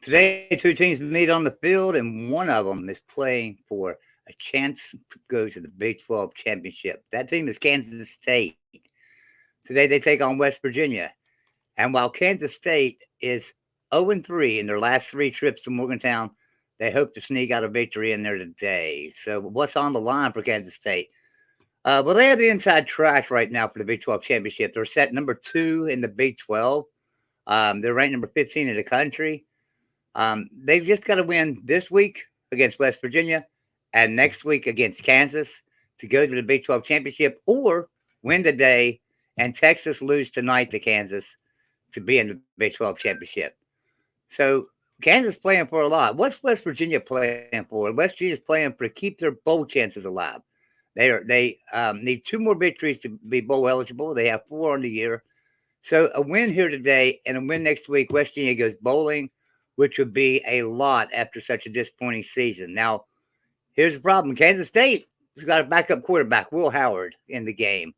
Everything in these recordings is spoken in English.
Today, two teams meet on the field, and one of them is playing for a chance to go to the Big 12 championship. That team is Kansas State. Today, they take on West Virginia. And while Kansas State is 0-3 in their last three trips to Morgantown, they hope to sneak out a victory in there today. So, what's on the line for Kansas State? Well, they have the inside track right now for the Big 12 championship. They're set number 2 in the Big 12. They're ranked number 15 in the country. They've just got to win this week against West Virginia and next week against Kansas to go to the Big 12 championship, or win today and Texas lose tonight to Kansas to be in the Big 12 championship. So Kansas playing for a lot. What's West Virginia playing for? West Virginia's playing for to keep their bowl chances alive. They need two more victories to be bowl eligible. They have four on the year. So a win here today and a win next week, West Virginia goes bowling, which would be a lot after such a disappointing season. Now, here's the problem. Kansas State has got a backup quarterback, Will Howard, in the game.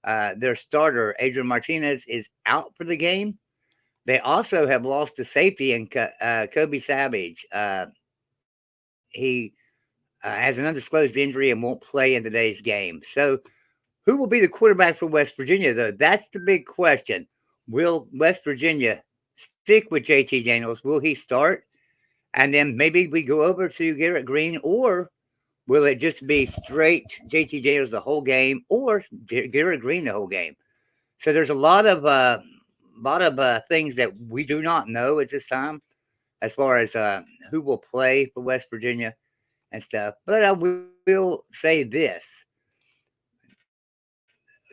Their starter, Adrian Martinez, is out for the game. They also have lost the safety in Kobe Savage. He has an undisclosed injury and won't play in today's game. So, who will be the quarterback for West Virginia, though? That's the big question. Will West Virginia stick with JT Daniels? Will he start? And then maybe we go over to Garrett Green, or will it just be straight JT Daniels the whole game, or Garrett Green the whole game? So there's a lot of things that we do not know at this time as far as who will play for West Virginia and stuff. But I will say this: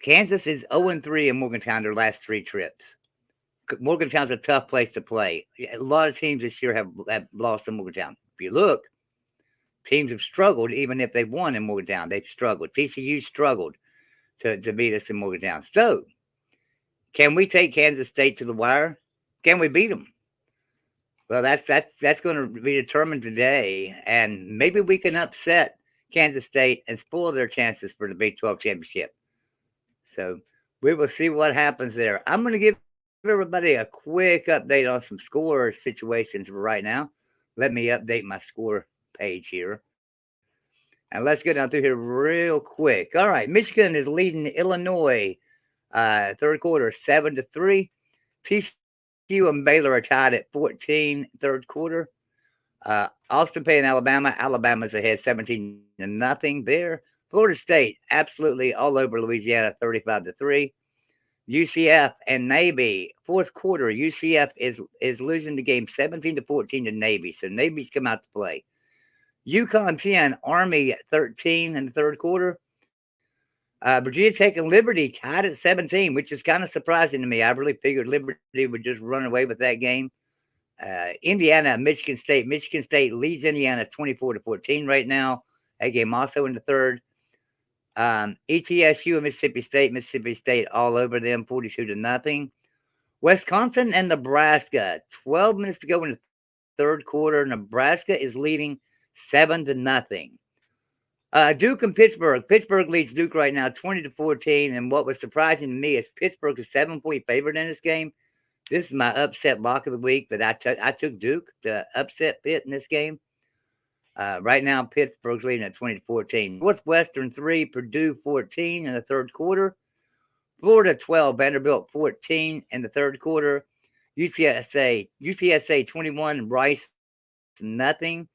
Kansas is 0-3 in Morgantown their last three trips. Morgantown's a tough place to play. A lot of teams this year have lost in Morgantown. If you look, teams have struggled even if they've won in Morgantown. They've struggled. TCU struggled to beat us in Morgantown. So, can we take Kansas State to the wire? Can we beat them? Well, that's going to be determined today, and maybe we can upset Kansas State and spoil their chances for the Big 12 championship. So we will see what happens there. I'm going to give everybody a quick update on some score situations right now. Let me update my score page here. And let's get down through here real quick. All right, Michigan is leading Illinois third quarter 7-3. TCU and Baylor are tied at 14 third quarter. Austin playing Alabama. Alabama's ahead 17-0 there. Florida State absolutely all over Louisiana 35-3. UCF and Navy fourth quarter. UCF is losing the game 17-14 to Navy. So Navy's come out to play. UConn 10, Army 13 in the third quarter. Virginia Tech and Liberty tied at 17, which is kind of surprising to me. I really figured Liberty would just run away with that game. Indiana, Michigan State. Michigan State leads Indiana 24-14 right now. That game also in the third. ETSU and Mississippi State all over them 42-0. Wisconsin and Nebraska, 12 minutes to go in the third quarter. Nebraska is leading 7-0. Duke and Pittsburgh. Pittsburgh leads Duke right now 20-14. And what was surprising to me is Pittsburgh is 7-point favorite in this game. This is my upset lock of the week, but I took Duke, the upset Pitt in this game. Right now, Pittsburgh's leading at 20-14. Northwestern 3, Purdue 14 in the third quarter. Florida 12, Vanderbilt 14 in the third quarter. UTSA 21, Rice nothing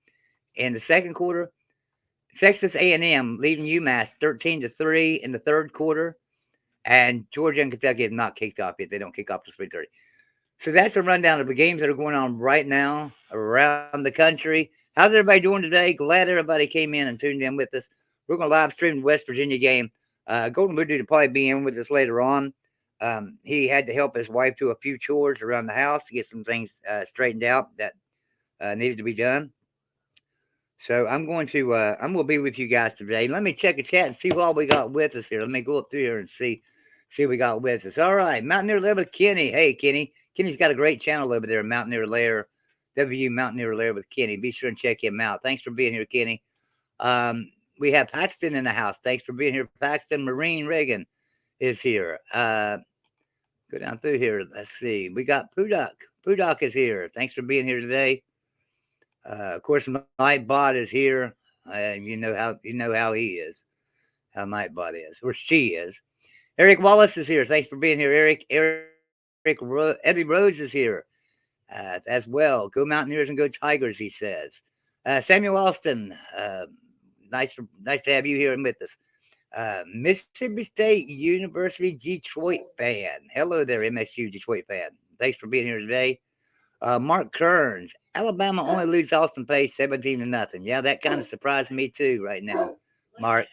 in the second quarter. Texas A&M leading UMass 13-3 in the third quarter. And Georgia and Kentucky have not kicked off yet. They don't kick off till 3:30. So that's a rundown of the games that are going on right now around the country. How's everybody doing today? Glad everybody came in and tuned in with us. We're going to live stream the West Virginia game. Golden Voodoo will probably be in with us later on. He had to help his wife do a few chores around the house to get some things straightened out that needed to be done. So I'm going to be with you guys today. Let me check the chat and see what all we got with us here. Let me go up through here and see what we got with us. All right, Mountaineer Lair with Kenny. Hey, Kenny. Kenny's got a great channel over there, Mountaineer Lair. Mountaineer Lair with Kenny. Be sure and check him out. Thanks for being here, Kenny. We have Paxton in the house. Thanks for being here, Paxton. Marine Reagan is here. Go down through here. Let's see. We got Pudak. Pudak is here. Thanks for being here today. Of course, Nightbot is here. You know how he is, how Nightbot is, or she is. Eric Wallace is here. Thanks for being here, Eric. Eddie Rose is here as well. Go Mountaineers and go Tigers, he says. Samuel Austin, nice to have you here with us. Mississippi State University Detroit fan. Hello there, MSU Detroit fan. Thanks for being here today. Mark Kearns, Alabama only loses Austin Peay 17-0. Yeah, that kind of surprised me too right now, Mark.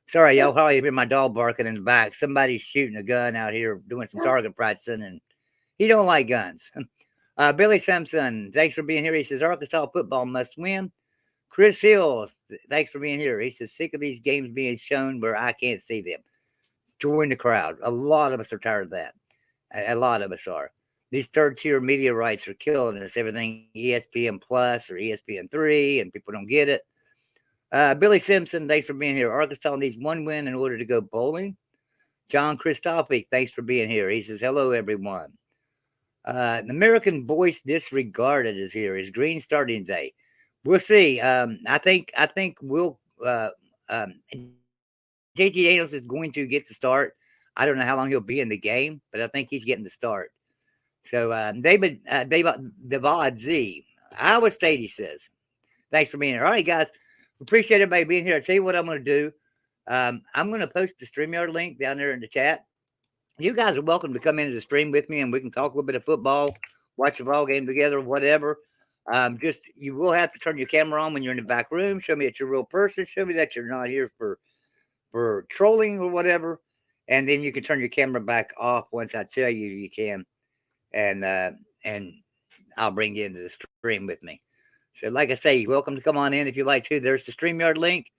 Sorry, y'all probably hear my dog barking in the back. Somebody's shooting a gun out here doing some target practicing, and he don't like guns. Billy Simpson, thanks for being here. He says Arkansas football must win. Chris Hill, thanks for being here. He says sick of these games being shown where I can't see them. Join the crowd. A lot of us are tired of that. A lot of us are. These third-tier media rights are killing us. Everything ESPN Plus or ESPN3, and people don't get it. Billy Simpson, thanks for being here. Arkansas needs one win in order to go bowling. John Christophe, thanks for being here. He says, hello, everyone. The American Voice Disregarded is here. Is Green starting today? We'll see. I think we'll J.T. Daniels is going to get the start. I don't know how long he'll be in the game, but I think he's getting the start. So David Z, Iowa State, he says. Thanks for being here. All right, guys. Appreciate everybody being here. I'll tell you what I'm going to do. I'm going to post the StreamYard link down there in the chat. You guys are welcome to come into the stream with me, and we can talk a little bit of football, watch a ball game together, whatever. Just you will have to turn your camera on when you're in the back room. Show me that you're a real person. Show me that you're not here for trolling or whatever. And then you can turn your camera back off once I tell you you can. And I'll bring you into the stream with me. So like I say, you're welcome to come on in if you like to. There's the StreamYard link.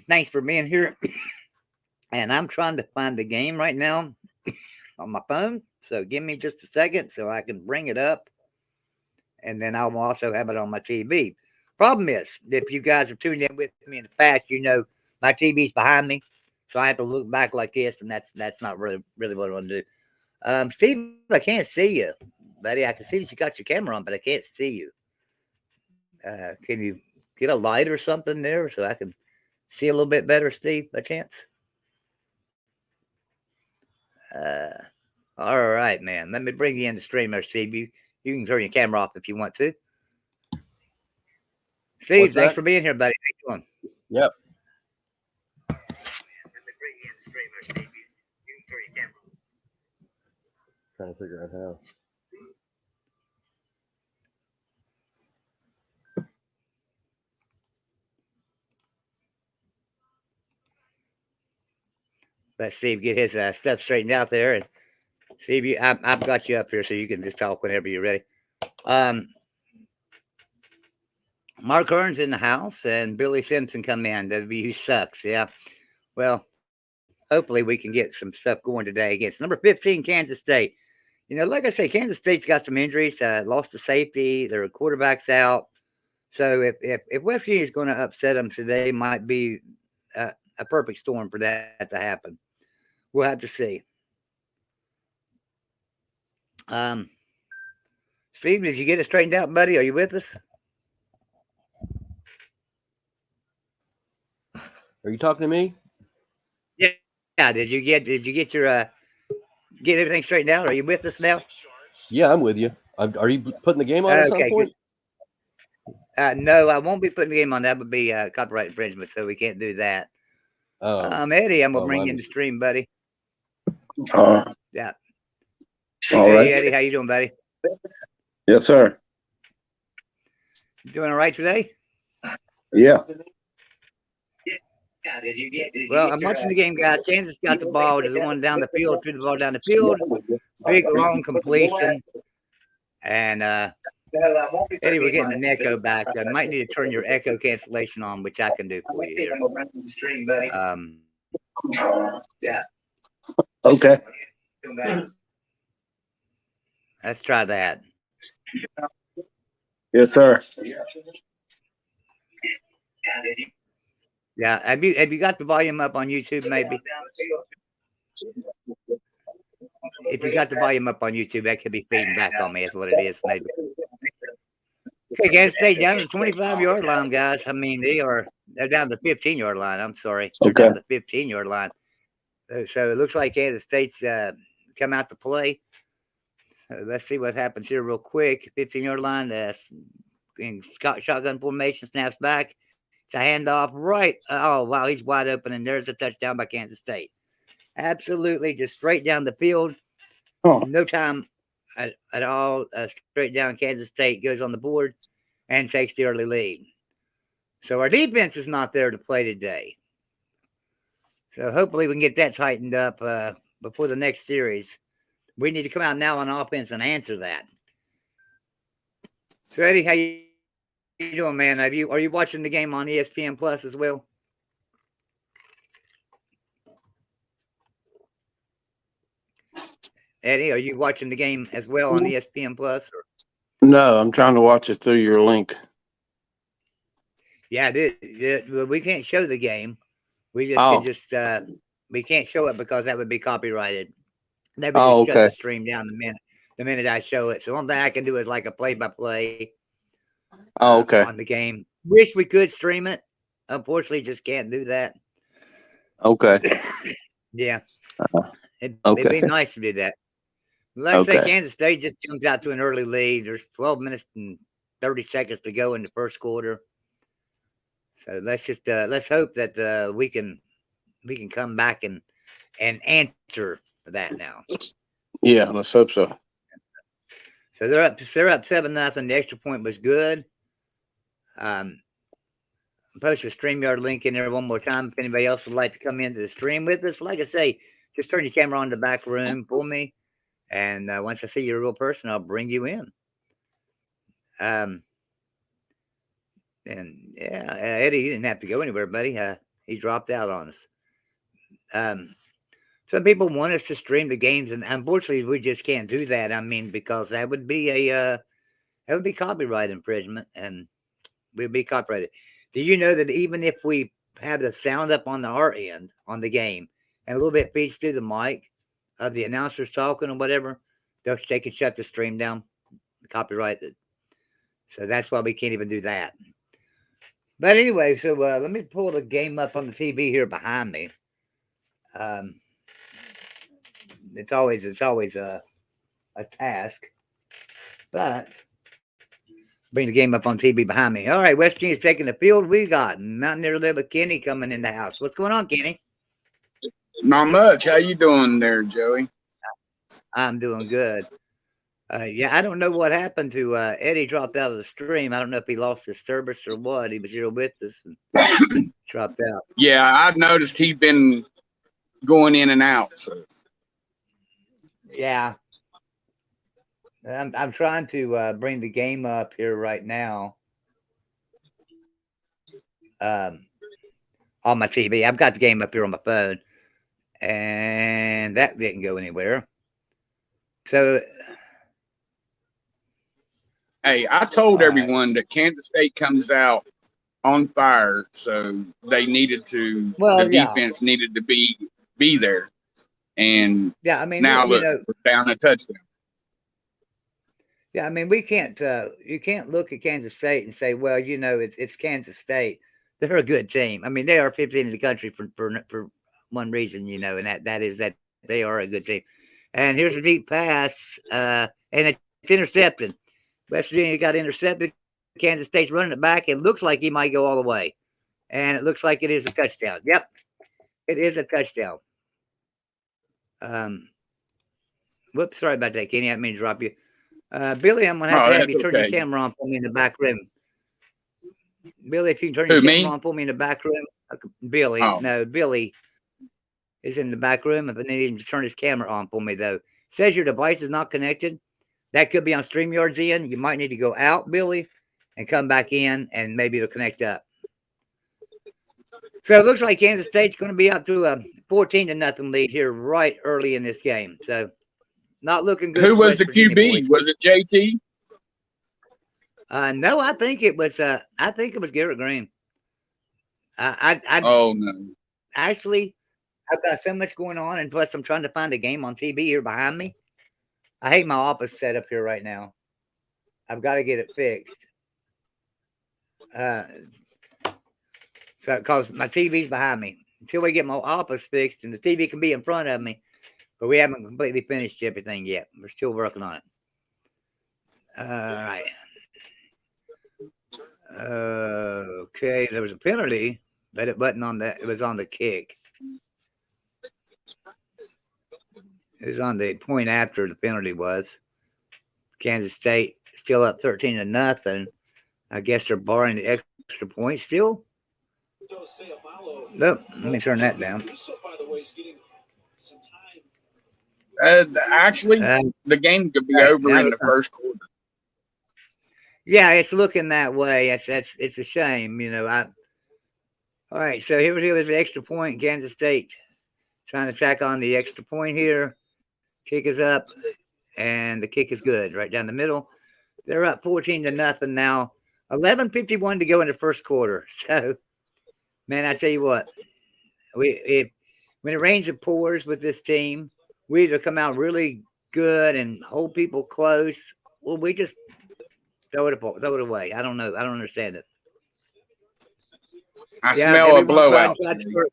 Thanks for being here. And I'm trying to find the game right now on my phone. So give me just a second so I can bring it up. And then I'll also have it on my TV. Problem is, if you guys have tuned in with me in the past, you know my TV's behind me. So I have to look back like this, and that's not really what I want to do. Steve, I can't see you, buddy. I can see that you got your camera on, but I can't see you. Can you get a light or something there so I can see a little bit better, Steve, by chance? All right, man. Let me bring you in the stream there, Steve. You can turn your camera off if you want to. Steve, thanks for being here, buddy. How you doing? Yep. Let me bring you in the stream there, Steve. You can turn your camera off. Trying to figure out how. Let Steve get his stuff straightened out there. And Steve, I've got you up here so you can just talk whenever you're ready. Mark Kearns in the house and Billy Simpson come in. WVU sucks. Yeah. Well, hopefully we can get some stuff going today against number 15, Kansas State. You know, like I say, Kansas State's got some injuries, lost the safety. Their quarterback's out. So if West Virginia is going to upset them today, might be a perfect storm for that to happen. We'll have to see. Steve, did you get it straightened out, buddy? Are you with us? Are you talking to me? Yeah. Did you get your get everything straightened out? Are you with us now? Yeah, I'm with you. Are you putting the game on at some point? No, I won't be putting the game on. That would be copyright infringement, so we can't do that. Eddie, I'm gonna bring you in the stream, buddy. Yeah. All right, Eddie, how you doing, buddy? Yes, sir. You doing all right today? Yeah. Well, I'm watching the game, guys. Kansas got the ball. There's one down the field, threw the ball down the field. Big long completion. And Eddie, we're getting an echo back. I might need to turn your echo cancellation on, which I can do for you here. Yeah. Okay. Let's try that. Yes, sir. Yeah. Have you got the volume up on YouTube, maybe? If you got the volume up on YouTube, that could be feeding back on me. Is what it is, maybe. Okay, Kansas State down to the 25-yard line, guys. I mean, they're down to the 15-yard line. I'm sorry. They're Okay. down to the 15-yard line. So it looks like Kansas State's come out to play. Let's see what happens here real quick. 15-yard line. In shotgun formation, snaps back. It's a handoff right. Oh, wow. He's wide open, and there's a touchdown by Kansas State. Absolutely, just straight down the field. Oh. No time at all. Straight down, Kansas State goes on the board and takes the early lead. So our defense is not there to play today. So hopefully we can get that tightened up before the next series. We need to come out now on offense and answer that. So Eddie, how you doing, man? Are you watching the game on ESPN Plus as well? Eddie, are you watching the game as well on ESPN Plus? No, I'm trying to watch it through your link. Yeah, we can't show the game. We just we can't show it because that would be copyrighted. They would just shut the stream down the minute I show it. So one thing I can do is like a play-by-play on the game. Wish we could stream it. Unfortunately, just can't do that. Okay. Yeah. It'd be nice to do that. Like I say, Kansas State just jumped out to an early lead. There's 12 minutes and 30 seconds to go in the first quarter. So let's hope that we can come back and answer that now. Yeah, let's hope so. So they're up 7-0. The extra point was good. Post a StreamYard link in there one more time if anybody else would like to come into the stream with us. Like I say, just turn your camera on the back room for me. And once I see you're a real person, I'll bring you in. And yeah, Eddie, you didn't have to go anywhere, buddy. He dropped out on us. Some people want us to stream the games, and unfortunately, we just can't do that. I mean, because that would be copyright infringement, and we'd be copyrighted. Do you know that even if we have the sound up on our end on the game, and a little bit feeds through the mic of the announcers talking or whatever, they can shut the stream down, copyrighted. So that's why we can't even do that. But anyway, so let me pull the game up on the TV here behind me. It's always a task, but bring the game up on TV behind me. All right, West Virginia's taking the field. We got Mountaineer Little Kenny coming in the house. What's going on, Kenny? Not much. How you doing there, Joey? I'm doing good. Yeah, I don't know what happened to Eddie. Dropped out of the stream. I don't know if he lost his service or what. He was here with us and dropped out. Yeah, I've noticed he's been going in and out. So. Yeah, I'm trying to bring the game up here right now on my TV. I've got the game up here on my phone, and that didn't go anywhere. So, hey, I told everyone that Kansas State comes out on fire, so they needed to. The defense needed to be there, and yeah, I mean, now look, we're down a touchdown. Yeah, I mean, we can't. You can't look at Kansas State and say, "Well, you know, it's Kansas State. They're a good team." I mean, they are 15 in the country for one reason, you know, and that is that they are a good team. And here's a deep pass, and it's intercepted. West Virginia got intercepted. Kansas State's running it back. It looks like he might go all the way, and it looks like it is a touchdown. Yep, it is a touchdown. Whoops, sorry about that, Kenny. I didn't mean to drop you. Billy, I'm going to have you turn your camera on for me in the back room. Billy, if you can turn your camera on for me in the back room. Billy, no, Billy is in the back room. If I need him to turn his camera on for me, though. It says your device is not connected. That could be on StreamYard's end. You might need to go out, Billy, and come back in, and maybe it'll connect up. So it looks like Kansas State's going to be out to a 14-0 lead here right early in this game. So not looking good. Who was the QB? Was it JT? No, I think it was Garrett Green. Oh no. Actually, I've got so much going on, and plus I'm trying to find a game on TV here behind me. I hate my office setup here right now. I've got to get it fixed. So, because my TV's behind me. Until we get my office fixed and the TV can be in front of me, but we haven't completely finished everything yet. We're still working on it. All right. Okay, there was a penalty, but it wasn't on that. It was on the kick. It was on the point after the penalty was. Kansas State still up 13-0. I guess they're barring the extra point still. Nope. Let me turn that down. Actually, the game could be over in the first quarter. Yeah, it's looking that way. It's a shame, you know. All right, so here was the extra point. Kansas State trying to tack on the extra point here. Kick is up, and the kick is good right down the middle. They're up 14-0 now. 11:51 to go in the first quarter. So, man, I tell you what, when it rains and pours with this team, we either come out really good and hold people close, or we just throw it away. I don't know. I don't understand it. I smell a blowout.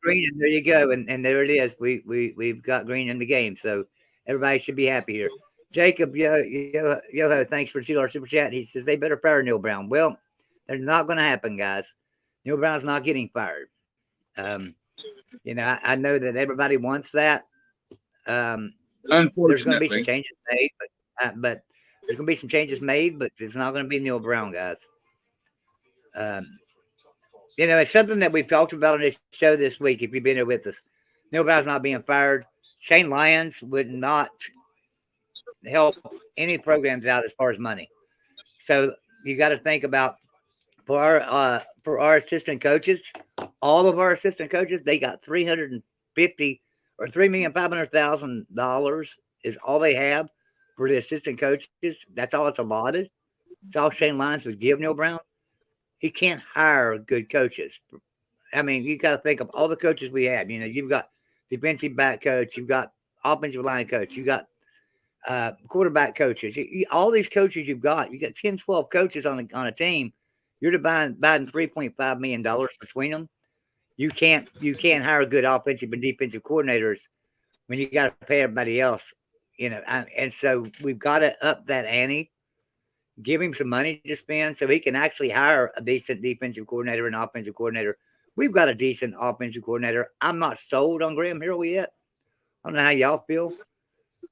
Green, and there you go, and there it is. We've got Green in the game, so everybody should be happy here. Jacob Yoho, thanks for $2 super chat. He says they better fire Neal Brown. Well, they're not going to happen, guys. Neal Brown's not getting fired. You know, I know that everybody wants that. Unfortunately, there's going to be some changes made, but there's going to be some changes made, but it's not going to be Neal Brown, guys. You know, it's something that we've talked about on this show this week. If you've been here with us, Neal Brown's not being fired. Shane Lyons would not help any programs out as far as money. So you got to think about for our assistant coaches, all of our assistant coaches, they got $350,000 or $3,500,000 is all they have for the assistant coaches. That's all it's allotted. It's all Shane Lyons would give Neal Brown. He can't hire good coaches. I mean, you got to think of all the coaches we have. You know, you've got defensive back coach, you've got offensive line coach, you got quarterback coaches. All these coaches you got 10, 12 coaches on a team. You're dividing $3.5 million between them. You can't hire good offensive and defensive coordinators when you got to pay everybody else. You know, and so we've got to up that ante. Give him some money to spend so he can actually hire a decent defensive coordinator and offensive coordinator. We've got a decent offensive coordinator. I'm not sold on Graham Harrell yet. I don't know how y'all feel.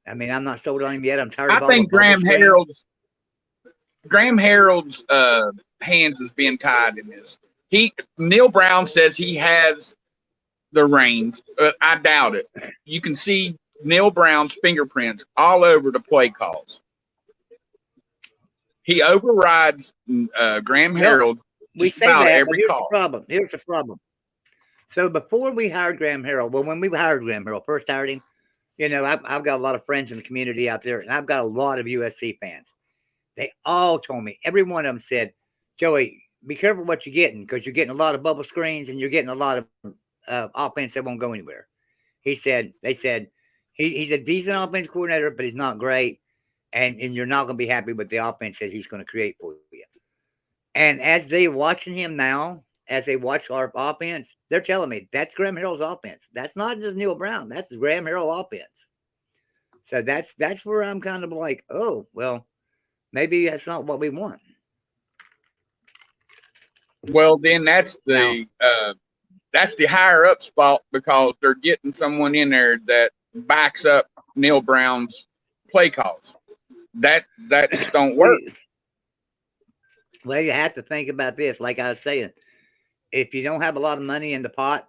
I mean, I'm not sold on him yet. I'm tired of all think Graham Harreld's hands is being tied in this. Neal Brown says he has the reins, but I doubt it. You can see Neal Brown's fingerprints all over the play calls. He overrides Graham Harrell. We say that, but here's the problem. So before we hired Graham Harrell, when we hired Graham Harrell, first hired him, you know, I've got a lot of friends in the community out there, and I've got a lot of USC fans. They all told me, every one of them said, Joey, be careful what you're getting, because you're getting a lot of bubble screens and you're getting a lot of offense that won't go anywhere. They said he's a decent offense coordinator, but he's not great. And you're not going to be happy with the offense that he's going to create for you. And as they're watching him now, as they watch our offense, they're telling me that's Graham Harrell's offense. That's not just Neal Brown. That's Graham Harrell offense. So that's where I'm kind of like, oh, well, maybe that's not what we want. Well, then that's the higher up spot, because they're getting someone in there that backs up Neal Brown's play calls. That just don't work. Well, you have to think about this. Like I was saying, if you don't have a lot of money in the pot,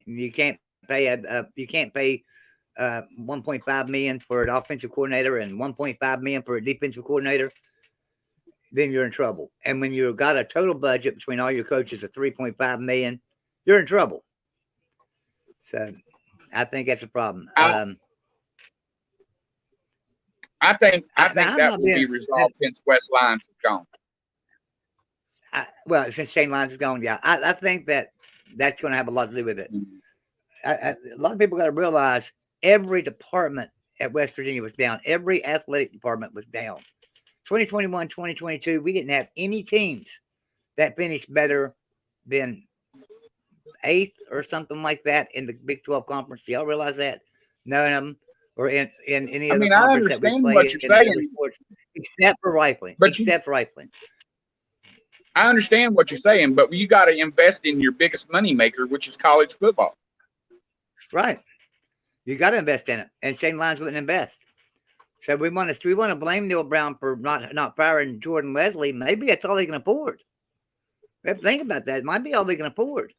you can't pay $1.5 million for an offensive coordinator and $1.5 million for a defensive coordinator, then you're in trouble. And when you've got a total budget between all your coaches of $3.5 million, you're in trouble. So I think that's a problem. I think that will be resolved since Wes Lyons is gone. Since Shane Lyons is gone, yeah. I think that's going to have a lot to do with it. A lot of people got to realize every department at West Virginia was down. Every athletic department was down. 2021, 2022, we didn't have any teams that finished better than 8th or something like that in the Big 12 conference. Do y'all realize that? None of them, or in any I other mean, I conference that we understand play what you're in the other saying, sports, except for rifling. but I understand what you're saying, but you got to invest in your biggest money maker, which is college football. Right. You got to invest in it, and Shane Lyons wouldn't invest. So we want to blame Neil Brown for not firing Jordan Leslie. Maybe that's all they can afford. We have to think about that. It might be all they can afford.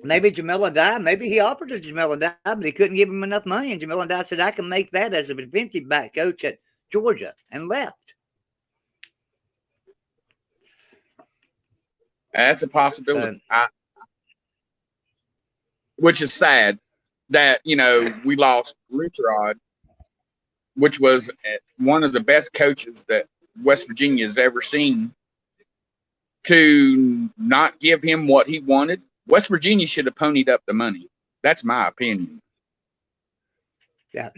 Maybe Jamel Adai. Maybe he offered to Jamel Adai, but he couldn't give him enough money. And Jamel Adai said, "I can make that as a defensive back coach at Georgia," and left. That's a possibility. Which is sad that, we lost Rich Rod, which was one of the best coaches that West Virginia has ever seen, to not give him what he wanted. West Virginia should have ponied up the money. That's my opinion. Yeah.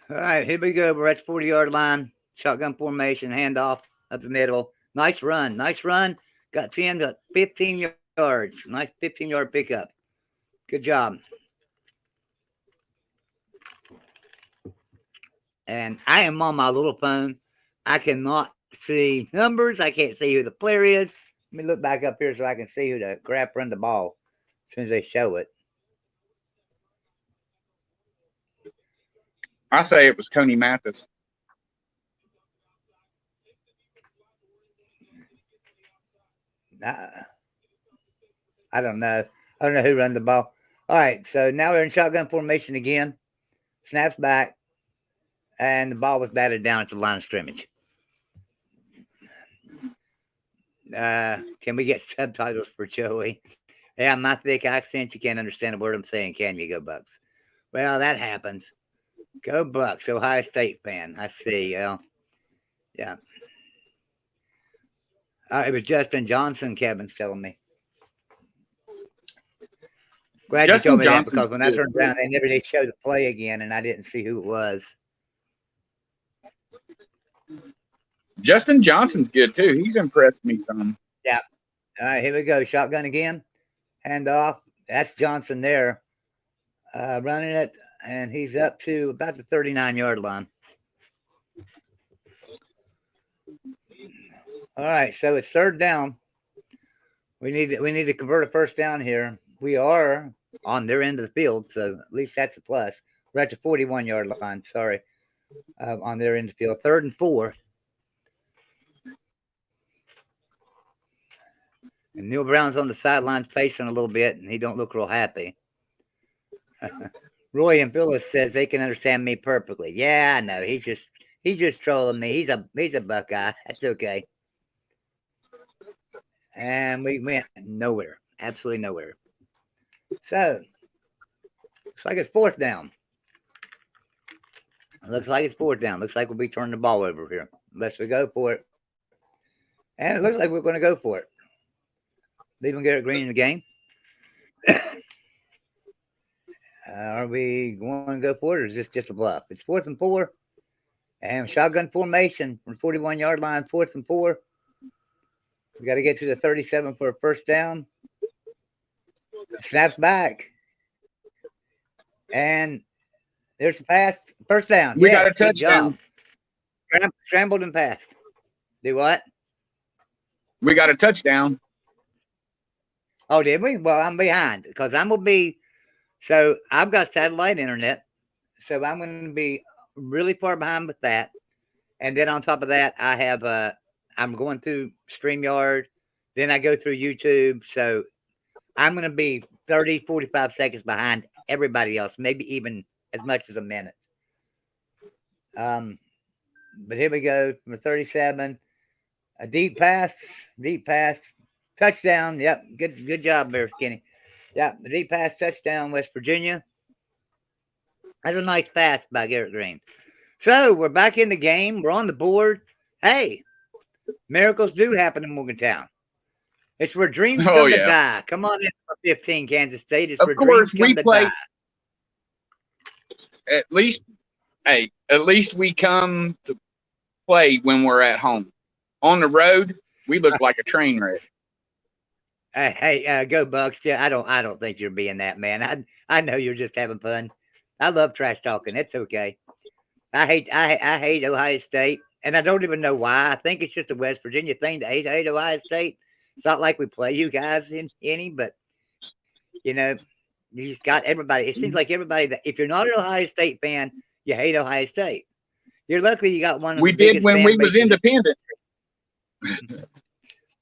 All right, here we go. We're at the 40-yard line. Shotgun formation, handoff up the middle. Nice run. Got 10 to 15 yards. Nice 15-yard pickup. Good job. And I am on my little phone. I cannot see numbers. I can't see who the player is. Let me look back up here so I can see who the crap run the ball as soon as they show it. I say it was Tony Mathis. I don't know. I don't know who ran the ball. All right, so now we're in shotgun formation again. Snaps back, and the ball was batted down at the line of scrimmage. Can we get subtitles for Joey? Yeah, my thick accent, you can't understand a word I'm saying, can you? Go Bucks. Well, that happens. Go Bucks, Ohio State fan. I see. Yeah. It was Justin Johnson, Kevin's telling me. Glad Justin you told me Johnson, that, because when I turned around, they never did show the play again, and I didn't see who it was. Justin Johnson's good, too. He's impressed me some. Yeah. All right, here we go. Shotgun again. Hand off. That's Johnson there. Running it, and he's up to about the 39-yard line. All right, so it's third down. We need to convert a first down here. We are on their end of the field, so at least that's a plus. We're at the 41-yard line, sorry, on their end of the field. 3rd and 4. And Neil Brown's on the sidelines pacing a little bit, and he don't look real happy. Roy and Phyllis says they can understand me perfectly. Yeah, I know. He's just trolling me. He's a Buckeye. That's okay. And we went nowhere. Absolutely nowhere. So, looks like it's 4th down. Looks like we'll be turning the ball over here. Unless we go for it. And it looks like we're going to go for it. Leaving Garrett Green in the game. Are we going to go for it, or is this just a bluff? It's 4th and 4. And shotgun formation from 41-yard line, 4th and 4. We got to get to the 37 for a first down. Snaps back. And there's a pass. First down. We got a touchdown. Scrambled and passed. Do what? We got a touchdown. Oh, did we? Well, I'm behind because I'm going to be. So I've got satellite internet. So I'm going to be really far behind with that. And then on top of that, I have I'm going through StreamYard. Then I go through YouTube. So I'm going to be 30, 45 seconds behind everybody else, maybe even as much as a minute. But here we go from 37. A deep pass. Touchdown. Yep. Good job there, Kenny. Yep. A deep pass, touchdown, West Virginia. That's a nice pass by Garrett Green. So we're back in the game. We're on the board. Hey, miracles do happen in Morgantown. It's where dreams come to die. Come on in for 15, Kansas State. It's where dreams come to die. At least we come to play when we're at home. On the road, we look like a train wreck. Hey, go Bucks! Yeah, I don't think you're being that, man. I know you're just having fun. I love trash talking. It's okay. I hate Ohio State, and I don't even know why. I think it's just a West Virginia thing to hate Ohio State. It's not like we play you guys in any, but you know, you just got everybody. It seems like everybody that if you're not an Ohio State fan, you hate Ohio State. You're lucky you got one of we the did biggest when fan we was bases. independent.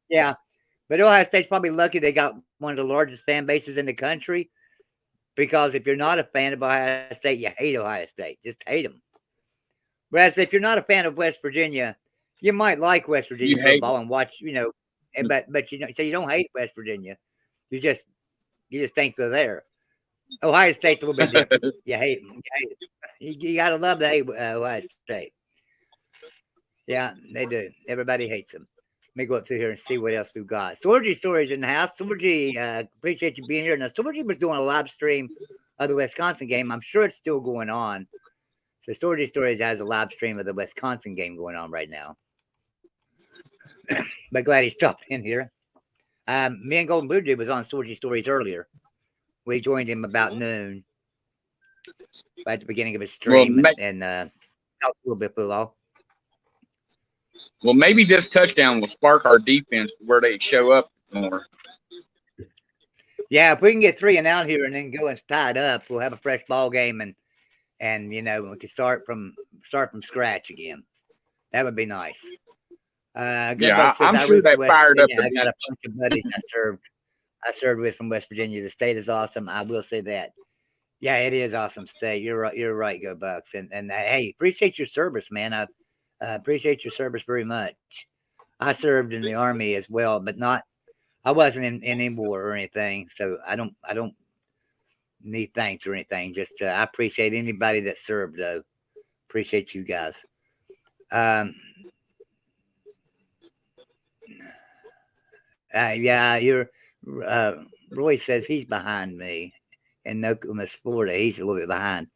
Yeah, but Ohio State's probably lucky they got one of the largest fan bases in the country. Because if you're not a fan of Ohio State, you hate Ohio State. Just hate them. Whereas if you're not a fan of West Virginia, you might like West Virginia football and watch, but you know, so you don't hate West Virginia. You just think they're there. Ohio State's a little bit different. You hate them. You got to love the Ohio State. Yeah, they do. Everybody hates them. Let me go up through here and see what else we've got. Sorgy Stories in the house. Sorgy, appreciate you being here. Now, Sorgy was doing a live stream of the Wisconsin game. I'm sure it's still going on. So Sorgy Stories has a live stream of the Wisconsin game going on right now. But glad he stopped in here. Me and Golden Blue Dude was on Sorgy Stories earlier. We joined him about noon. Right at the beginning of his stream and talked a little bit below. Well, maybe this touchdown will spark our defense where they show up more. Yeah, if we can get 3 and out here and then go and tie it up, we'll have a fresh ball game and we can start from scratch again. That would be nice. Yeah, I'm sure that fired up. I got a bunch of buddies I served with from West Virginia. The state is awesome. I will say that. Yeah, it is awesome state. You're right. You're right. Go Bucks. And hey, appreciate your service, man. I appreciate your service very much. I served in the Army as well, but I wasn't in any war or anything. So I don't need thanks or anything. Just I appreciate anybody that served though. Appreciate you guys. Yeah, Roy says he's behind me in Nokomis, Florida. He's a little bit behind.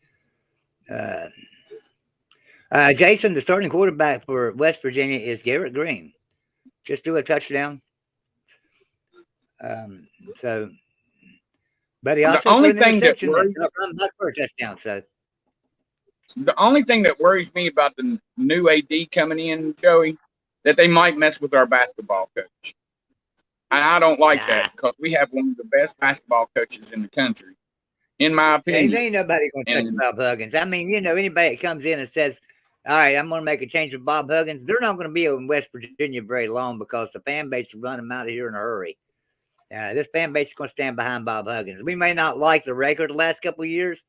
Jason, the starting quarterback for West Virginia is Garrett Green. Just do a touchdown. But he also the only thing that worries, for a touchdown. So the only thing that worries me about the new AD coming in, Joey, that they might mess with our basketball coach. And I don't like that because we have one of the best basketball coaches in the country, in my opinion. Ain't nobody going to take Bob Huggins. I mean, anybody that comes in and says, all right, I'm going to make a change with Bob Huggins, they're not going to be in West Virginia very long because the fan base will run them out of here in a hurry. This fan base is going to stand behind Bob Huggins. We may not like the record the last couple of years.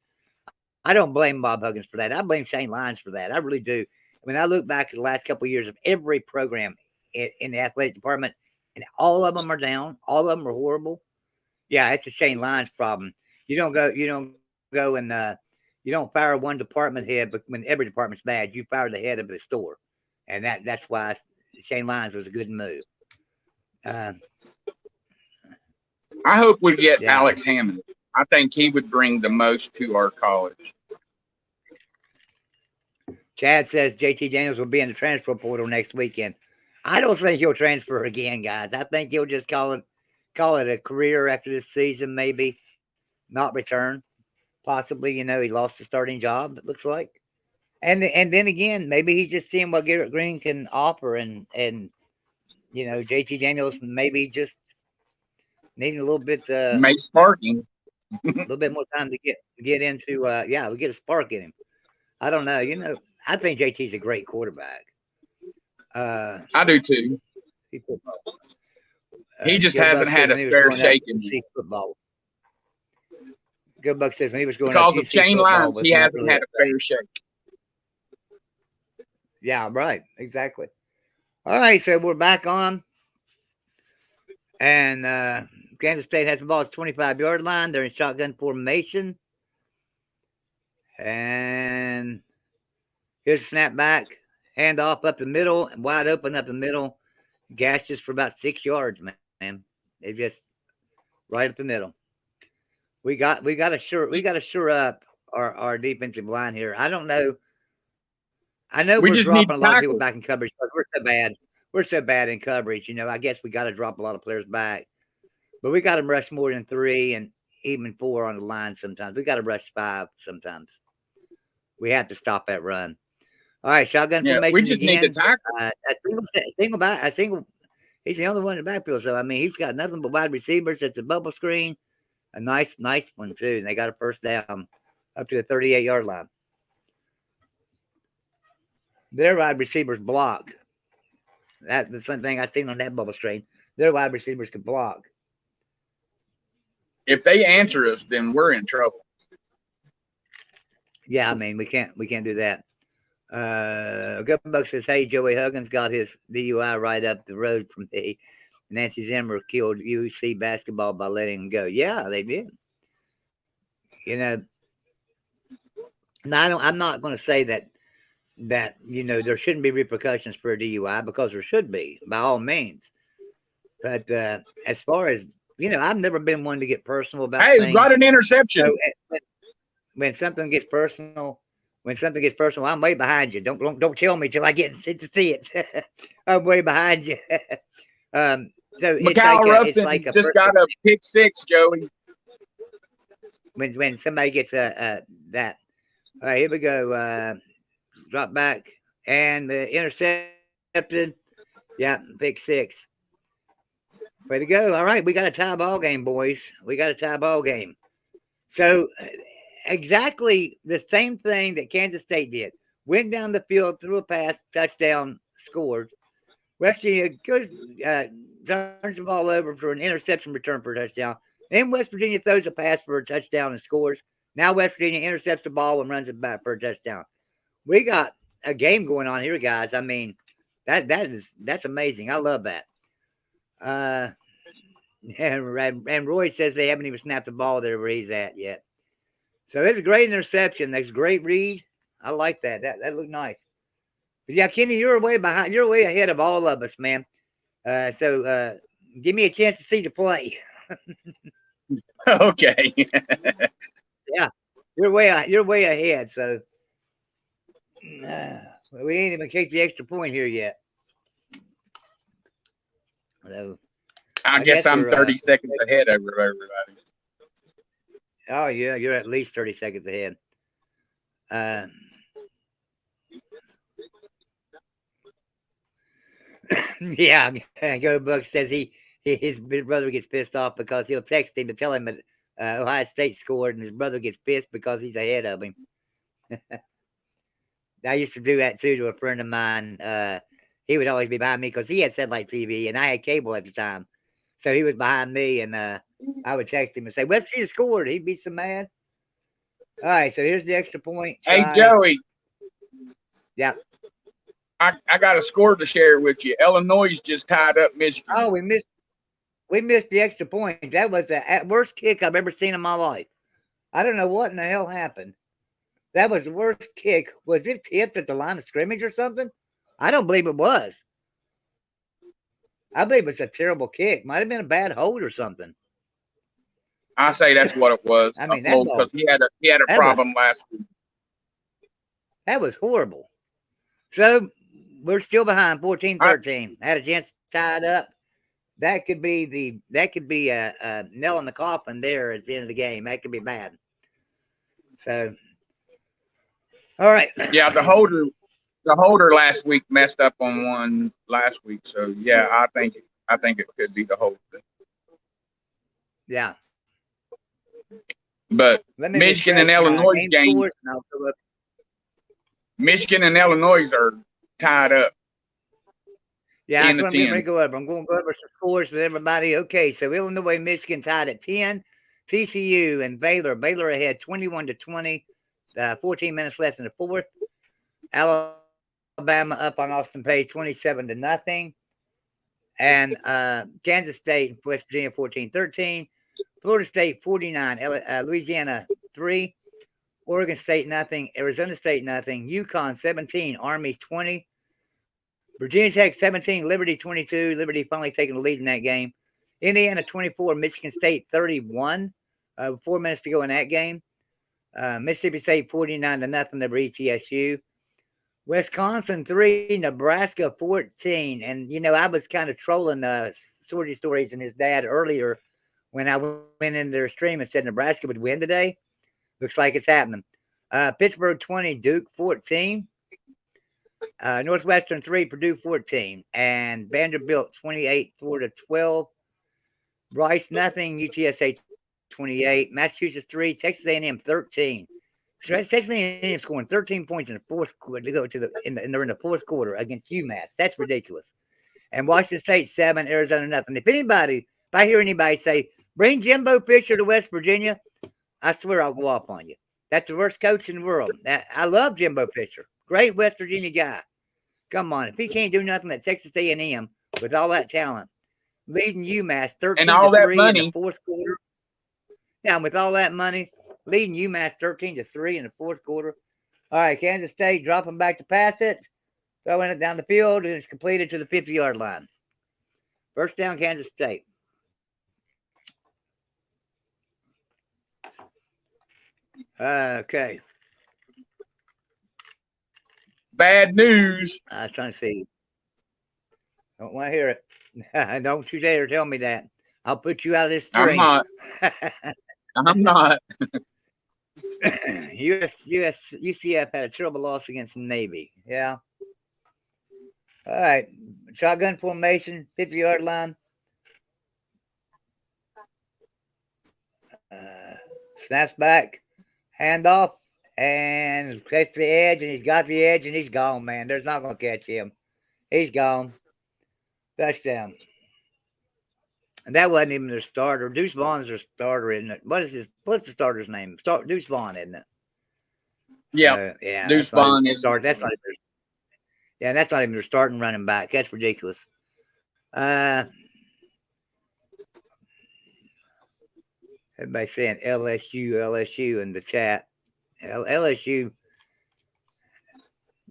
I don't blame Bob Huggins for that. I blame Shane Lyons for that. I really do. I mean, I look back at the last couple of years of every program in the athletic department, and all of them are down. All of them are horrible. Yeah, it's a Shane Lyons problem. You don't go and you don't fire one department head, but when every department's bad, you fire the head of the store, and that's why Shane Lyons was a good move. I hope we get Alex Hammond. I think he would bring the most to our college. Chad says JT Daniels will be in the transfer portal next weekend. I don't think he'll transfer again, guys. I think he'll just call it a career after this season, maybe not return. Possibly, he lost the starting job, it looks like. And then again, maybe he's just seeing what Garrett Green can offer and JT Daniels maybe just needing a little bit May sparking. a little bit more time to get into we get a spark in him. I don't know. I think JT's a great quarterback. I do too. He just hasn't had a fair shake in football. Good Buck says when he was going because of Shane Lyons, he hasn't had a fair shake. Yeah, right. Exactly. All right, so we're back on. And Kansas State has the ball at the 25-yard line. They're in shotgun formation. And here's a snap back. Hand off up the middle. Wide open up the middle. Gashes for about 6 yards, man. They just right up the middle. We got to shore up our defensive line here. I don't know. I know we're dropping a lot of people back in coverage because we're so bad. we're so bad in coverage. I guess we got to drop a lot of players back, but we got to rush more than 3 and even 4 on the line sometimes. We got to rush 5 sometimes. We have to stop that run. All right, shotgun formation we just again. need to tackle. A single. He's the only one in the backfield. So, I mean, he's got nothing but wide receivers. It's a bubble screen. A nice one, too. And they got a first down up to the 38-yard line. Their wide receivers block. That's the same thing I seen on that bubble screen. Their wide receivers can block. If they answer us, then we're in trouble. Yeah, I mean, we can't do that. Guttenbuck says, hey, Joey Huggins got his DUI right up the road from me. Nancy Zimmer killed UC basketball by letting him go. Yeah, they did. Now, I'm not going to say that there shouldn't be repercussions for a DUI, because there should be, by all means. But as far as, I've never been one to get personal about things. Hey, got an interception. So, when something gets personal, I'm way behind you. Don't tell me till I get to see it. I'm way behind you. So Mikal Ruffin just got a pick 6, Joey. When somebody gets that. All right, here we go. Drop back and intercepted. Yeah, pick 6. Way to go. All right, we got a tie ball game, boys. We got a tie ball game. So exactly the same thing that Kansas State did. Went down the field, threw a pass, touchdown, scored. West Virginia goes, turns the ball over for an interception return for a touchdown. Then West Virginia throws a pass for a touchdown and scores. Now West Virginia intercepts the ball and runs it back for a touchdown. We got a game going on here, guys. I mean, that's amazing. I love that. And Roy says they haven't even snapped the ball there where he's at yet. So it's a great interception. That's a great read. I like that. That looked nice. But yeah, Kenny, you're way behind. You're way ahead of all of us, man. So give me a chance to see the play. Okay. Yeah, you're way ahead. So we ain't even kicked the extra point here yet. So, I guess I'm 30 seconds ahead of everybody. Oh, yeah, you're at least 30 seconds ahead. Yeah, Go Buck says his brother gets pissed off because he'll text him to tell him that Ohio State scored, and his brother gets pissed because he's ahead of him. I used to do that too to a friend of mine. He would always be behind me because he had satellite TV and I had cable at the time. So he was behind me, and I would text him and say, West Virginia scored. He'd be so mad. All right, so here's the extra point. Hey, Joey. Yeah. I got a score to share with you. Illinois just tied up Michigan. Oh, we missed the extra point. That was the worst kick I've ever seen in my life. I don't know what in the hell happened. That was the worst kick. Was it tipped at the line of scrimmage or something? I don't believe it was. I believe it's a terrible kick. Might have been a bad hold or something. I say that's what it was. I mean, because he had a problem last week. That was horrible. So we're still behind 14-13. Had a chance to tie it up. That could be a nail in the coffin there at the end of the game. That could be bad. So, all right. Yeah, the holder last week messed up on one last week. So yeah, I think it could be the holder. Yeah. But Michigan and Illinois game. Michigan and Illinois are tied up. Yeah, I'm going to go over. I'm going to go over some scores with everybody. Okay, so Illinois, Michigan tied at 10. TCU and Baylor. Baylor ahead 21-20. 14 minutes left in the fourth. Alabama up on Austin Peay 27-0. And Kansas State, West Virginia 14-13. Florida State 49. Louisiana 3. Oregon State nothing. Arizona State nothing. UConn 17. Army 20. Virginia Tech 17. Liberty 22. Liberty finally taking the lead in that game. Indiana 24. Michigan State 31. 4 minutes to go in that game. Mississippi State 49-0 over ETSU. Wisconsin 3, Nebraska 14. And, you know, I was kind of trolling Sorty Stories and his dad earlier when I went into their stream and said Nebraska would win today. Looks like it's happening. Pittsburgh 20, Duke 14. Northwestern 3, Purdue 14. And Vanderbilt 28, Florida 12. Rice nothing, UTSA 28. Massachusetts 3, Texas A&M 13. So Texas A&M scoring 13 points in the fourth quarter to go to they're in the fourth quarter against UMass. That's ridiculous. And Washington State 7, Arizona nothing. If I hear anybody say, bring Jimbo Fisher to West Virginia, I swear I'll go off on you. That's the worst coach in the world. I love Jimbo Fisher. Great West Virginia guy. Come on. If he can't do nothing at Texas A&M with all that talent, leading UMass 13 and all that in money the fourth quarter. Yeah, with all that money, leading UMass 13-3 in the fourth quarter. All right, Kansas State dropping back to pass it, throwing it down the field, and it's completed to the 50-yard line. First down, Kansas State. Okay. bad news. I was trying to see. Don't want to hear it. Don't you dare tell me that. I'll put you out of this stream. I'm not. UCF had a terrible loss against the Navy. Yeah. All right. Shotgun formation, 50-yard line. Snaps back, handoff, and catch the edge, and he's got the edge, and he's gone, man. There's not going to catch him. He's gone. Touchdown. And that wasn't even their starter. Deuce Vaughn's their starter, isn't it? What's the starter's name? Deuce Vaughn, isn't it? Yeah. Yeah. Deuce Vaughn is. That's not even. Yeah, that's not even their starting running back. That's ridiculous. Everybody saying LSU in the chat. LSU.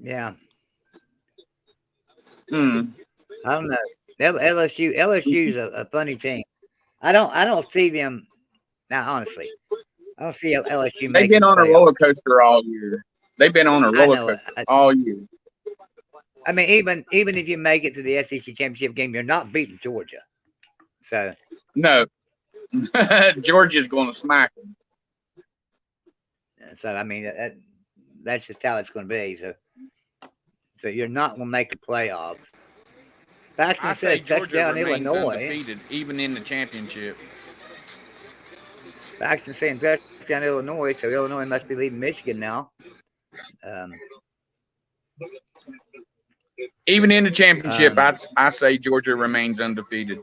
Yeah. I don't know. LSU's a funny team. I don't see them now. Honestly, I don't see LSU. They've been on a roller coaster all year. They've been on a roller coaster all year. I mean, even if you make it to the SEC championship game, you're not beating Georgia. So no, Georgia's going to smack them. So I mean, that's just how it's going to be. So you're not going to make the playoffs. Paxton says touchdown Illinois. Undefeated, even in the championship. Paxton saying touchdown Illinois, so Illinois must be leading Michigan now. Even in the championship, I say Georgia remains undefeated.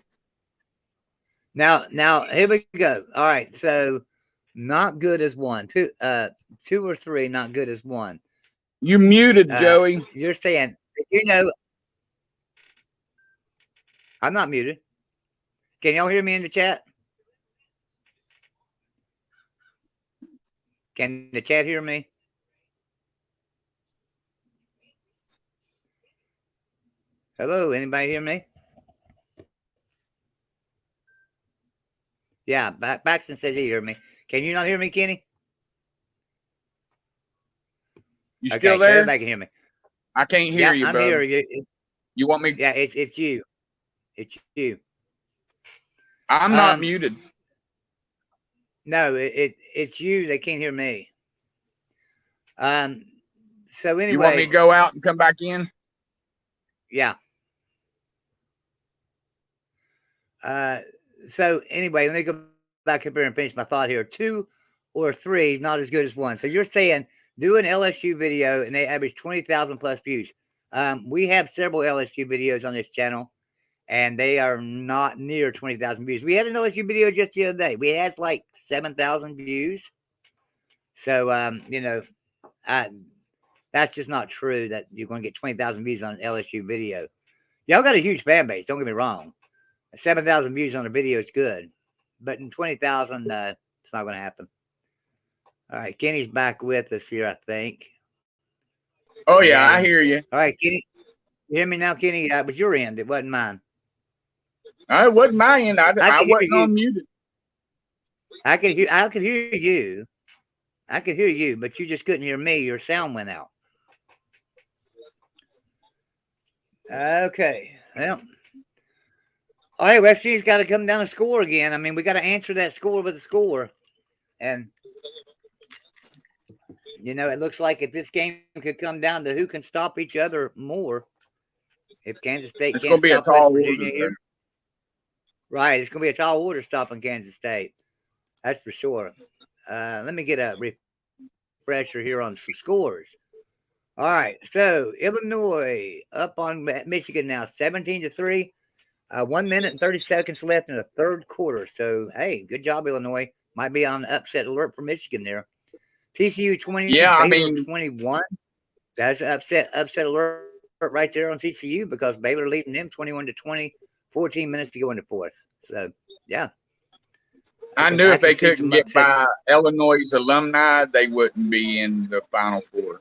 Now here we go. All right, so not good as one, two or three, not good as one. You muted, Joey. You're saying, you know, I'm not muted. Can y'all hear me in the chat? Can the chat hear me? Hello, anybody hear me? Yeah, Baxton says he hear me. Can you not hear me, Kenny? You still there? Everybody can hear me. I can't hear you, bro. I'm here. You want me? Yeah, it's you. It's you. I'm not muted. No, it's you. They can't hear me. So anyway, you want me to go out and come back in? Yeah. So anyway, let me go back up here and finish my thought here. 2 or 3, not as good as 1. So you're saying do an LSU video and they average 20,000 plus views. We have several LSU videos on this channel, and they are not near 20,000 views. We had an LSU video just the other day. We had like 7,000 views. So, you know, that's just not true that you're going to get 20,000 views on an LSU video. Y'all got a huge fan base. Don't get me wrong. 7,000 views on a video is good, but in 20,000, it's not going to happen. All right, Kenny's back with us here, I think. Oh yeah, I hear you. All right, Kenny, you hear me now, Kenny? But your end, it wasn't mine. It wasn't my end. I wasn't unmuted. I could hear you. I could hear you, but you just couldn't hear me. Your sound went out. Okay. Well, all right, West Virginia's got to come down and score again. I mean, we got to answer that score with a score. And, it looks like if this game could come down to who can stop each other more, if Kansas State It's going can't to be a stop West tall Virginia order. here. Right. It's going to be a tall order stopping Kansas State. That's for sure. Let me get a refresher here on some scores. All right. So, Illinois up on Michigan now, 17-3. 1 minute and 30 seconds left in the third quarter. So, hey, good job, Illinois. Might be on upset alert for Michigan there. TCU 20, Baylor 21. That's an upset alert right there on TCU because Baylor leading them 21-20, 14 minutes to go in the fourth. So, yeah. I knew if they couldn't get by Illinois' alumni, they wouldn't be in the Final Four.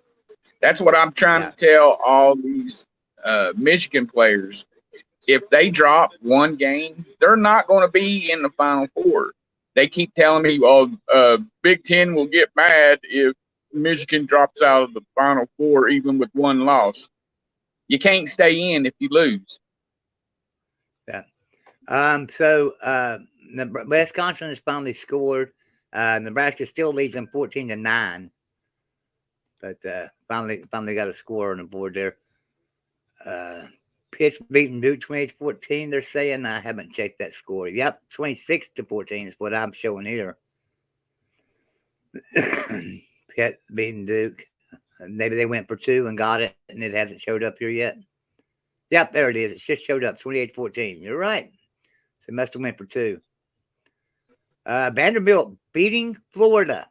That's what I'm trying to tell all these Michigan players. If they drop one game, they're not going to be in the Final Four. They keep telling me, Big Ten will get mad if Michigan drops out of the Final Four even with one loss. You can't stay in if you lose. Yeah. Wisconsin has finally scored. Nebraska still leads them 14-9. But finally got a score on the board there. Pitt's beating Duke 28-14. They're saying I haven't checked that score. Yep, 26-14 is what I'm showing here. Pitt beating Duke. Maybe they went for 2 and got it, and it hasn't showed up here yet. Yep, there it is. It just showed up 28-14. You're right. So it must have went for 2. Vanderbilt beating Florida.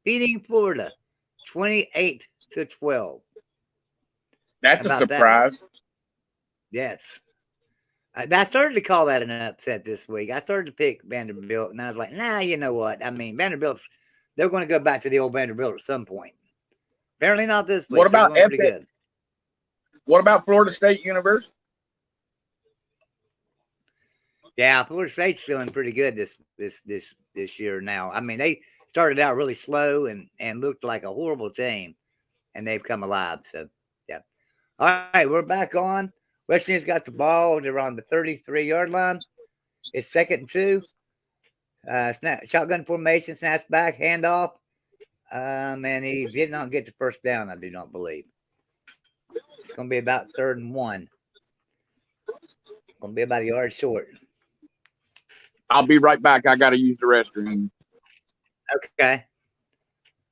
28-12. That's a surprise. Yes. I started to call that an upset this week. I started to pick Vanderbilt, and I was like, nah, you know what? I mean, they're going to go back to the old Vanderbilt at some point. Apparently not this week. What about Epic? What about Florida State University? Yeah, Florida State's feeling pretty good this year now. I mean, they started out really slow and looked like a horrible team, and they've come alive. So, yeah. All right, we're back on. West Virginia's got the ball. They're on the 33-yard line. It's 2nd and 2. Shotgun formation, snaps back, handoff. And he did not get the first down, I do not believe. It's going to be about 3rd and 1. Going to be about a yard short. I'll be right back. I got to use the restroom. Okay.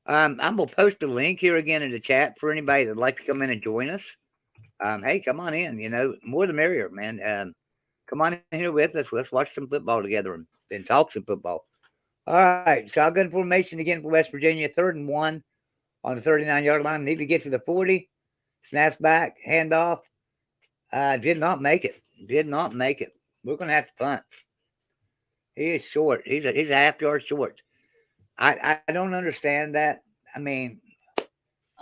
I'm going to post a link here again in the chat for anybody that'd like to come in and join us. Hey, come on in. More the merrier, man. Come on in here with us. Let's watch some football together and talk some football. All right. Shotgun formation again for West Virginia. 3rd and 1 on the 39-yard line. Need to get to the 40. Snaps back. Handoff. Did not make it. We're going to have to punt. He is short. He's a half yard short. I don't understand that. I mean,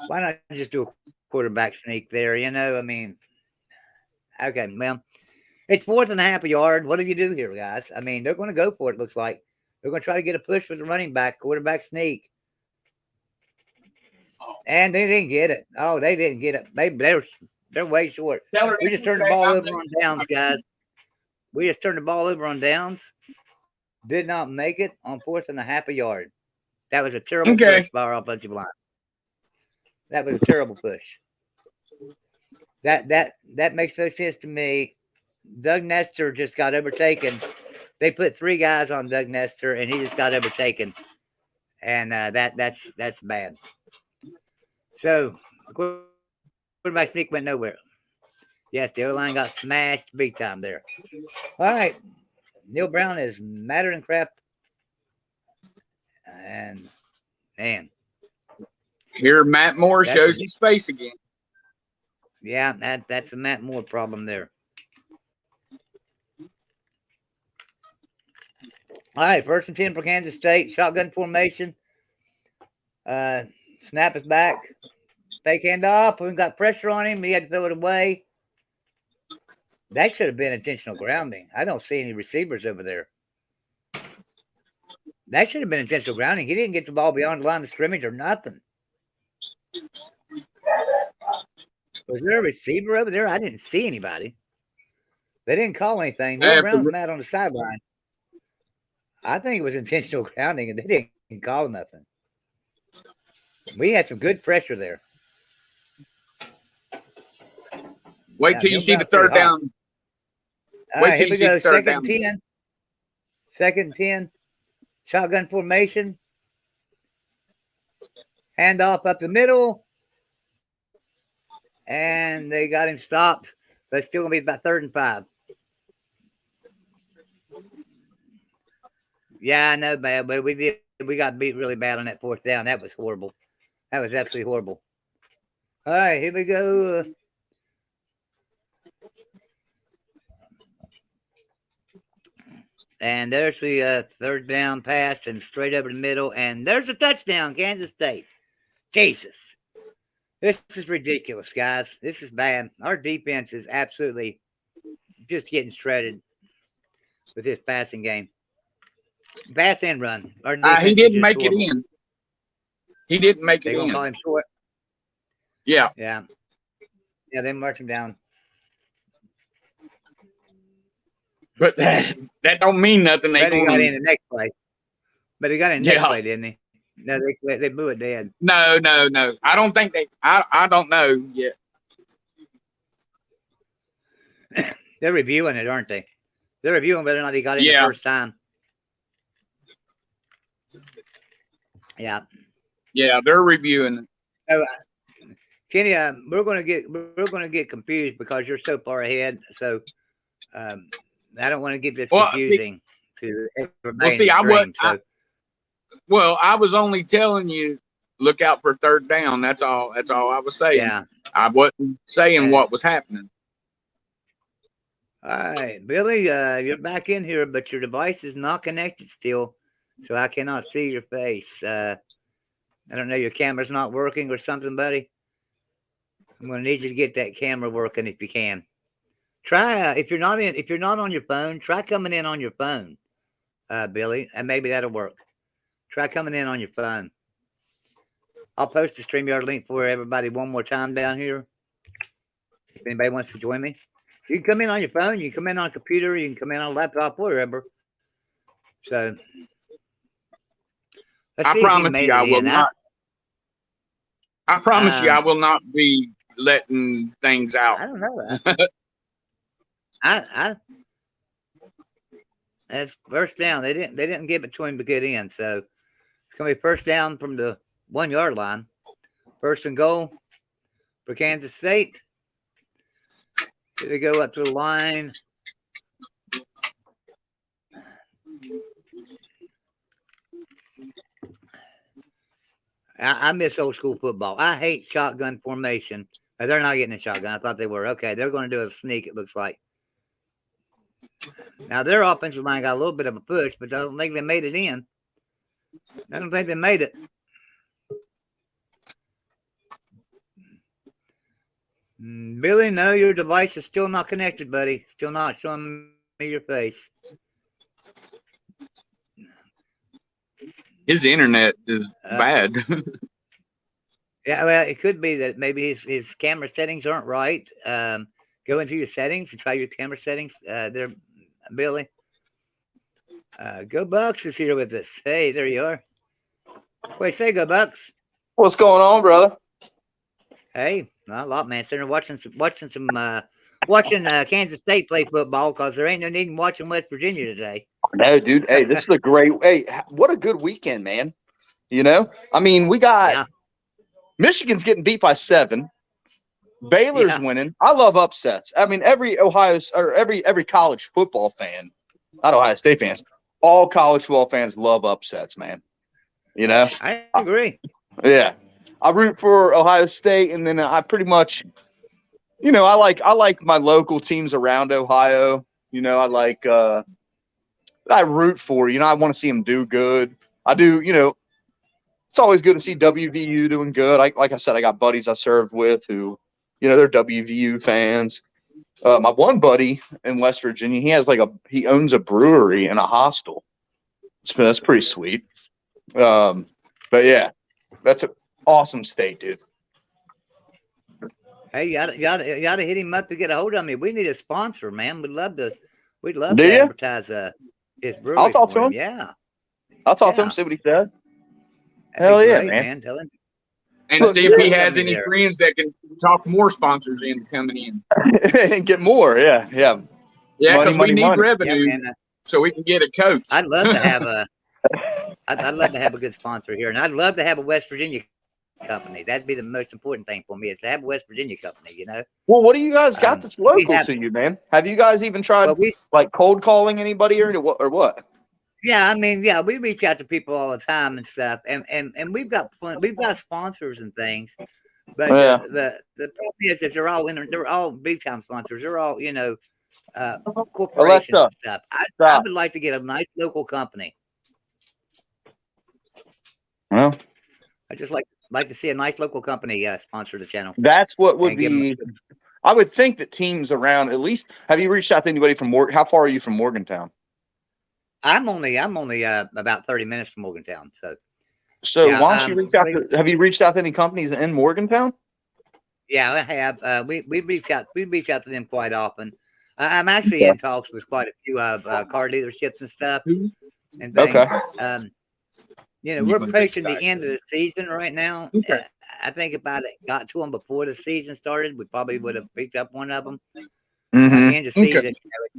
why not just do a quarterback sneak there? I mean, okay, well, it's 4th and a half a yard. What do you do here, guys? I mean, they're going to go for it, looks like. They're going to try to get a push with the running back, quarterback sneak. And they didn't get it. Oh, they didn't get it. They're way short. We just turned the ball over on downs, guys. We just turned the ball over on downs. Did not make it on 4th and a half a yard. That was a terrible push by our offensive line. That was a terrible push. That makes no sense to me. Doug Nestor just got overtaken. They put 3 guys on Doug Nestor, and he just got overtaken. And that's bad. So, quarterback sneak went nowhere. Yes, the O-line got smashed big time there. All right. Neil Brown is madder than crap. And, man. Here, Matt Moore shows his face again. Yeah, that's a Matt Moore problem there. All right, 1st and 10 for Kansas State. Shotgun formation. Snap is back. Fake handoff. We got pressure on him. He had to throw it away. That should have been intentional grounding. I don't see any receivers over there. That should have been intentional grounding. He didn't get the ball beyond the line of scrimmage or nothing. Was there a receiver over there? I didn't see anybody. They didn't call anything. Neil Brown was mad on the sideline. I think it was intentional grounding, and they didn't call nothing. We had some good pressure there. Wait till you see the third down. Wait till you see the third down. 10. Second and 10. Shotgun formation. Handoff up the middle. And they got him stopped. But it's still going to be about 3rd and 5. Yeah, I know, man. But we got beat really bad on that 4th down. That was horrible. That was absolutely horrible. All right, here we go. And there's the 3rd down pass and straight over the middle. And there's the touchdown, Kansas State. Jesus. This is ridiculous, guys. This is bad. Our defense is absolutely just getting shredded with this passing game. Pass and run. He didn't make it in. He didn't make it in. They're going to call him short? Yeah. Yeah. Yeah, they march him down. But that don't mean nothing. But he got in the next play. But he got in the next play, didn't he? No, they blew it dead. No. I don't think they. I don't know yet. They're reviewing it, aren't they? They're reviewing whether or not he got in the first time. Yeah. Yeah, they're reviewing it. So, Kenny, we're going to get confused because you're so far ahead. So, I don't want to get this confusing to everybody. I was only telling you, look out for 3rd down. That's all I was saying. Yeah. I wasn't saying what was happening. All right, Billy, you're back in here, but your device is not connected still, so I cannot see your face. I don't know, your camera's not working or something, buddy. I'm going to need you to get that camera working if you can. Try if you're not on your phone, try coming in on your phone, Billy, and maybe that'll work. Try coming in on your phone. I'll post the StreamYard link for everybody one more time down here. If anybody wants to join me, you can come in on your phone. You can come in on a computer. You can come in on a laptop, wherever. So, I promise you, I will not. I promise you, I will not be letting things out. I don't know. That's first down. They didn't give it to him to get in, so it's gonna be first down from the 1 yard line. 1st and goal for Kansas State. Here they go up to the line. I miss old school football. I hate shotgun formation. They're not getting a shotgun. I thought they were. Okay, they're going to do a sneak, it looks like. Now, their offensive line got a little bit of a push, but I don't think they made it in. I don't think they made it. Billy, no, your device is still not connected, buddy. Still not showing me your face. His internet is bad. Yeah, well, it could be that maybe his camera settings aren't right. Go into your settings and try your camera settings there, Billy. Go Bucks is here with us. Hey, there you are. Wait, say Go Bucks. What's going on, brother? Hey, not a lot, man. Sitting there watching Kansas State play football because there ain't no need in watching West Virginia today. No, dude. Hey, this is a great. Hey, what a good weekend, man. You know, I mean, we got Michigan's getting beat by 7. Baylor's winning. I love upsets. I mean, every college football fan, not Ohio State fans, all college football fans love upsets, man. You know, I agree. Yeah, I root for Ohio State, and then I pretty much, you know, I like my local teams around Ohio. You know, I root for. You know, I want to see them do good. I do. You know, it's always good to see WVU doing good. Like I said, I got buddies I served with who, you know, they're WVU fans. My one buddy in West Virginia, he owns a brewery and a hostel. That's pretty sweet. But yeah, that's an awesome state, dude. Hey, you gotta hit him up to get a hold of me. We need a sponsor, man. We'd love to Do you? advertise his brewery. I'll talk for to him. Yeah. I'll talk to Yeah. him, see what he says. That'd Hell be yeah, great, man. Tell him. And Look, see if he yeah. has any There. friends that can talk more sponsors in coming in. And get more. Yeah. Yeah, Money, because we money, need money. Yeah, revenue man. so we can get a coach. I'd love to have I'd love to have a good sponsor here, and I'd love to have a West Virginia company. That'd be the most important thing for me is to have a West Virginia company. You know. Well, what do you guys got that's local have- to you, man? Have you guys even tried Well, like cold calling anybody or what? Yeah, I mean, we reach out to people all the time and stuff, and we've got sponsors and things, but Yeah. the problem is that they're all big time sponsors. They're all corporations Alexa, and stuff. I stop. would like to get a nice local company. Well, I just like to see a nice local company sponsor the channel. that's what would And give 'em be. I would think that teams around at least. Have you reached out to anybody from How far are you from Morgantown? I'm only about 30 minutes from Morgantown, so So Yeah, why don't you reach out to? Have you reached out to any companies in Morgantown? yeah, I have. We reach out to them quite often. I'm actually in talks with quite a few car dealerships and stuff and things. Okay. We're approaching the end of the season right now. I think if I got to them before the season started, we probably would have picked up one of them. Mm-hmm. The end of the season,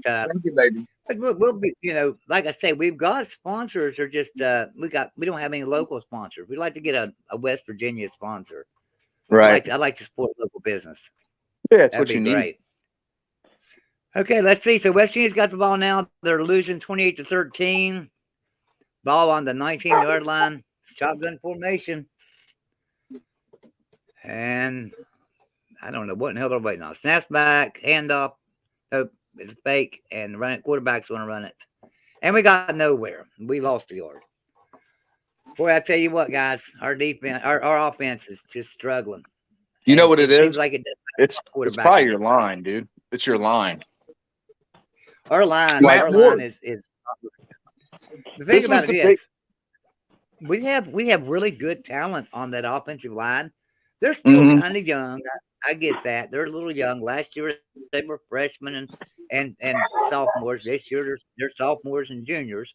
Thank you, baby. but we'll be, like I say, we've got sponsors. Are just we don't have any local sponsors. We'd like to get a West Virginia sponsor. Right. I'd like to support local business. Yeah, that's That'd what be you need. great. Okay, let's see. So West Virginia's got the ball now. They're losing 28-13. Ball on the 19-yard line. Shotgun formation. And I don't know what in the hell they're waiting on. Snaps back, handoff. Hope it's fake, and quarterback's going to run it. And we got nowhere. We lost the yard. Boy, I tell you what, guys, our defense, our offense is just struggling. You know And what it seems is? like it does. It's Quarterback probably is- your line, dude. It's your line. Our line is. The thing about it is, we have really good talent on that offensive line. They're still kind of young. I get that. They're a little young. Last year they were freshmen and sophomores. This year they're sophomores and juniors.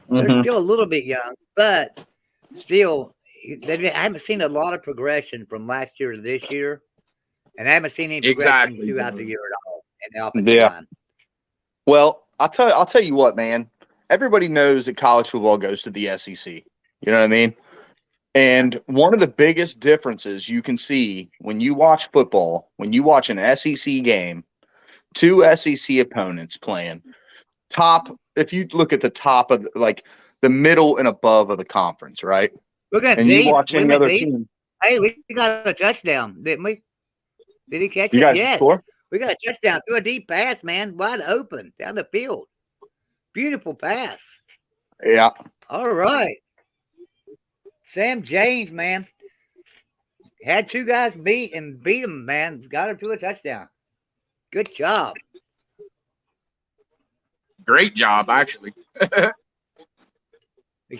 They're still a little bit young, but still, I haven't seen a lot of progression from last year to this year, and I haven't seen any progression throughout the year at all in the offensive line. Well, I'll tell you what, man. Everybody knows that college football goes to the SEC. You know what I mean? And one of the biggest differences you can see when you watch football, when you watch an SEC game, two SEC opponents playing top. If you look at the top of the middle and above of the conference, right? Look at and you watch any other team. Hey, we got a touchdown, didn't we? Did he catch You it? guys Yes. score? We got a touchdown through a deep pass, man. Wide open down the field. Beautiful pass. Yeah. All right. Sam James, man. Had two guys beat him, man. Got him to a touchdown. Good job. Great job, actually.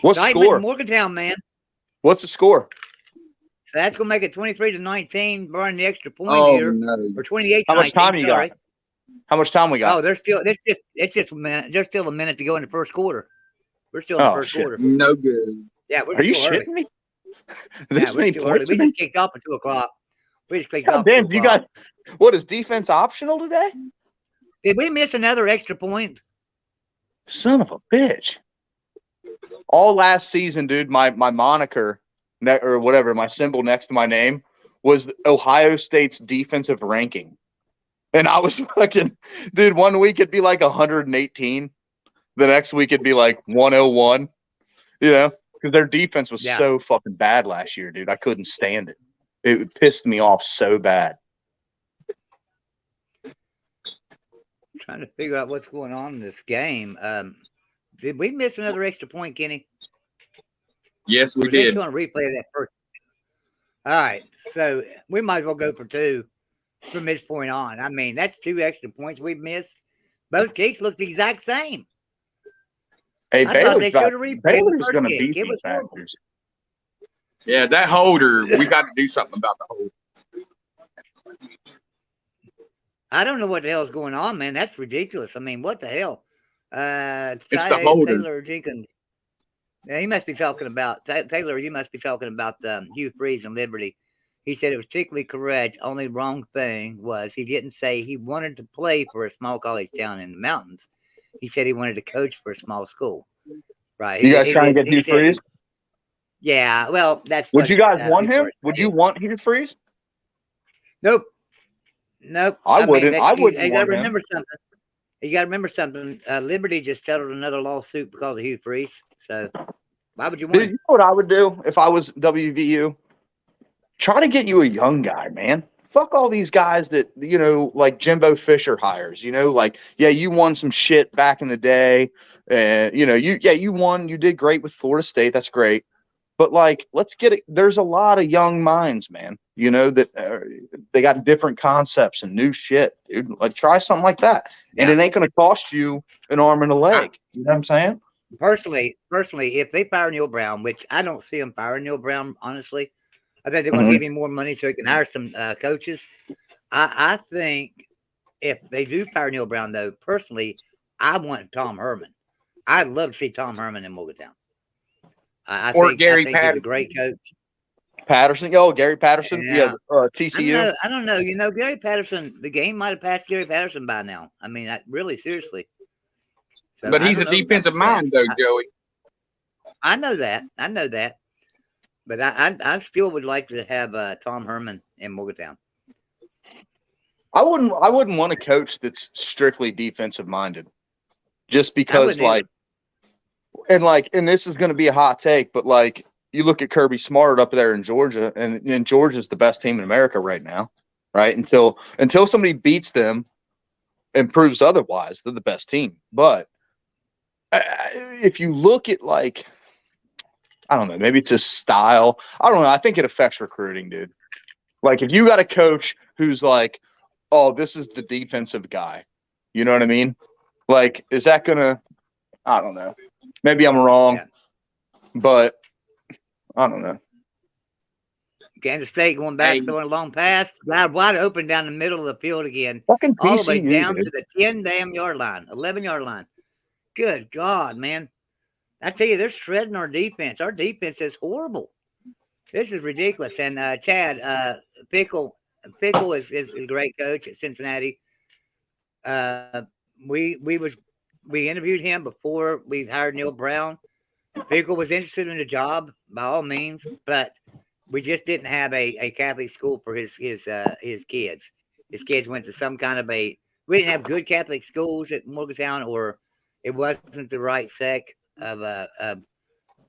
What's the score? In Morgantown, man. What's the score? So that's gonna make it 23-19, barring the extra point here. No. Or 28. How much time you got? How much time we got? Oh, it's just a minute. There's still a minute to go in the first quarter. We're still in the first quarter. No good. Yeah, we're Are you still early. shitting me? Yeah, This we're many still early. points? We just kicked off at 2:00. We just kicked God off. damn, 2 you o'clock. got what is defense optional today? Did we miss another extra point? Son of a bitch. All last season, dude, my moniker or whatever, my symbol next to my name was Ohio State's defensive ranking. And I was fucking, dude, one week it'd be like 118. The next week it'd be like 101, because their defense was so fucking bad last year, dude. I couldn't stand it. It pissed me off so bad. Trying to figure out what's going on in this game. Did we miss another extra point, Kenny? Yes, we We're just did. going to replay that first. All right, so we might as well go for two from this point on. I mean, that's 2 extra points we've missed. Both kicks looked the exact same. Hey, I thought they should have replayed the Baylor's first going to kick. beat It these was horrible. bastards. Yeah, that holder, we got to do something about the holder. I don't know what the hell is going on, man. That's ridiculous. I mean, what the hell? It's the holder. Taylor Jenkins. Yeah, he must be talking about Taylor. You must be talking about Hugh Freeze and Liberty. He said it was particularly correct. Only wrong thing was he didn't say he wanted to play for a small college town in the mountains. He said he wanted to coach for a small school. Right? You guys trying to get Hugh Freeze? Yeah. Well, that's. Would you guys want him? Would you want Hugh Freeze? Nope. I wouldn't. I wouldn't. You got to remember something. You got to remember something. Liberty just settled another lawsuit because of Hugh Freeze. So why would you want? Dude, you know what I would do if I was WVU? Try to get you a young guy, man. Fuck all these guys that, like Jimbo Fisher hires, like, yeah, you won some shit back in the day. You won, you did great with Florida State. That's great. But like, let's get it. There's a lot of young minds, man, that they got different concepts and new shit, dude. Like, try something like that. Yeah. And it ain't going to cost you an arm and a leg. You know what I'm saying? Personally, if they fire Neil Brown, which I don't see them firing Neil Brown, honestly, I think they're going to give him more money so he can hire some coaches. I think if they do fire Neil Brown, though, personally, I want Tom Herman. I'd love to see Tom Herman in Morgantown. I think Gary Patterson. He's a great coach. Patterson. Oh, Gary Patterson. Yeah, TCU. I don't know. Gary Patterson, the game might have passed Gary Patterson by now. I mean, really, seriously. So but he's a defensive mind, though, Joey. I know that. But I still would like to have Tom Herman in Morgantown. I wouldn't want a coach that's strictly defensive minded, just because and this is going to be a hot take, but like, you look at Kirby Smart up there in Georgia, and Georgia's the best team in America right now, right? Until somebody beats them and proves otherwise, they're the best team. But if you look at, like, I don't know, maybe it's a style. I don't know. I think it affects recruiting, dude. Like, if you got a coach who's like, oh, this is the defensive guy, you know what I mean? Like, is that gonna? I don't know. Maybe I'm wrong, but I don't know. Kansas State going back, throwing a long pass, wide open down the middle of the field again. Fucking TCU, all the way down to the 10-yard line, 11-yard line. Good God, man. I tell you, they're shredding our defense. Our defense is horrible. This is ridiculous. And Chad, Pickle is a great coach at Cincinnati. We interviewed him before we hired Neil Brown. Pickle was interested in the job by all means, but we just didn't have a Catholic school for his kids. His kids went to some kind of we didn't have good Catholic schools at Morgantown, or it wasn't the right sect of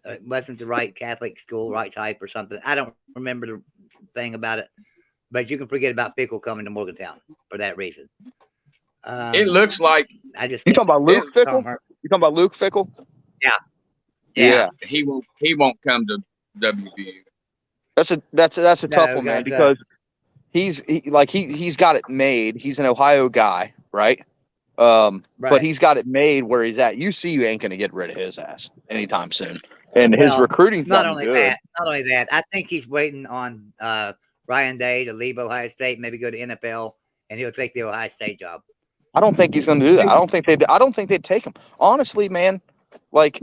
it wasn't the right Catholic school, right type or something. I don't remember the thing about it, but you can forget about Pickle coming to Morgantown for that reason. It looks like you talking about Luke Fickle? You talking about Luke Fickle? Yeah. He won't come to WVU. That's a tough one, man, because he's got it made. He's an Ohio guy, right? But he's got it made where he's at. UCU ain't going to get rid of his ass anytime soon. And his recruiting. Not only that, I think he's waiting on Ryan Day to leave Ohio State, maybe go to NFL, and he'll take the Ohio State job. I don't think he's going to do that. I don't think they'd take him. Honestly, man, like,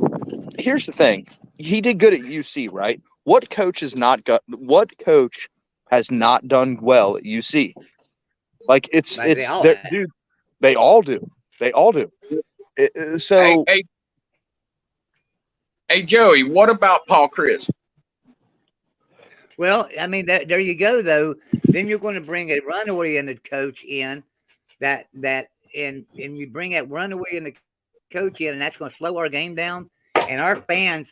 here's the thing. He did good at UC, right? What coach has not done well at UC? Like, dude, they all do. So Hey, Joey, what about Paul Chryst? Well, I mean, there you go, though. Then you're going to bring a run-oriented coach in and you bring that run-oriented coach in, and that's going to slow our game down. And our fans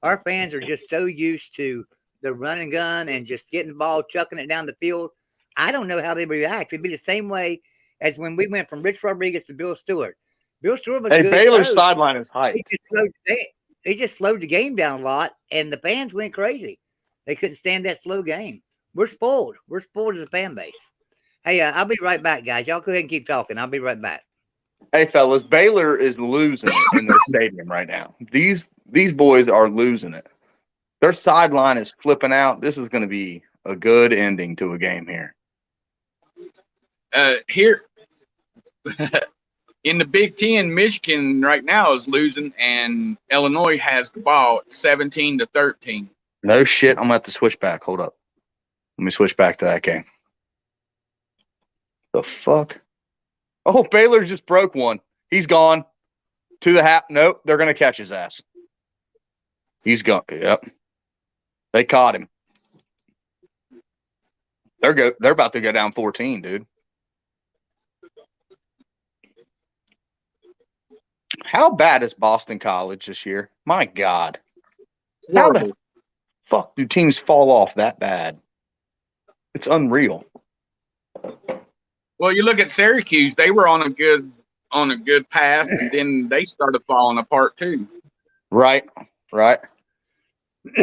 are just so used to the run and gun and just getting the ball, chucking it down the field. I don't know how they react. It'd be the same way as when we went from Rich Rodriguez to Bill Stewart. Bill Stewart was good. Baylor's sideline is hype. He just slowed the game down a lot, and the fans went crazy. They couldn't stand that slow game. We're spoiled. We're spoiled as a fan base. Hey, I'll be right back, guys. Y'all go ahead and keep talking. I'll be right back. Hey, fellas, Baylor is losing it in their stadium right now. These boys are losing it. Their sideline is flipping out. This is going to be a good ending to a game here. here in the Big Ten, Michigan right now is losing, and Illinois has the ball at 17-13. No shit. I'm gonna have to switch back. Hold up. Let me switch back to that game. The fuck? Oh, Baylor just broke one. He's gone to the half. Nope, they're gonna catch his ass. He's gone. Yep. They caught him. They're about to go down 14, dude. How bad is Boston College this year? My God. How the fuck do teams fall off that bad? It's unreal. Well, you look at Syracuse; they were on a good path, and then they started falling apart too. Right.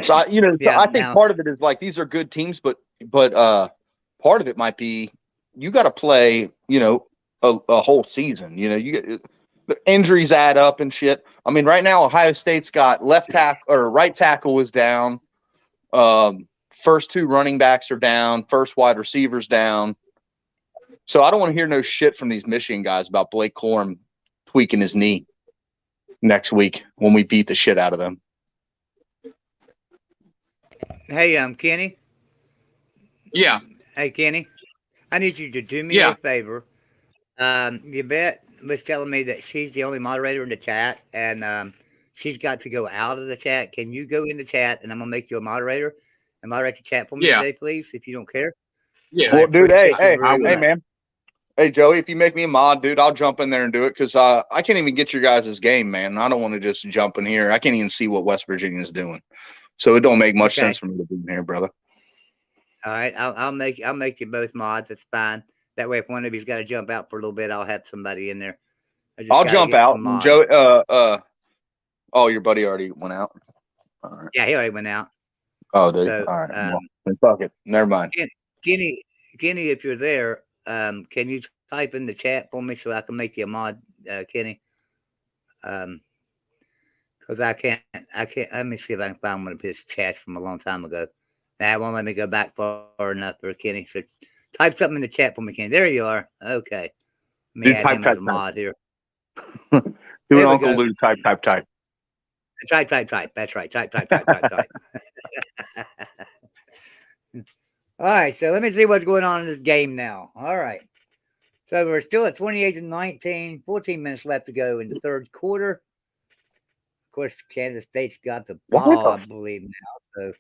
So I think now, part of it is like these are good teams, but part of it might be you got to play, a whole season. You get the injuries add up and shit. I mean, right now Ohio State's got left tackle or right tackle is down. First two running backs are down. First wide receivers down. So I don't want to hear no shit from these Michigan guys about Blake Corum tweaking his knee next week when we beat the shit out of them. hey, Kenny. Yeah. Hey, Kenny. I need you to do me a favor. Yvette was telling me that she's the only moderator in the chat, and she's got to go out of the chat. Can you go in the chat, and I'm gonna make you a moderator and moderate the chat for me today, please, if you don't care. Yeah. Well, dude, hey, really man. Hey, Joey, if you make me a mod, dude, I'll jump in there and do it because I can't even get your guys' game, man. I don't want to just jump in here. I can't even see what West Virginia is doing. So it don't make much sense for me to be in here, brother. All right, I'll make you both mods. It's fine. That way, if one of you's got to jump out for a little bit, I'll have somebody in there. I'll jump out. Joey, oh, your buddy already went out. All right. Yeah, he already went out. Oh, dude. So, all right. Well, fuck it. Never mind. Kenny, if you're there, can you type in the chat for me so I can make you a mod, Kenny? Because I can't. Let me see if I can find one of his chats from a long time ago. That won't let me go back far enough for Kenny. So type something in the chat for me, Kenny. There you are. Okay. Let me add him as a mod here. Do an Uncle Lou type. Type. That's right. Type. All right. So let me see what's going on in this game now. All right. So we're still at 28-19, 14 minutes left to go in the third quarter. Of course, Kansas State's got the ball, I believe, now. So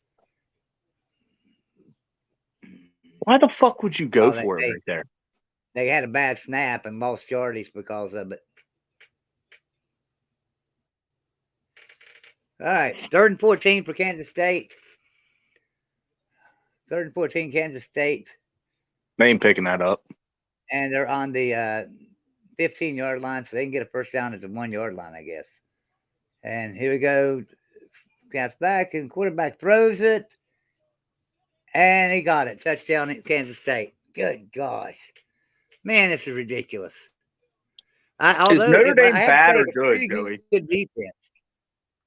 why the fuck would you go for it right there? They had a bad snap and lost yardage because of it. All right, 3rd and 14 for Kansas State. 3rd and 14, Kansas State. They ain't picking that up. And they're on the 15-yard line, so they can get a first down at the 1-yard line, I guess. And here we go. Gets back, and quarterback throws it. And he got it. Touchdown at Kansas State. Good gosh. Man, this is ridiculous. Is Notre Dame bad or good, Joey? Good defense.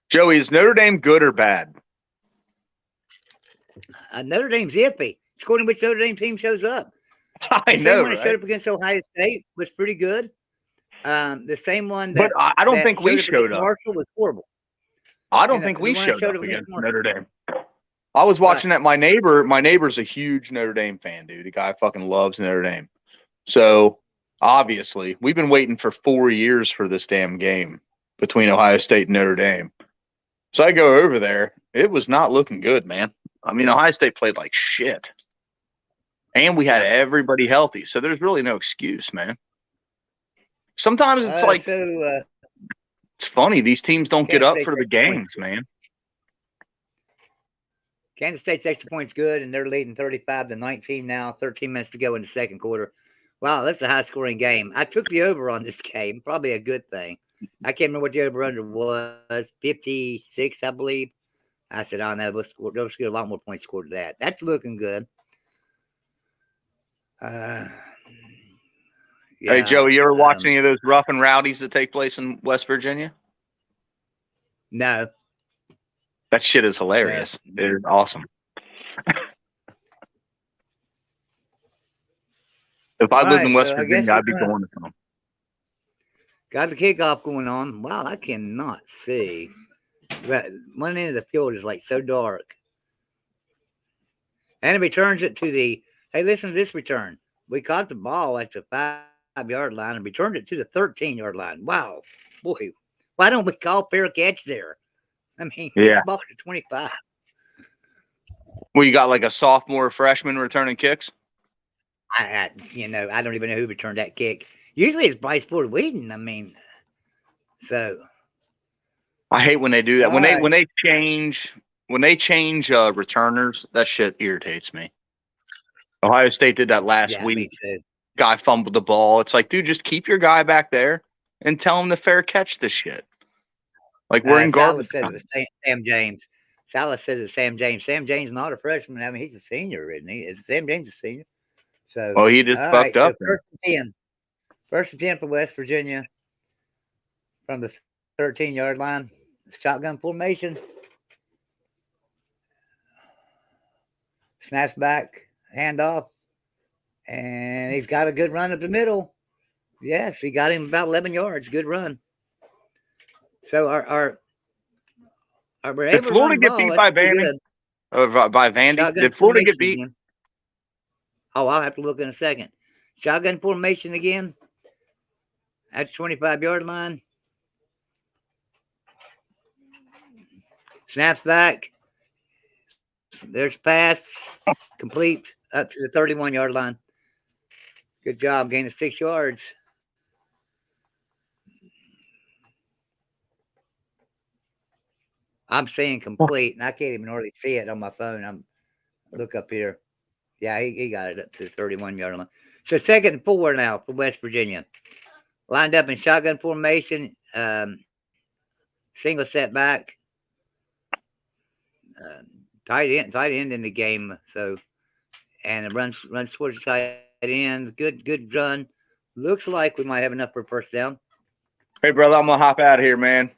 Joey, is Notre Dame good or bad? Notre Dame's iffy. According to which Notre Dame team shows up. I know, one that showed up against Ohio State was pretty good. The same one that, but I don't think we showed up. Marshall was horrible. I don't think we showed up against Notre Dame. I was watching that. My neighbor's a huge Notre Dame fan, dude. The guy fucking loves Notre Dame. So obviously, we've been waiting for 4 years for this damn game between Ohio State and Notre Dame. So I go over there. It was not looking good, man. I mean, Ohio State played like shit. And we had everybody healthy. So there's really no excuse, man. Sometimes it's it's funny. These teams don't get up for the games, man. Kansas State's extra point's good, and they're leading 35-19 now. 13 minutes to go in the second quarter. Wow, that's a high-scoring game. I took the over on this game. Probably a good thing. I can't remember what the over-under was. 56, I believe. I said, oh, no, they'll get a lot more points scored to that. That's looking good. Yeah. Hey, Joe, you ever watch any of those rough and rowdies that take place in West Virginia? No. That shit is hilarious. Yeah. They're awesome. If I All lived in right, West so I guess Virginia, we're I'd be gonna going to some. got the kickoff going on. Wow, I cannot see. But one end of the field is like so dark. And it returns it to the. Hey, listen to this return. We caught the ball at the 5-yard line and returned it to the 13-yard line. Wow, boy, why don't we call fair catch there? I mean, hit Yeah. the ball to 25. Well, you got like a sophomore, freshman returning kicks. I don't even know who returned that kick. Usually it's Bryce Ford Whedon. I mean, so I hate when they do that. All When right. they change returners, that shit irritates me. Ohio State did that last me week. too. Guy fumbled the ball. It's like, dude, just keep your guy back there and tell him to fair catch this shit. Like we're in garbage Salas says time. it was Sam James. Salas says it's Sam James. Sam James is not a freshman. I mean, he's a senior, isn't he? Sam James is a senior. So, Well, he just all fucked up. So first and 10 for West Virginia from the 13-yard line. Shotgun formation. Snaps back, handoff, and he's got a good run up the middle. Yes, he got him about 11 yards. Good run. So our we're Did able Florida to get run beat the by ball. That's Vandy? pretty good. By Vandy? Shotgun Did Florida get formation beat? again. Oh, I'll have to look in a second. Shotgun formation again. At the 25-yard line. Snaps back. There's pass. Complete up to the 31-yard line. Good job. Gain of 6 yards. I'm saying complete, and I can't even hardly see it on my phone. Look up here. Yeah, he got it up to the 31-yard line. So 2nd and 4 now for West Virginia. Lined up in shotgun formation. Single setback. Tight end in the game. So, and it runs towards the tight end. Good run. Looks like we might have enough for first down. Hey, brother, I'm gonna hop out of here, man.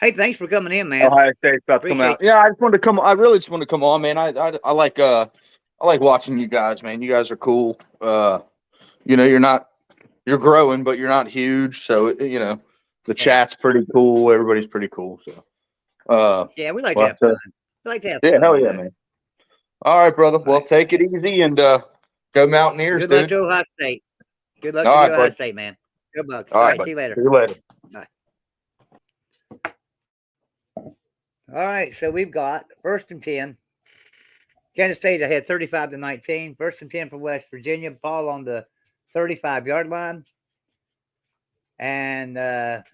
Hey, thanks for coming in, man. Ohio State's about to come out. Yeah, I really just wanted to come on, man. I like watching you guys, man. You guys are cool. You're growing, but you're not huge. So the chat's pretty cool. Everybody's pretty cool. So yeah, we like to have fun. We like to have fun. Yeah, hell yeah, man. All right, brother. Well, take it easy and go Mountaineers, Good luck dude. to Ohio State. Good luck All to right, Ohio bud. State, man. Good luck. All right, see you later. See you later. Bye. All right, so we've got 1st and 10. Kansas State ahead 35-19. 1st and 10 for West Virginia. Ball on the 35-yard line. And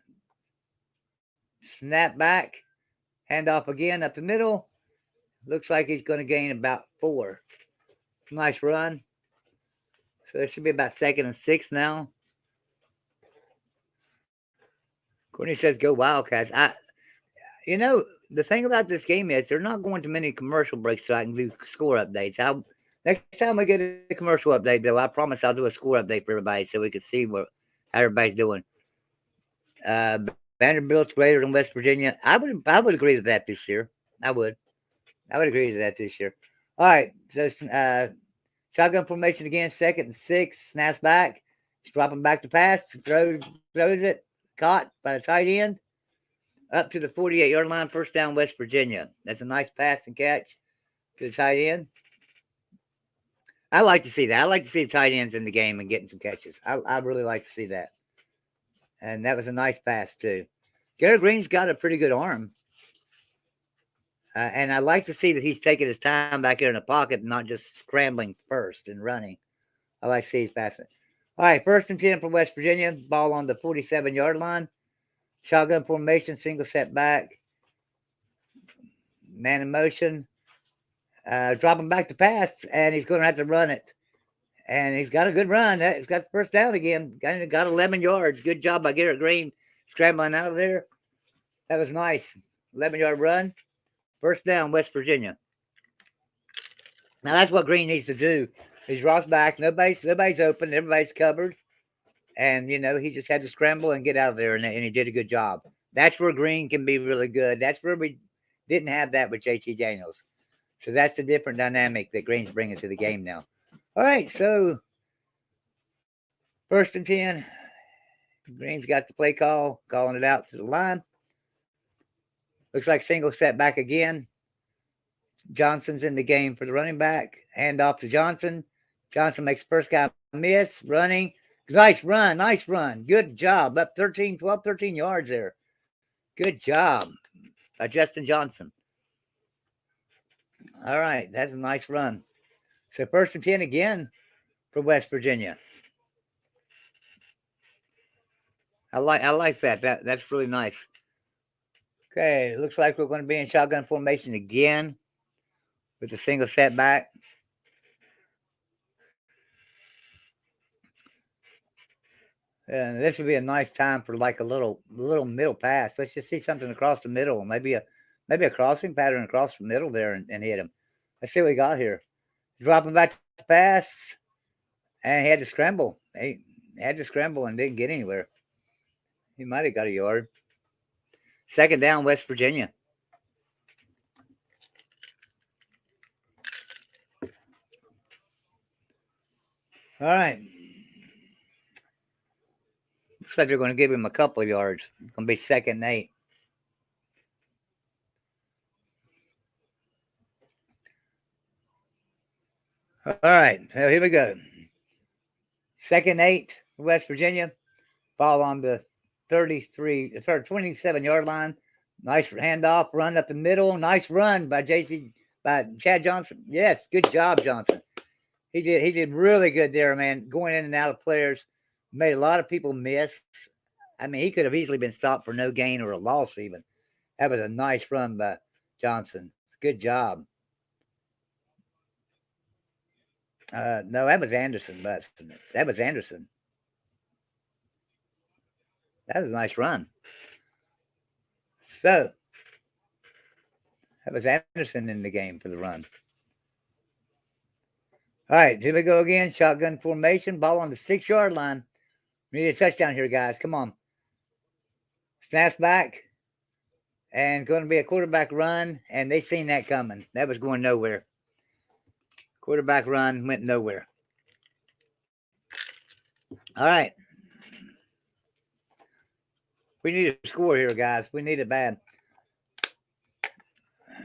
snap back. Handoff again up the middle. Looks like he's going to gain about 4. Nice run. So it should be about 2nd and 6 now. Courtney says go Wildcats. The thing about this game is they're not going to many commercial breaks so I can do score updates. Next time we get a commercial update, though, I promise I'll do a score update for everybody so we can see how everybody's doing. Vanderbilt's greater than West Virginia. I would agree to that this year. I would agree to that this year. All right, so shotgun formation again, 2nd and 6. Snaps back. He's dropping back to pass. Throws it. Caught by the tight end. Up to the 48-yard line, first down, West Virginia. That's a nice pass and catch to the tight end. I like to see that. I like to see the tight ends in the game and getting some catches. I really like to see that. And that was a nice pass, too. Garrett Green's got a pretty good arm. And I like to see that he's taking his time back there in the pocket and not just scrambling first and running. I like to see he's passing. All right, 1st and 10 for West Virginia. Ball on the 47-yard line. Shotgun formation, single set back. Man in motion. Dropping back to pass, and he's going to have to run it. And he's got a good run. He's got the first down again. Got 11 yards. Good job by Garrett Green scrambling out of there. That was nice. 11-yard run. First down, West Virginia. Now, that's what Green needs to do. He drops back. Nobody's open. Everybody's covered. And, he just had to scramble and get out of there, and he did a good job. That's where Green can be really good. That's where we didn't have that with JT Daniels. So that's the different dynamic that Green's bringing to the game now. All right, so First and 10. Green's got the play call, calling it out to the line. Looks like single set back again. Johnson's in the game for the running back. Hand off to Johnson. Johnson makes first guy miss. Running. Nice run. Nice run. Good job. Up 13 yards there. Good job by Justin Johnson. All right. That's a nice run. So first and 10 again for West Virginia. I like that. That's really nice. Okay, it looks like we're going to be in shotgun formation again with a single setback. And this would be a nice time for like a little middle pass. Let's just see something across the middle, maybe a crossing pattern across the middle there and hit him. Let's see what we got here. Dropping back to pass, and he had to scramble. He had to scramble and didn't get anywhere. He might have got a yard. Second down, West Virginia. All right. Looks like they're going to give him a couple of yards. It's going to be 2nd and 8. All right. So here we go. 2nd and 8, West Virginia. Ball on the 27-yard line. Nice handoff, run up the middle. Nice run by Chad Johnson. Yes, good job, Johnson. He did really good there, man. Going in and out of players. Made a lot of people miss. I mean, he could have easily been stopped for no gain or a loss even. That was a nice run by Johnson. Good job. No, that was Anderson. That was Anderson. That was a nice run. So, that was Anderson in the game for the run. All right, here we go again. Shotgun formation. Ball on the 6-yard line. We need a touchdown here, guys. Come on. Snaps back. And going to be a quarterback run. And they seen that coming. That was going nowhere. Quarterback run went nowhere. All right. We need a score here, guys. We need it bad.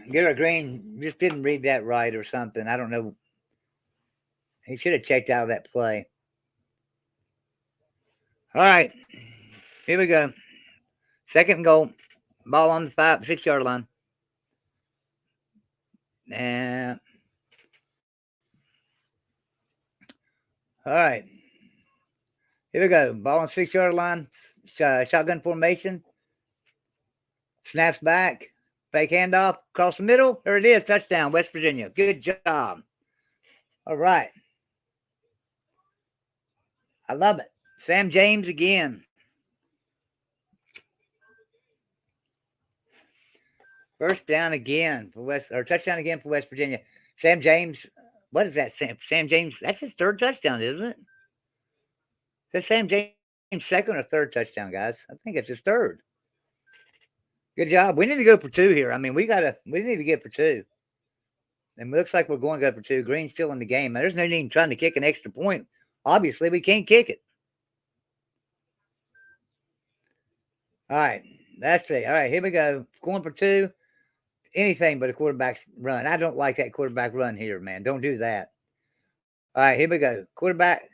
Garrett Green just didn't read that right or something. I don't know. He should have checked out of that play. All right. Here we go. 2nd and goal. Ball on the 6-yard line. And all right. Here we go. Ball on 6-yard line. Shotgun formation. Snaps back. Fake handoff. Across the middle. There it is. Touchdown, West Virginia. Good job. All right. I love it. Sam James again. First down again for touchdown again for West Virginia. Sam James. What is that? Sam James. That's his 3rd touchdown, isn't it? Is that Sam James' 2nd or 3rd touchdown, guys? I think it's his 3rd. Good job. We need to go for 2 here. I mean, we need to get for 2. And it looks like we're going to go for 2. Green's still in the game. Now, there's no need in trying to kick an extra point. Obviously, we can't kick it. All right. That's it. All right, here we go. Going for 2. Anything but a quarterback run. I don't like that quarterback run here, man. Don't do that. All right, here we go. Quarterback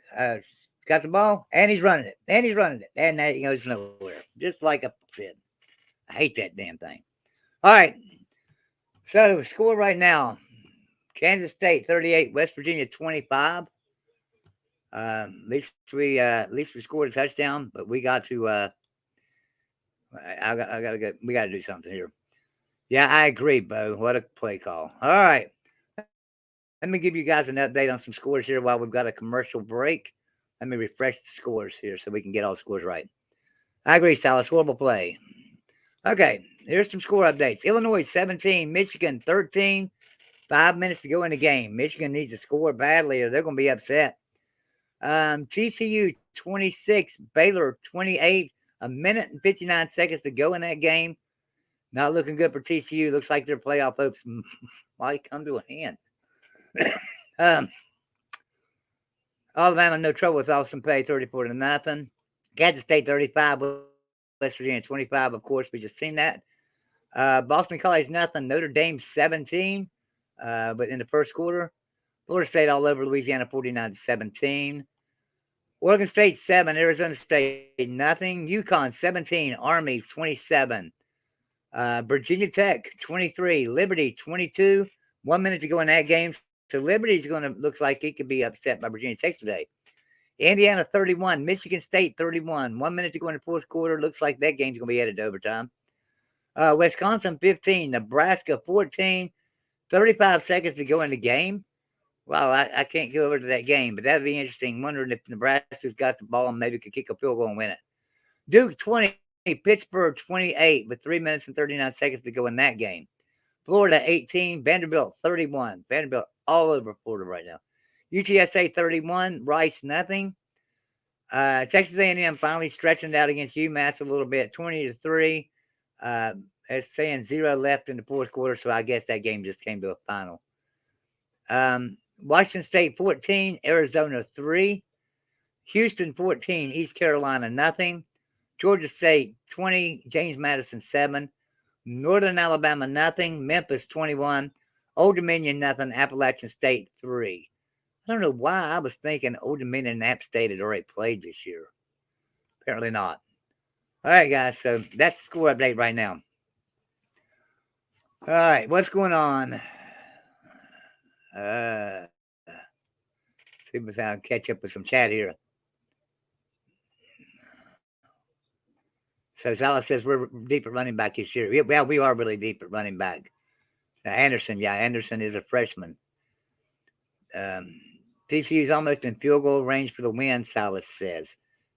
got the ball, and he's running it. And that goes nowhere. Just like I said. I hate that damn thing. All right. So, score right now. Kansas State 38, West Virginia 25. At least we scored a touchdown, but we got to I gotta go. We gotta do something here. Yeah, I agree, Bo. What a play call. All right. Let me give you guys an update on some scores here while we've got a commercial break. Let me refresh the scores here so we can get all the scores right. I agree, Silas. Horrible play. Okay, here's some score updates. Illinois 17, Michigan 13. 5 minutes to go in the game. Michigan needs to score badly or they're going to be upset. TCU 26, Baylor 28. 1 minute and 59 seconds to go in that game. Not looking good for TCU. Looks like their playoff hopes might come to an end. Alabama, no trouble with Austin Peay, 34-0. Kansas State, 35. West Virginia, 25. Of course, we just seen that. Boston College, nothing. Notre Dame, 17. But in the first quarter, Florida State all over Louisiana, 49-17. Oregon State, 7. Arizona State, nothing. UConn, 17. Army, 27. Virginia Tech, 23. Liberty, 22. 1 minute to go in that game. So Liberty's going to look like it could be upset by Virginia Tech today. Indiana, 31. Michigan State, 31. 1 minute to go in the fourth quarter. Looks like that game's going to be headed to overtime. Wisconsin, 15. Nebraska, 14. 35 seconds to go in the game. Well, I can't go over to that game, but that'd be interesting. Wondering if Nebraska's got the ball and maybe could kick a field goal and win it. Duke, 20. Pittsburgh, 28 with 3 minutes and 39 seconds to go in that game. Florida, 18. Vanderbilt, 31. Vanderbilt all over Florida right now. UTSA, 31. Rice, nothing. Texas A&M finally stretching out against UMass a little bit, 20-3. It's saying 0 left in the fourth quarter, so I guess that game just came to a final. Washington State, 14. Arizona, 3. Houston, 14. East Carolina, nothing. Georgia State, 20. James Madison, 7. Northern Alabama, nothing. Memphis, 21. Old Dominion, nothing. Appalachian State, 3. I don't know why I was thinking Old Dominion and App State had already played this year. Apparently not. All right, guys. So that's the score update right now. All right. What's going on? See if I can catch up with some chat here. So Salah says we're deep at running back this year. Well, we are really deep at running back. Anderson is a freshman. TCU's almost in field goal range for the win, Silas says.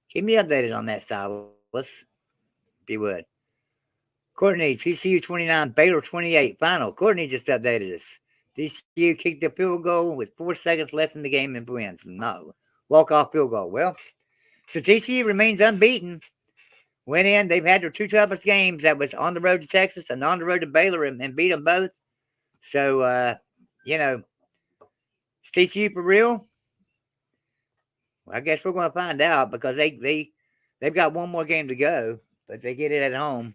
Keep me updated on that, Silas, if you would. Courtney, TCU 29, Baylor 28. Final. Courtney just updated us. TCU kicked the field goal with 4 seconds left in the game and wins. No, walk-off field goal. Well, so TCU remains unbeaten. Went in. They've had their 2 toughest games. That was on the road to Texas and on the road to Baylor and beat them both. So, is TCU for real? Well, I guess we're going to find out because they've got one more game to go, but they get it at home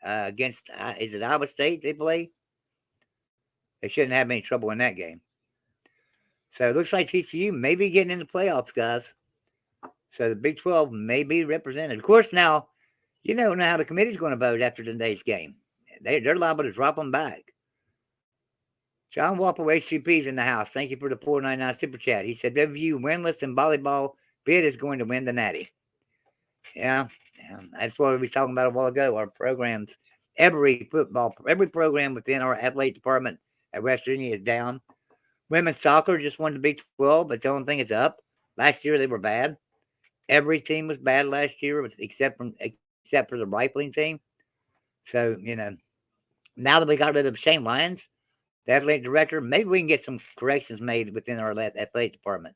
against, is it Iowa State they play? They shouldn't have any trouble in that game. So it looks like TCU may be getting in the playoffs, guys. So the Big 12 may be represented. Of course, now, you know how the committee's going to vote after today's game. They're liable to drop them back. John Walpole, HCP's in the house. Thank you for the $4.99 super chat. He said, WVU winless in volleyball bid is going to win the Natty. Yeah, that's what we were talking about a while ago. Our programs, every program within our athlete department at West Virginia is down. Women's soccer just won the Big 12, but the only thing is up. Last year they were bad. Every team was bad last year, except for the rifling team. So, now that we got rid of Shane Lyons, the athletic director, maybe we can get some corrections made within our athletic department.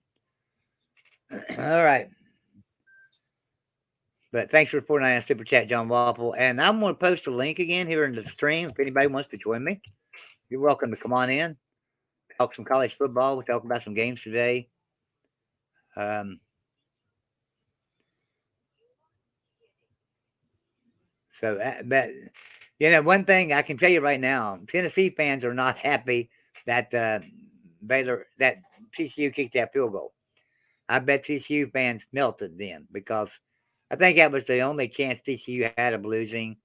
All right. But thanks for the $4.99 super chat, John Waffle. And I'm going to post a link again here in the stream. If anybody wants to join me, you're welcome to come on in. Talk some college football. We'll talk about some games today. One thing I can tell you right now, Tennessee fans are not happy that TCU kicked that field goal. I bet TCU fans melted then because I think that was the only chance TCU had of losing.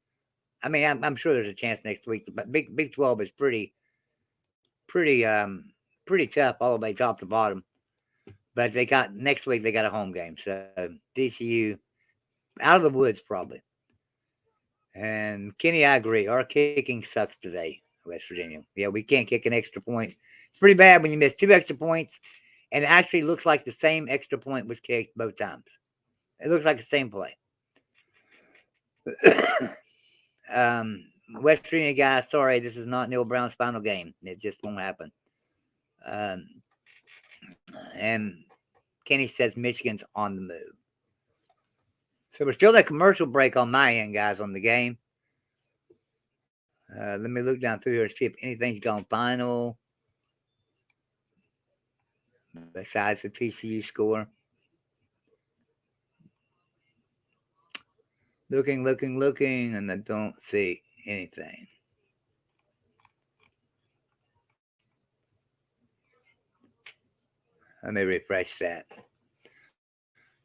I mean, I'm sure there's a chance next week, but Big 12 is pretty tough all the way top to bottom. But next week they got a home game, so TCU out of the woods probably. And Kenny, I agree. Our kicking sucks today, West Virginia. Yeah, we can't kick an extra point. It's pretty bad when you miss 2 extra points, and it actually looks like the same extra point was kicked both times. It looks like the same play. West Virginia guys, sorry, this is not Neil Brown's final game. It just won't happen. And Kenny says Michigan's on the move. So we're still at commercial break on my end, guys, on the game. Let me look down through here and see if anything's gone final. besides the TCU score. Looking, and I don't see anything. Let me refresh that.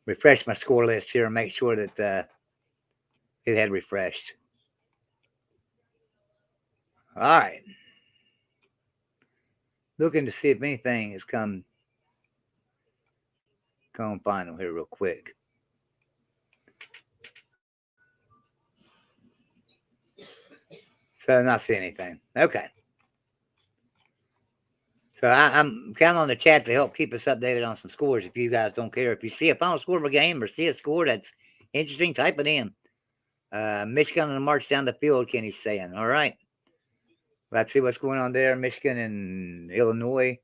Refresh my score list here and make sure that it had refreshed. All right. Looking to see if anything has come final here real quick. So not see anything. Okay. So I'm counting on the chat to help keep us updated on some scores. If you guys don't care, if you see a final score of a game or see a score that's interesting, type it in. Michigan on the march down the field, Kenny's saying. All right. Let's see what's going on there. Michigan and Illinois.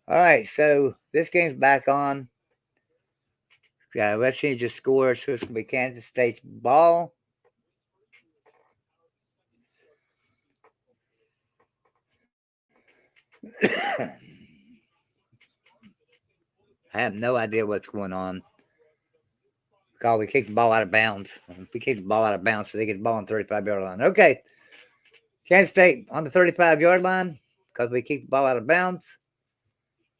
All right. So this game's back on. Let's change the score. So it's going to be Kansas State's ball. I have no idea what's going on. Because we kicked the ball out of bounds. We kicked the ball out of bounds, so they get the ball on the 35-yard line. Okay. Kansas State on the 35-yard line because we kicked the ball out of bounds.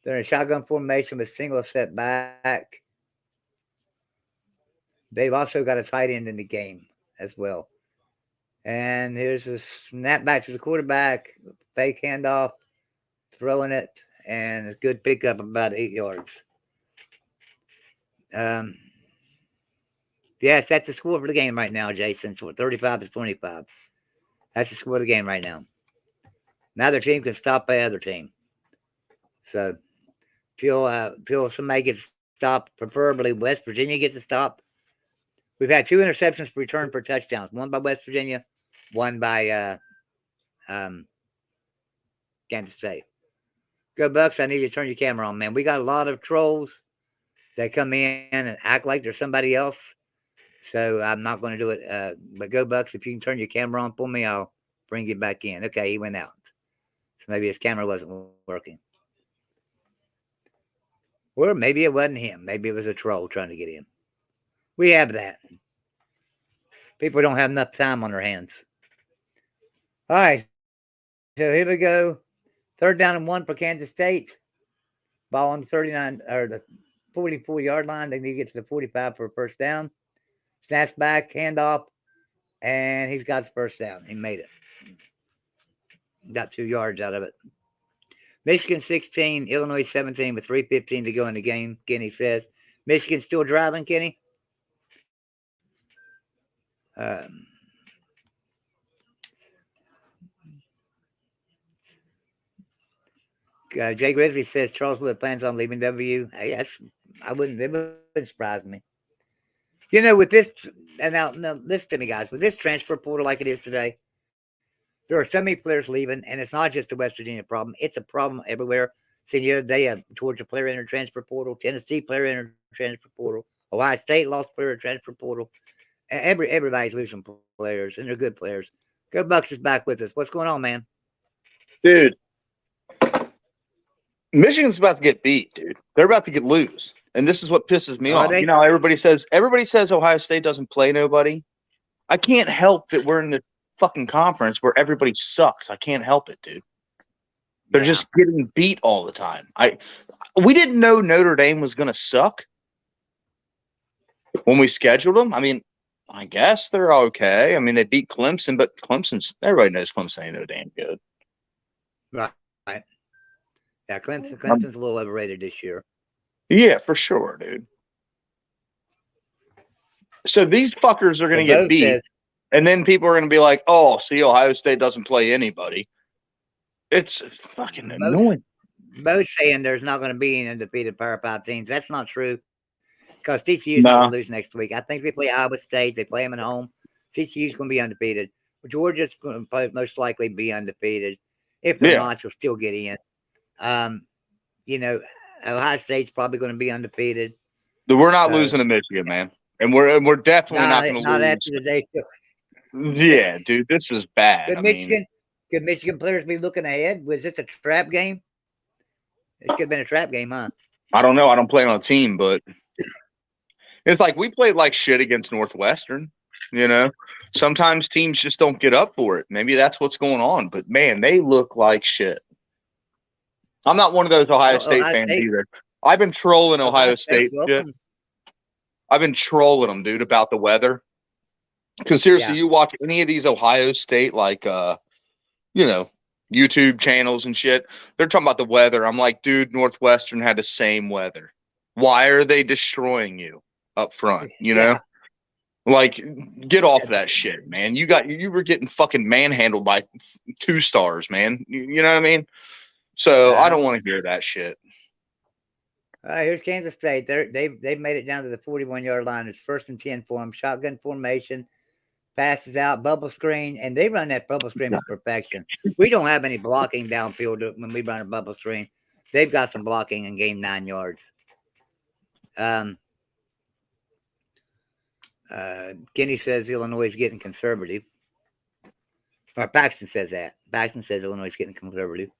They're in a shotgun formation with single set back. They've also got a tight end in the game as well. And here's a snap back to the quarterback. Fake handoff. Throwing it. And a good pickup about 8 yards. Yes, that's the score for the game right now, Jason. So 35-25. That's the score of the game right now. Neither team can stop the other team. So, till somebody gets stopped, preferably West Virginia gets a stop. We've had 2 interceptions returned for touchdowns. One by West Virginia, one by Kansas State. Go Bucks, I need you to turn your camera on, man. We got a lot of trolls that come in and act like they're somebody else. So I'm not going to do it. But go Bucks, if you can turn your camera on for me, I'll bring you back in. Okay, he went out. So maybe his camera wasn't working. Or maybe it wasn't him. Maybe it was a troll trying to get in. We have that. People don't have enough time on their hands. All right. So here we go. 3rd down and 1 for Kansas State. Ball on the 39 or the 44-yard line. They need to get to the 45 for a first down. Snaps back, handoff, and he's got the first down. He made it. Got 2 yards out of it. Michigan 16, Illinois 17 with 3:15 to go in the game, Kenny says. Michigan still driving, Kenny? Jay Grizzly says Charles Wood plans on leaving W. It wouldn't surprise me. You know, with this, and now listen to me, guys, with this transfer portal like it is today, there are so many players leaving, and it's not just a West Virginia problem. It's a problem everywhere. See, the other day, a Georgia player entered transfer portal, Tennessee player entered transfer portal, Ohio State lost player transfer portal. Everybody's losing players, and they're good players. Go Bucks is back with us. What's going on, man? Dude, Michigan's about to get beat, dude. They're about to lose. And this is what pisses me off. You know, everybody says Ohio State doesn't play nobody. I can't help that we're in this fucking conference where everybody sucks. I can't help it, dude. They're just getting beat all the time. We didn't know Notre Dame was going to suck when we scheduled them. I mean, I guess they're okay. I mean, they beat Clemson, but everybody knows Clemson ain't no damn good. Right. Yeah, Clemson's a little overrated this year. Yeah, for sure, dude. So these fuckers are going to get beat, and then people are going to be like, "Oh, see, Ohio State doesn't play anybody." It's fucking annoying. Both saying there's not going to be any undefeated Power 5 teams. That's not true because TCU is not going to lose next week. I think they play Iowa State. They play them at home. TCU is going to be undefeated. Georgia's going to most likely be undefeated. If they're not, you'll still get in. You know, Ohio State's probably going to be undefeated. We're not losing to Michigan, man, and we're definitely not going to lose. Not after today. Yeah, dude, this is bad. Could Michigan players be looking ahead? Was this a trap game? It could have been a trap game, huh? I don't know. I don't play on a team, but it's like we played like shit against Northwestern. You know, sometimes teams just don't get up for it. Maybe that's what's going on. But man, they look like shit. I'm not one of those Ohio State fans either. I've been trolling Ohio State. I've been trolling them, dude, about the weather. Because seriously, you watch any of these Ohio State, like, you know, YouTube channels and shit, they're talking about the weather. I'm like, dude, Northwestern had the same weather. Why are they destroying you up front? You know? Like, get off of that shit, man. You were getting fucking manhandled by 2 stars, man. You know what I mean? So I don't want to hear that shit. Here's Kansas State. They've made it down to the 41-yard line. It's 1st and 10 for them. Shotgun formation, passes out, bubble screen, and they run that bubble screen with perfection. We don't have any blocking downfield when we run a bubble screen. They've got some blocking and gain 9 yards. Kenny says Illinois is getting conservative. Or Paxton says that. Paxton says Illinois is getting conservative.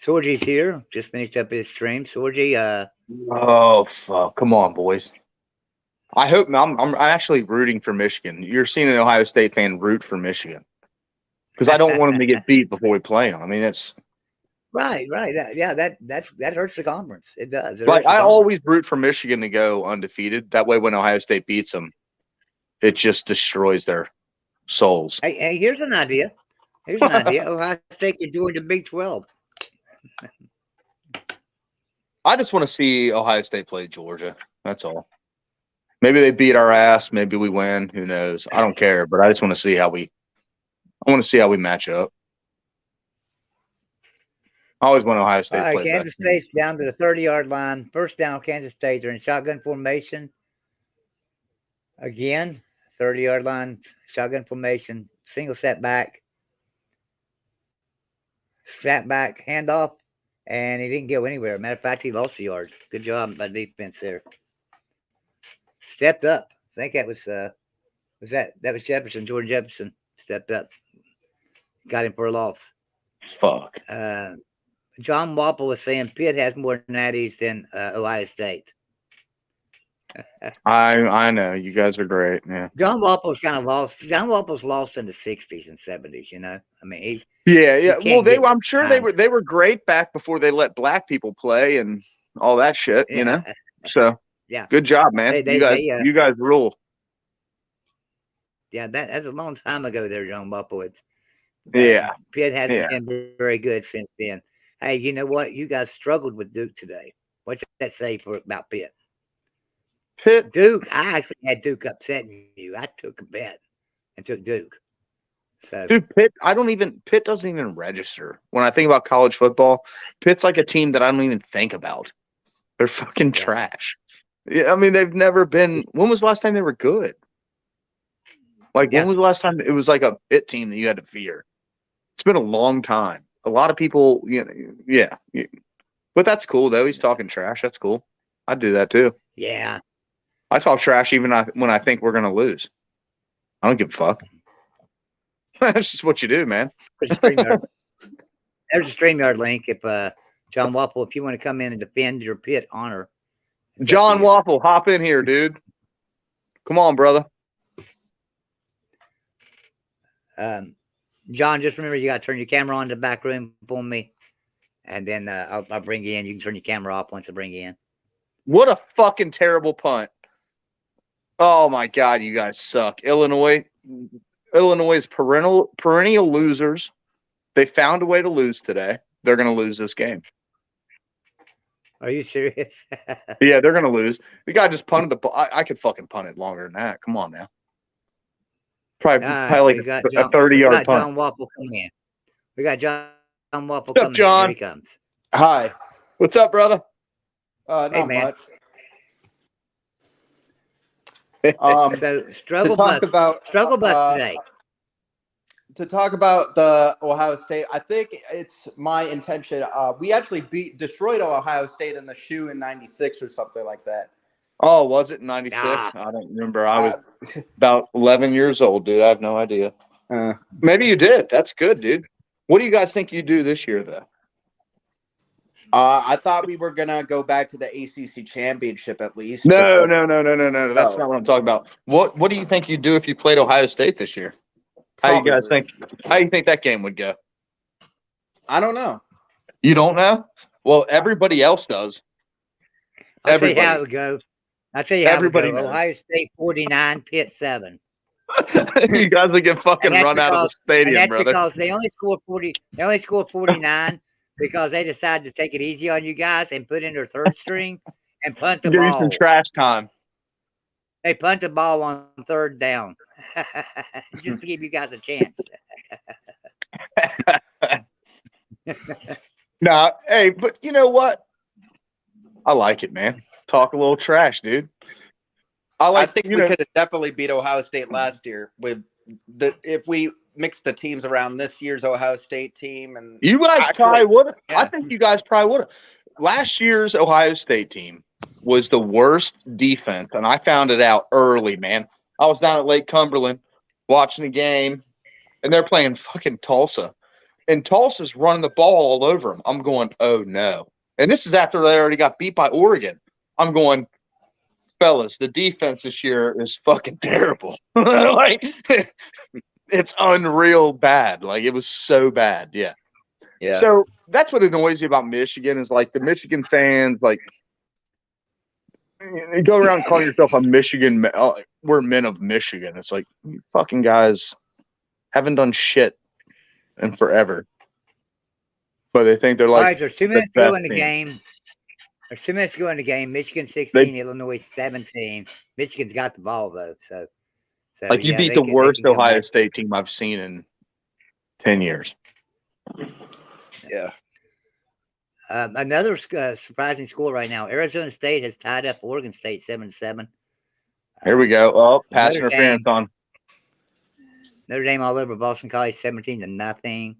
Sorgie's here. Just finished up his stream. Sorgie, oh fuck! Come on, boys. I hope I'm actually rooting for Michigan. You're seeing an Ohio State fan root for Michigan because I don't want them to get beat before we play them. I mean, that's right. That hurts the conference. It does. Like I always root for Michigan to go undefeated. That way, when Ohio State beats them, it just destroys their souls. Hey, here's an idea. Ohio State can join the Big 12. I just want to see Ohio State play Georgia. That's all. Maybe they beat our ass. Maybe we win. Who knows? I don't care. But I just want to see how we. I want to see how we match up. I always want Ohio State to play. Kansas State's down to the 30-yard line. First down, Kansas State. They're in shotgun formation. Again, 30-yard line, shotgun formation, single setback. Sat back, handoff, and he didn't go anywhere. Matter of fact, he lost the yard. Good job by defense there. Stepped up. I think that was Jefferson. Jordan Jefferson stepped up. Got him for a loss. Fuck. John Wapple was saying Pitt has more natties than Ohio State. I know you guys are great. Yeah. John Wapple's kind of lost. John Wapple's lost in the 60s and 70s. You know, I mean, he's. Yeah. Well, I'm sure they were great back before they let black people play and all that shit. You know, so good job, man. You guys rule. Yeah, that's a long time ago there, John Wapple. Pitt hasn't been very good since then. Hey, you know what? You guys struggled with Duke today. What's that say about Pitt? Duke, I actually had Duke upsetting you. I took a bet and took Duke. So, dude, Pitt doesn't even register. When I think about college football, Pitt's like a team that I don't even think about. They're fucking trash. Yeah, I mean, they've never been. When was the last time they were good? Like, when was the last time it was like a Pitt team that you had to fear? It's been a long time. A lot of people, but that's cool though. He's talking trash. That's cool. I'd do that too. Yeah. I talk trash even when I think we're going to lose. I don't give a fuck. That's just what you do, man. There's a StreamYard link. If John Wapple, if you want to come in and defend your Pitt honor. John Wapple, hop in here, dude. Come on, brother. John, just remember you got to turn your camera on in the back room for me. And then I'll bring you in. You can turn your camera off once I bring you in. What a fucking terrible punt. Oh, my God, you guys suck. Illinois is perennial losers. They found a way to lose today. They're going to lose this game. Are you serious? Yeah, they're going to lose. The guy just punted the ball. I could fucking punt it longer than that. Come on now. Probably like a 30-yard punt. John Wapple coming in. We got John Wapple coming in. Here he comes. Hi. What's up, brother? Not much. So struggle bus today. To talk about the Ohio State, I think it's my intention. We actually destroyed Ohio State in the shoe in '96 or something like that. Oh, was it 96? I don't remember. I was about 11 years old, dude. I have no idea. Maybe you did. That's good, dude. What do you guys think you do this year, though? I thought we were gonna go back to the ACC championship at least. No. because- That's Oh. not what I'm talking about. What do you think you'd do if you played Ohio State this year? How you guys think? How you think that game would go? I don't know. You don't know? Well, everybody else does. I'll tell you how it Everybody. would go. I'll tell you how Everybody it would go. knows. Ohio State 49, Pitt 7. You guys would get fucking And that's run out of the And stadium, that's brother. because they only scored 40. They only scored 49 because they decided to take it easy on you guys and put in their third string and punt the Give you some ball. trash time. They punt the ball on third down just to give you guys a chance. Nah, hey, but you know what? I like it, man. Talk a little trash, dude. I think you we know, could have definitely beat Ohio State last year with if we mixed the teams around this year's Ohio State team. And you guys actually, probably would have. I yeah. think you guys probably would have. Last year's Ohio State team was the worst defense, and I found it out early, man. I was down at Lake Cumberland watching a game, and they're playing fucking Tulsa. And Tulsa's running the ball all over them. I'm going, oh, no. And this is after they already got beat by Oregon. I'm going, fellas, the defense this year is fucking terrible. Like, it's unreal bad. Like, it was so bad. Yeah. Yeah. So that's what annoys me about Michigan is like the Michigan fans, like, you go around calling yourself a Michigan, we're men of Michigan. It's like, you fucking guys haven't done shit in forever. But they think they're All like, right, there's 2 minutes the to go best in the team. game. There's 2 minutes to go in the game. Michigan 16, Illinois 17. Michigan's got the ball though, so like you yeah, beat they the can- they worst can come Ohio back. State team I've seen in 10 years. Yeah. Another surprising score right now. Arizona State has tied up Oregon State 7-7. Here we go. Oh, pass Notre interference on. Notre Dame all over Boston College 17-0.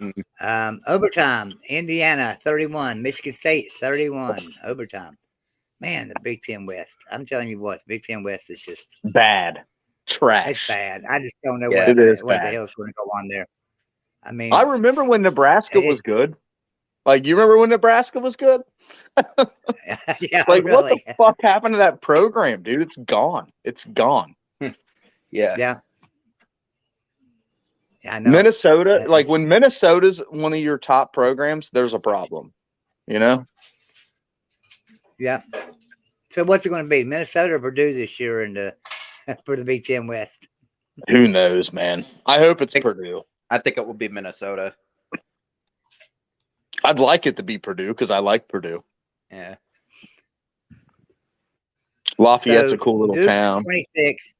Mhm. Overtime, Indiana 31, Michigan State 31. Overtime. Man, the Big Ten West. I'm telling you what, the Big Ten West is just Bad. it's Trash. bad. I just don't know Yeah, what it is the bad. hell's going to go on there. I mean, I remember when Nebraska It- was good. Like, you remember when Nebraska was good? yeah, Like, really. what the fuck happened to that program, dude? It's gone. It's gone. Yeah. Yeah. Yeah, I know. Minnesota, Yeah, like it's- when Minnesota's one of your top programs, there's a problem. You know? Yeah. So what's it going to be? Minnesota or Purdue this year in the for the Big Ten West? Who knows, man? I hope it's Purdue. I think it will be Minnesota. I'd like it to be Purdue because I like Purdue. Yeah. Lafayette's So, a cool little Duke town. 26.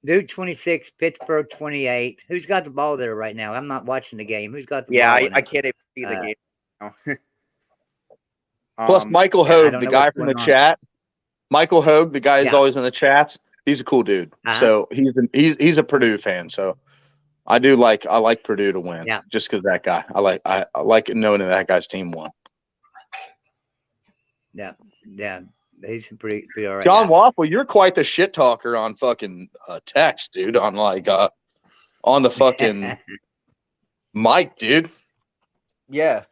Duke 26, Pittsburgh 28. Who's got the ball there right now? I'm not watching the game. Who's got the Yeah, ball? in I it? can't even see the game now. Plus, Michael yeah, I Hogue, don't the know guy what's from the going on. chat. Michael Hogue, the guy who's Yeah. always in the chats. He's a cool dude. Uh-huh. So he's a Purdue fan. So I like Purdue to win. Yeah. Just because that guy. I like knowing that guy's team won. Yeah. He's pretty all right. John guy. Waffle, you're quite the shit talker on fucking text, dude. On on the fucking mic, dude. Yeah.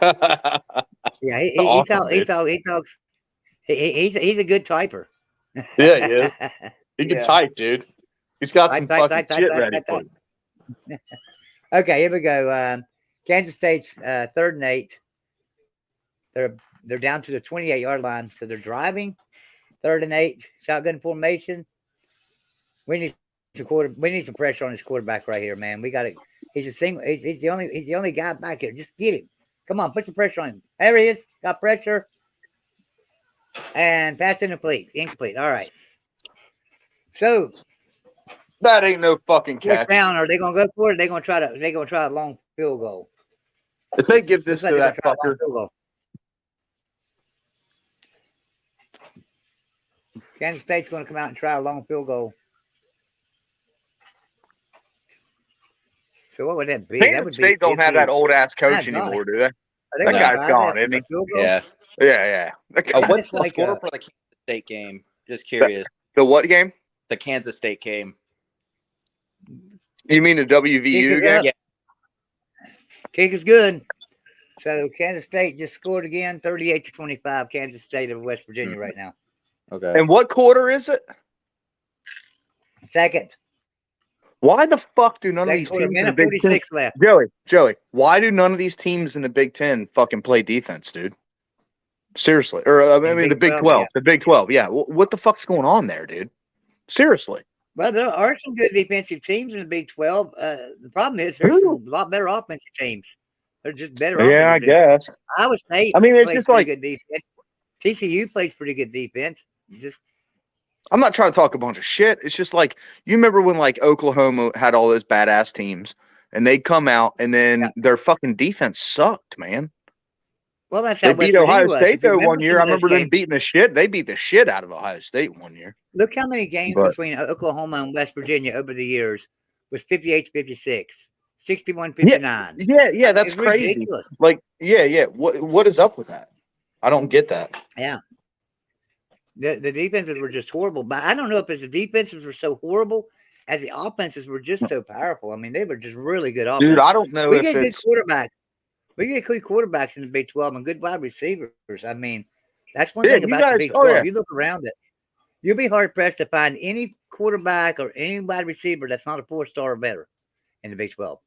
Yeah, he Awesome, dude. talks. He's a good typer. Yeah, he is. He can Yeah. type, dude. He's got some Type, fucking type, shit type, ready type, for type. you. Okay, here we go. Kansas State's 3rd and 8. They're down to the 28-yard line, so they're driving. 3rd and 8, shotgun formation. We need some pressure on this quarterback right here, man. We got it. He's a single. He's the only guy back here. Just get him. Come on, put some pressure on him. There he is. Got pressure. And pass incomplete. All right. So That ain't no fucking fourth catch. down. Are they gonna go for it? They're gonna try a long field goal. If they give this Looks to like that they're gonna try a long fucker, field goal. Kansas State's going to come out and try a long field goal. So what would that be? That Kansas would be State don't have 50. that old ass coach That's nice. anymore, do they? Are they that gonna guy's try gone, that isn't he? field goal? Yeah. Yeah. What's It's the like score a- for the Kansas State game? Just curious. The what game? The Kansas State game. You mean the WVU Keep it game? up. Yeah. Kick is good. So Kansas State just scored again, 38-25. Kansas State of West Virginia right now. Okay. And what quarter is it? Second. Why the fuck do none of Second these quarter, teams in the minute Big Ten? 46 left. Joey, why do none of these teams in the Big Ten fucking play defense, dude? Seriously. Or, I mean, the Big 12. Yeah. The Big 12. Yeah. What the fuck's going on there, dude? Seriously. Well, there are some good defensive teams in the Big 12. The problem is there's a lot better offensive teams. They're just better. Yeah, I guess. Iowa State. I mean, it's plays just pretty like good defense. TCU plays pretty good defense. Just I'm not trying to talk a bunch of shit. It's just like you remember when like Oklahoma had all those badass teams and they'd come out and then their fucking defense sucked, man. well, that's They how beat West Virginia Ohio was. State If you though one remember year. some I of those remember them games, beating the shit. They beat the shit out of Ohio State one year. look how many games But- between Oklahoma and West Virginia over the years was 58-56, 61-59. Yeah, that's It's crazy. ridiculous. Like, yeah. What is up with that? I don't get that. Yeah. The defenses were just horrible. But I don't know if it's the defenses were so horrible as the offenses were just so powerful. I mean, they were just really good offenses. Dude, I don't know We if get good it's quarterbacks. We get good quarterbacks in the Big 12 and good wide receivers. I mean, that's one Yeah, thing you about guys- the Big oh, 12. yeah. You look around it, you'll be hard pressed to find any quarterback or any wide receiver that's not a 4-star or better in the Big 12.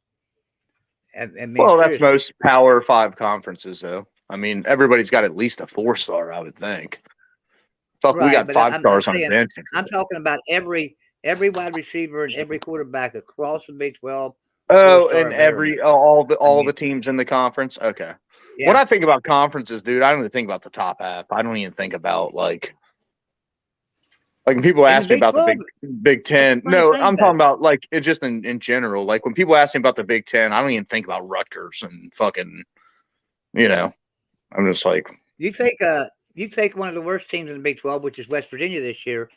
I mean, well, that's seriously. most Power 5 conferences though. I mean, everybody's got at least a 4-star, I would think. Fuck, we Right, got but 5 I'm stars on the saying- bench. I'm talking about every wide receiver and every quarterback across the Big 12. Oh, 4-star and or better. all mean- the teams in the conference. Okay. Yeah. When I think about conferences, dude, I don't even think about the top half. I don't even think about like when people In ask the me about the Big Ten. what I'm No, saying, I'm though. talking about like it just in general. Like when people ask me about the Big Ten, I don't even think about Rutgers and fucking, I'm just like, You take one of the worst teams in the Big 12, which is West Virginia this year.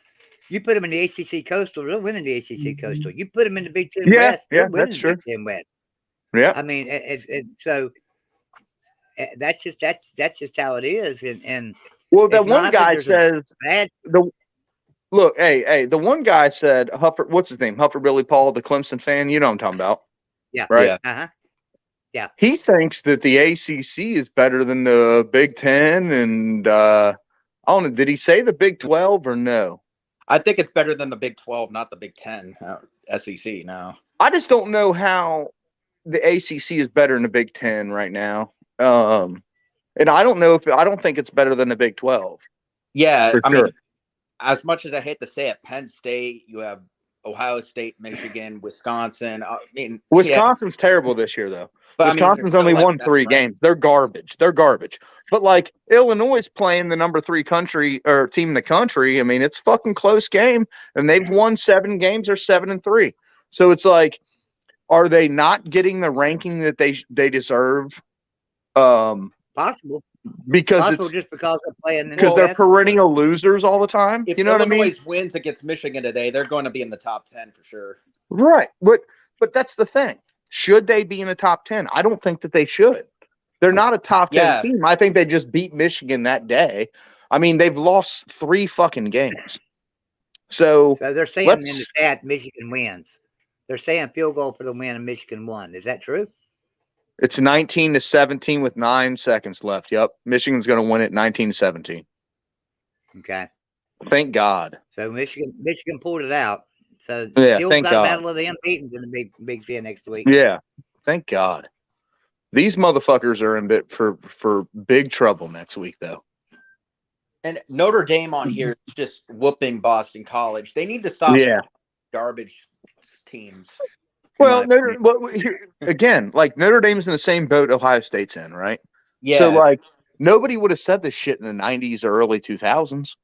You put them in the ACC Coastal, they'll win in the ACC Coastal. You put them in the Big 10 Yeah, West, they'll yeah, win that's in the true. Big 10 West. yeah. I mean, that's just how it is. And Well, that it's not one that guy there's a says bad. look, hey, the one guy said what's his name? Huffer Billy Paul, the Clemson fan. You know what I'm talking about. Yeah. Right. Yeah. He thinks that the ACC is better than the Big Ten, and I don't know. Did he say the Big 12 or no? I think it's better than the Big 12, not the Big 10. SEC now. I just don't know how the ACC is better than the Big 10 right now. And I don't think it's better than the Big 12. Yeah, For I sure. mean, as much as I hate to say it, Penn State, you have Ohio State, Michigan, Wisconsin. I mean, Wisconsin's terrible this year, though. but Wisconsin's they're only still, like, won that, 3 right? games. They're garbage. But like Illinois is playing the number 3 country or team in the country. I mean, it's a fucking close game, and they've won 7 games. They're 7-3. So it's like, are they not getting the ranking that they deserve? Possible. Because Possible just because they're playing. because they're perennial losers all the time. If You know what I Illinois mean? wins against Michigan today, they're going to be in the top 10 for sure. Right. But that's the thing. Should they be in the top 10? I don't think that they should. They're not a top 10 Yeah. team. I think they just beat Michigan that day. I mean, they've lost 3 fucking games. So So they're saying in the let's- stat Michigan wins. They're saying field goal for the win and Michigan won. Is that true? it's 19-17 with 9 seconds left. Yep. Michigan's going to win it 19-17. Okay. Thank God. So Michigan pulled it out. So Yeah, still thank got God. a battle of the unbeatens in the Big Ten next week. Yeah. Thank God. These motherfuckers are in bit for big trouble next week, though. And Notre Dame on here is just whooping Boston College. They need to stop Yeah. garbage teams. Well, my opinion. again, like Notre Dame's in the same boat Ohio State's in, right? Yeah. So, like, nobody would have said this shit in the 90s or early 2000s.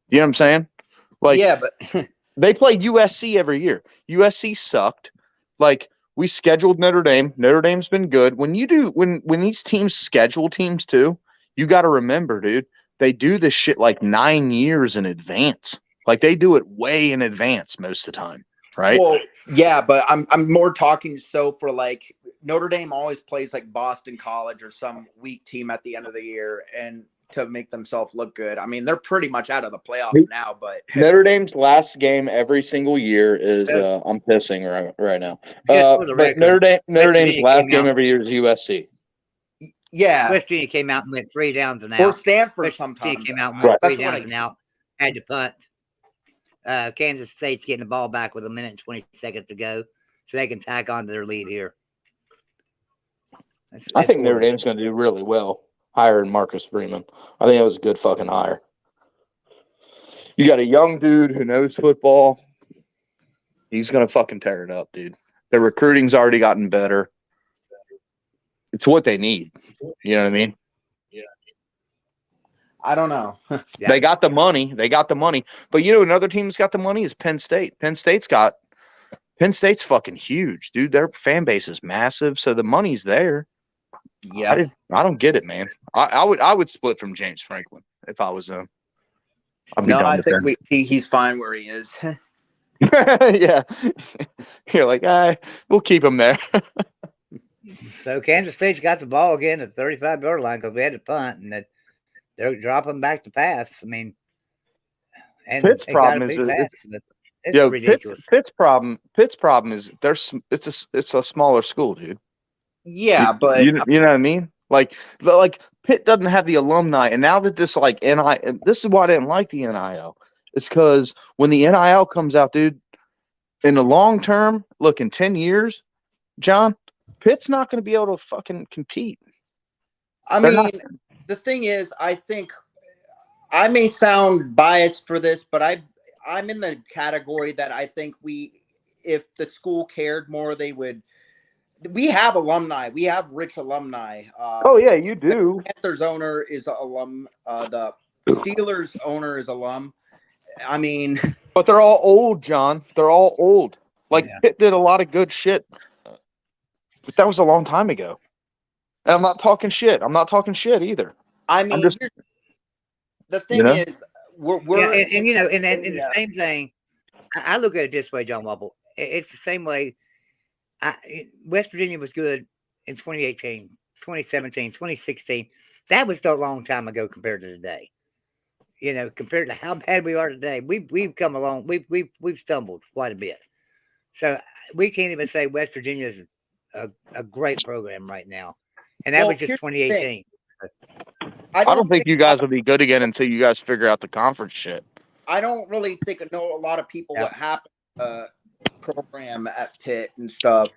You know what I'm saying? Like, yeah, but they played USC every year. USC sucked. Like, we scheduled Notre Dame. Notre Dame's been good. When these teams schedule teams too, you got to remember, dude, they do this shit like 9 years in advance. Like, they do it way in advance most of the time, right? well, yeah, but I'm more talking for like Notre Dame always plays like Boston College or some weak team at the end of the year, and to make themselves look good. I mean, they're pretty much out of the playoff now, but Notre Dame's last game every single year is I'm pissing right now. Just for the But record, Notre Dame's Virginia last came game out- every year is USC. yeah, West Virginia came out and went 3 downs and or out. Stanford West Virginia sometimes. came out and went Right. 3 That's what downs and out. Had to punt. Kansas State's getting the ball back with 1 minute and 20 seconds to go, so they can tack on to their lead here. I think Notre Dame's going to do really well hiring Marcus Freeman. I think that was a good fucking hire. You got a young dude who knows football. He's going to fucking tear it up, dude. The recruiting's already gotten better. It's what they need. You know what I mean? I don't know. Yeah. They got the money. But you know, another team that's got the money is Penn State. Penn State's fucking huge, dude. Their fan base is massive, so the money's there. Yeah, I don't get it, man. I would split from James Franklin if I was him. no, I think he's fine where he is. Yeah. You're like, we'll keep him there. So Kansas State's got the ball again at the 35-yard line because we had to punt, and they're dropping back to pass. I mean, and Pitt's they problem gotta is be fast, but it's Yo, ridiculous. Pitt's problem is it's a smaller school, dude. Yeah, but you know what I mean? Like Pitt doesn't have the alumni, and now that this this is why I didn't like the NIL. It's because when the NIL comes out, dude, in the long term, look, in 10 years, John, Pitt's not going to be able to fucking compete. I mean, the thing is, I think I may sound biased for this, but I'm in the category that I think if the school cared more, they would. We have alumni. We have rich alumni. Oh yeah, you do. The Panthers owner is an alum. The Steelers owner is alum. I mean, but they're all old, John. They're all old. Like Pitt did a lot of good shit, but that was a long time ago. And I'm not talking shit. I'm not talking shit either. I mean, the thing is, we're and you know, and the same thing. I look at it this way, John Wobble. It's the same way. West Virginia was good in 2018, 2017, 2016. That was still a long time ago compared to today. You know, compared to how bad we are today, we've come along. We've stumbled quite a bit. So we can't even say West Virginia is a great program right now, and that was just 2018. I don't think you guys will be good again until you guys figure out the conference shit. I don't really think I know a lot of people what happened. Program at Pitt and stuff.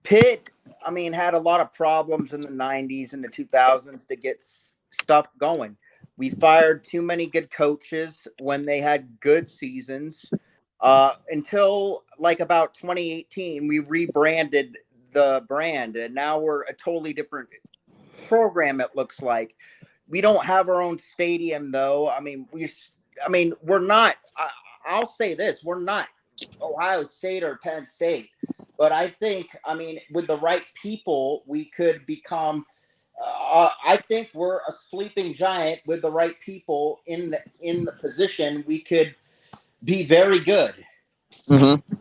Pitt, I mean, had a lot of problems in the 90s and the 2000s to get stuff going. We fired too many good coaches when they had good seasons. Until like about 2018, we rebranded the brand, and now we're a totally different program. It looks like we don't have our own stadium, though. I mean, we're not. I'll say this: we're not Ohio State or Penn State, but I think, I mean, with the right people, we could become. I think we're a sleeping giant with the right people in the position. We could be very good. Mm-hmm.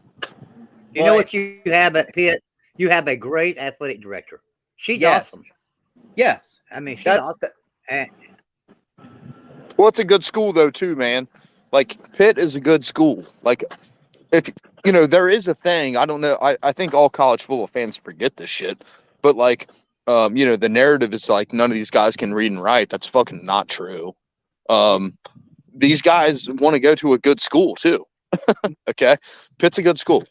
You know what you have at Pitt? You have a great athletic director. She's awesome. Yes, I mean, she's awesome. Well, it's a good school though, too, man. Like Pitt is a good school. Like, if you know, there is a thing. I don't know. I think all college football fans forget this shit. But like, you know, the narrative is like none of these guys can read and write. That's fucking not true. These guys want to go to a good school too. Okay, Pitt's a good school.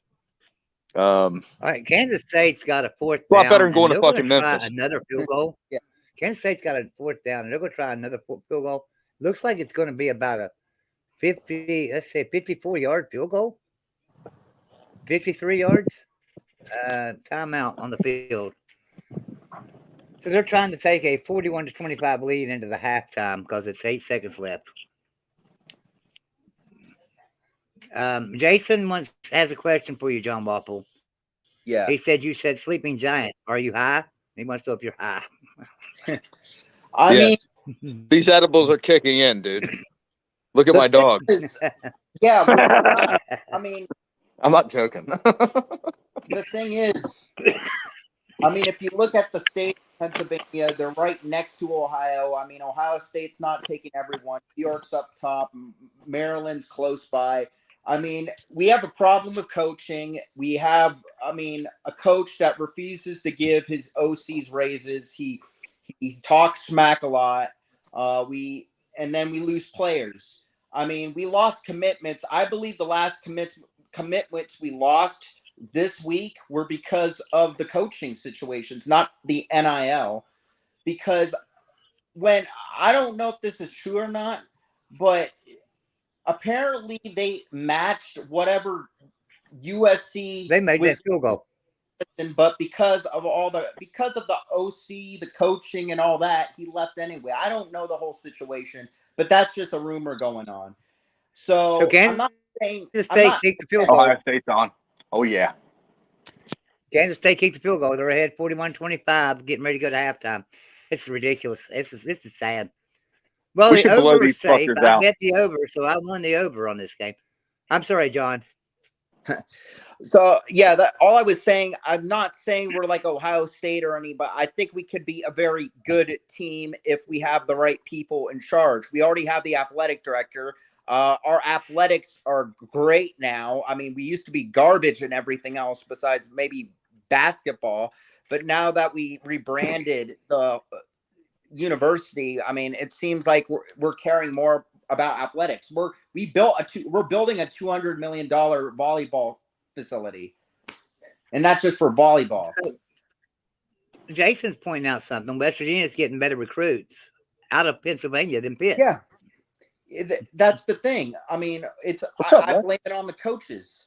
All right, Kansas State's got a fourth down. A lot better than going to fucking Memphis. Another field goal. Yeah, Kansas State's got a fourth down, and they're going to try another field goal. Looks like it's going to be about a 54-yard field goal. 53 yards. Timeout on the field. So they're trying to take a 41-25 lead into the halftime because it's 8 seconds left. Jason has a question for you, John Waffle. Yeah. He said you said sleeping giant. Are you high? He wants to know if you're high. I mean, these edibles are kicking in, dude. Look at my dog. Yeah. I mean, I'm not joking. The thing is, I mean, if you look at the state Pennsylvania. They're right next to Ohio. I mean, Ohio State's not taking everyone. New York's up top. Maryland's close by. I mean, we have a problem with coaching. We have, I mean, a coach that refuses to give his OCs raises. He talks smack a lot. And then we lose players. I mean, we lost commitments. I believe the last commitments we lost this week were because of the coaching situations, not the NIL. Because when, I don't know if this is true or not, but apparently they matched whatever USC They made that field goal. But because of the OC, the coaching and all that, he left anyway. I don't know the whole situation, but that's just a rumor going on. So I'm not saying State kicked the field goal. Ohio State's on. Oh yeah. Kansas State kicked the field goal. They're ahead 41-25, getting ready to go to halftime. It's ridiculous. This is sad. Well, we should blow these fuckers out. I bet the over, so I won the over on this game. I'm sorry, John. So yeah, all I was saying, I'm not saying we're like Ohio State or any, but I think we could be a very good team if we have the right people in charge. We already have the athletic director. Our athletics are great now. I mean, we used to be garbage and everything else besides maybe basketball, but now that we rebranded the university, I mean, it seems like we're caring more about athletics. We're building a $200 million volleyball facility, and that's just for volleyball. Jason's pointing out something. West Virginia's getting better recruits out of Pennsylvania than Pitt. Yeah, that's the thing. I mean, I blame it on the coaches.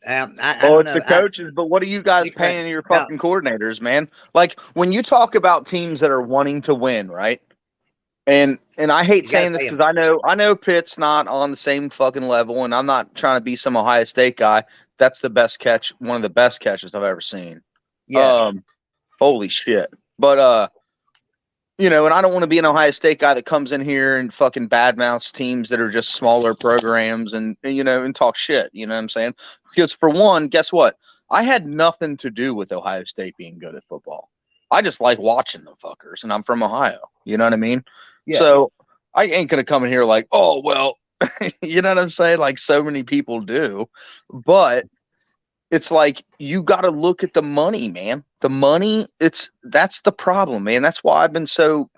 It's the coaches, but what are you guys paying your fucking coordinators, man? Like when you talk about teams that are wanting to win, right? And I hate saying this because I know Pitt's not on the same fucking level, and I'm not trying to be some Ohio State guy. That's the best catch, one of the best catches I've ever seen. Yeah. Holy shit. But and I don't want to be an Ohio State guy that comes in here and fucking badmouths teams that are just smaller programs and talk shit. You know what I'm saying? Because for one, guess what? I had nothing to do with Ohio State being good at football. I just like watching the fuckers, and I'm from Ohio. You know what I mean? Yeah. So I ain't going to come in here like, oh, well, you know what I'm saying? Like so many people do. But it's like you got to look at the money, man. The money, that's the problem, man. That's why I've been so,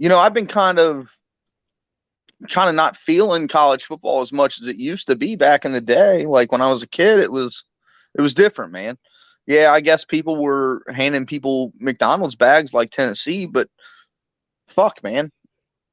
I've been kind of not feeling college football as much as it used to be back in the day. Like when I was a kid, it was different, man. Yeah, I guess people were handing people McDonald's bags like Tennessee, but fuck, man.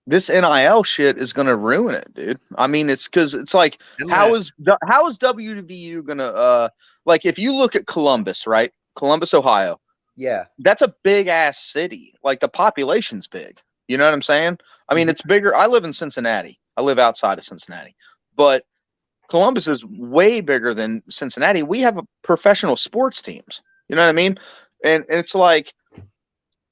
This NIL shit is going to ruin it, dude. I mean, it's because it's like, how is WVU going to, like, if you look at Columbus, right? Columbus, Ohio. Yeah. That's a big ass city. Like the population's big. You know what I'm saying? I mean, it's bigger. I live in Cincinnati. I live outside of Cincinnati, but Columbus is way bigger than Cincinnati. We have professional sports teams. You know what I mean? And it's like,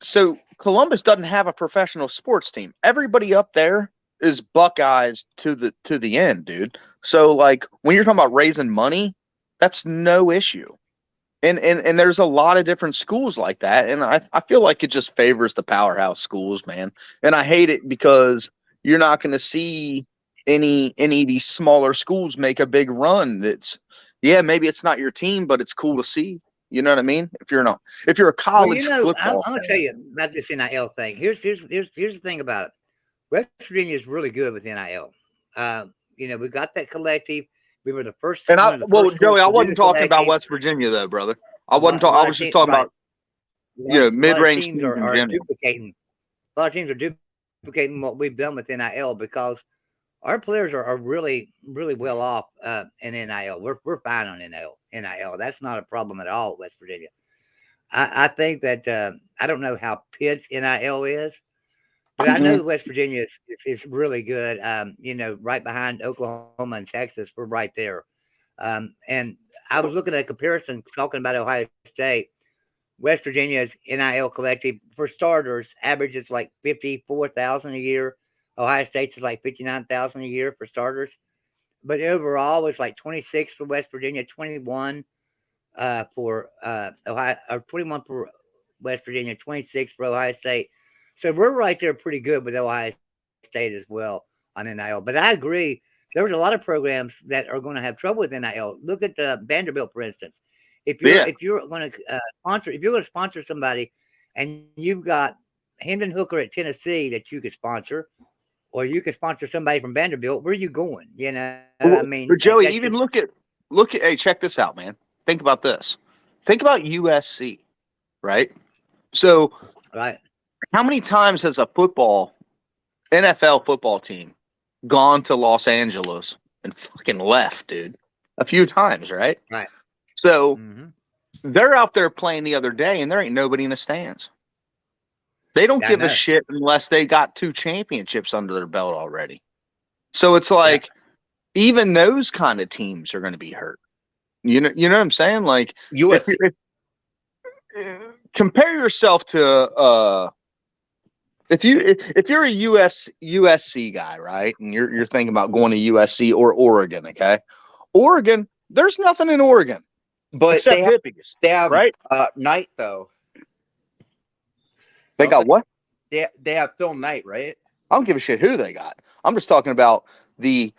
so Columbus doesn't have a professional sports team. Everybody up there is Buckeyes to the end, dude. So like when you're talking about raising money, that's no issue. And there's a lot of different schools like that. And I feel like it just favors the powerhouse schools, man. And I hate it because you're not going to see any of these smaller schools make a big run. Maybe it's not your team, but it's cool to see. You know what I mean? If you're a college football, I'm going to tell you about this NIL thing. Here's the thing about it. West Virginia is really good with NIL. We got that collective. We were the first. And Joey, I wasn't talking about West Virginia though, brother. I wasn't talking. I was just talking about mid-range teams are duplicating. A lot of teams are duplicating what we've done with NIL because our players are really, really well off in NIL. We're fine on NIL. That's not a problem at all, West Virginia. I think that I don't know how Pitt's NIL is, but I know West Virginia is really good. Right behind Oklahoma and Texas, we're right there. And I was looking at a comparison talking about Ohio State. West Virginia's NIL collective for starters averages like $54,000 a year. Ohio State's is like $59,000 a year for starters, but overall it's like 26 for West Virginia, 21 for Ohio, or 21 for West Virginia, 26 for Ohio State. So we're right there pretty good with Ohio State as well on NIL. But I agree, there was a lot of programs that are going to have trouble with NIL. Look at Vanderbilt, for instance. If you're going to sponsor somebody, and you've got Hendon Hooker at Tennessee that you could sponsor, or you could sponsor somebody from Vanderbilt, where are you going? You know, well, I mean, but Joey, even look at. Hey, check this out, man. Think about this. Think about USC, right? So, right. How many times has a NFL football team gone to Los Angeles and fucking left, dude? A few times, right? Right. So they're out there playing the other day, and there ain't nobody in the stands. They don't give a shit unless they got 2 championships under their belt already. So it's like even those kind of teams are going to be hurt. You know what I'm saying? Like compare yourself to if you're a USC guy, right? And you're thinking about going to USC or Oregon, okay? Oregon, there's nothing in Oregon. But except hippies. They have right? Knight though. They got what? They have Phil Knight, right? I don't give a shit who they got. I'm just talking about the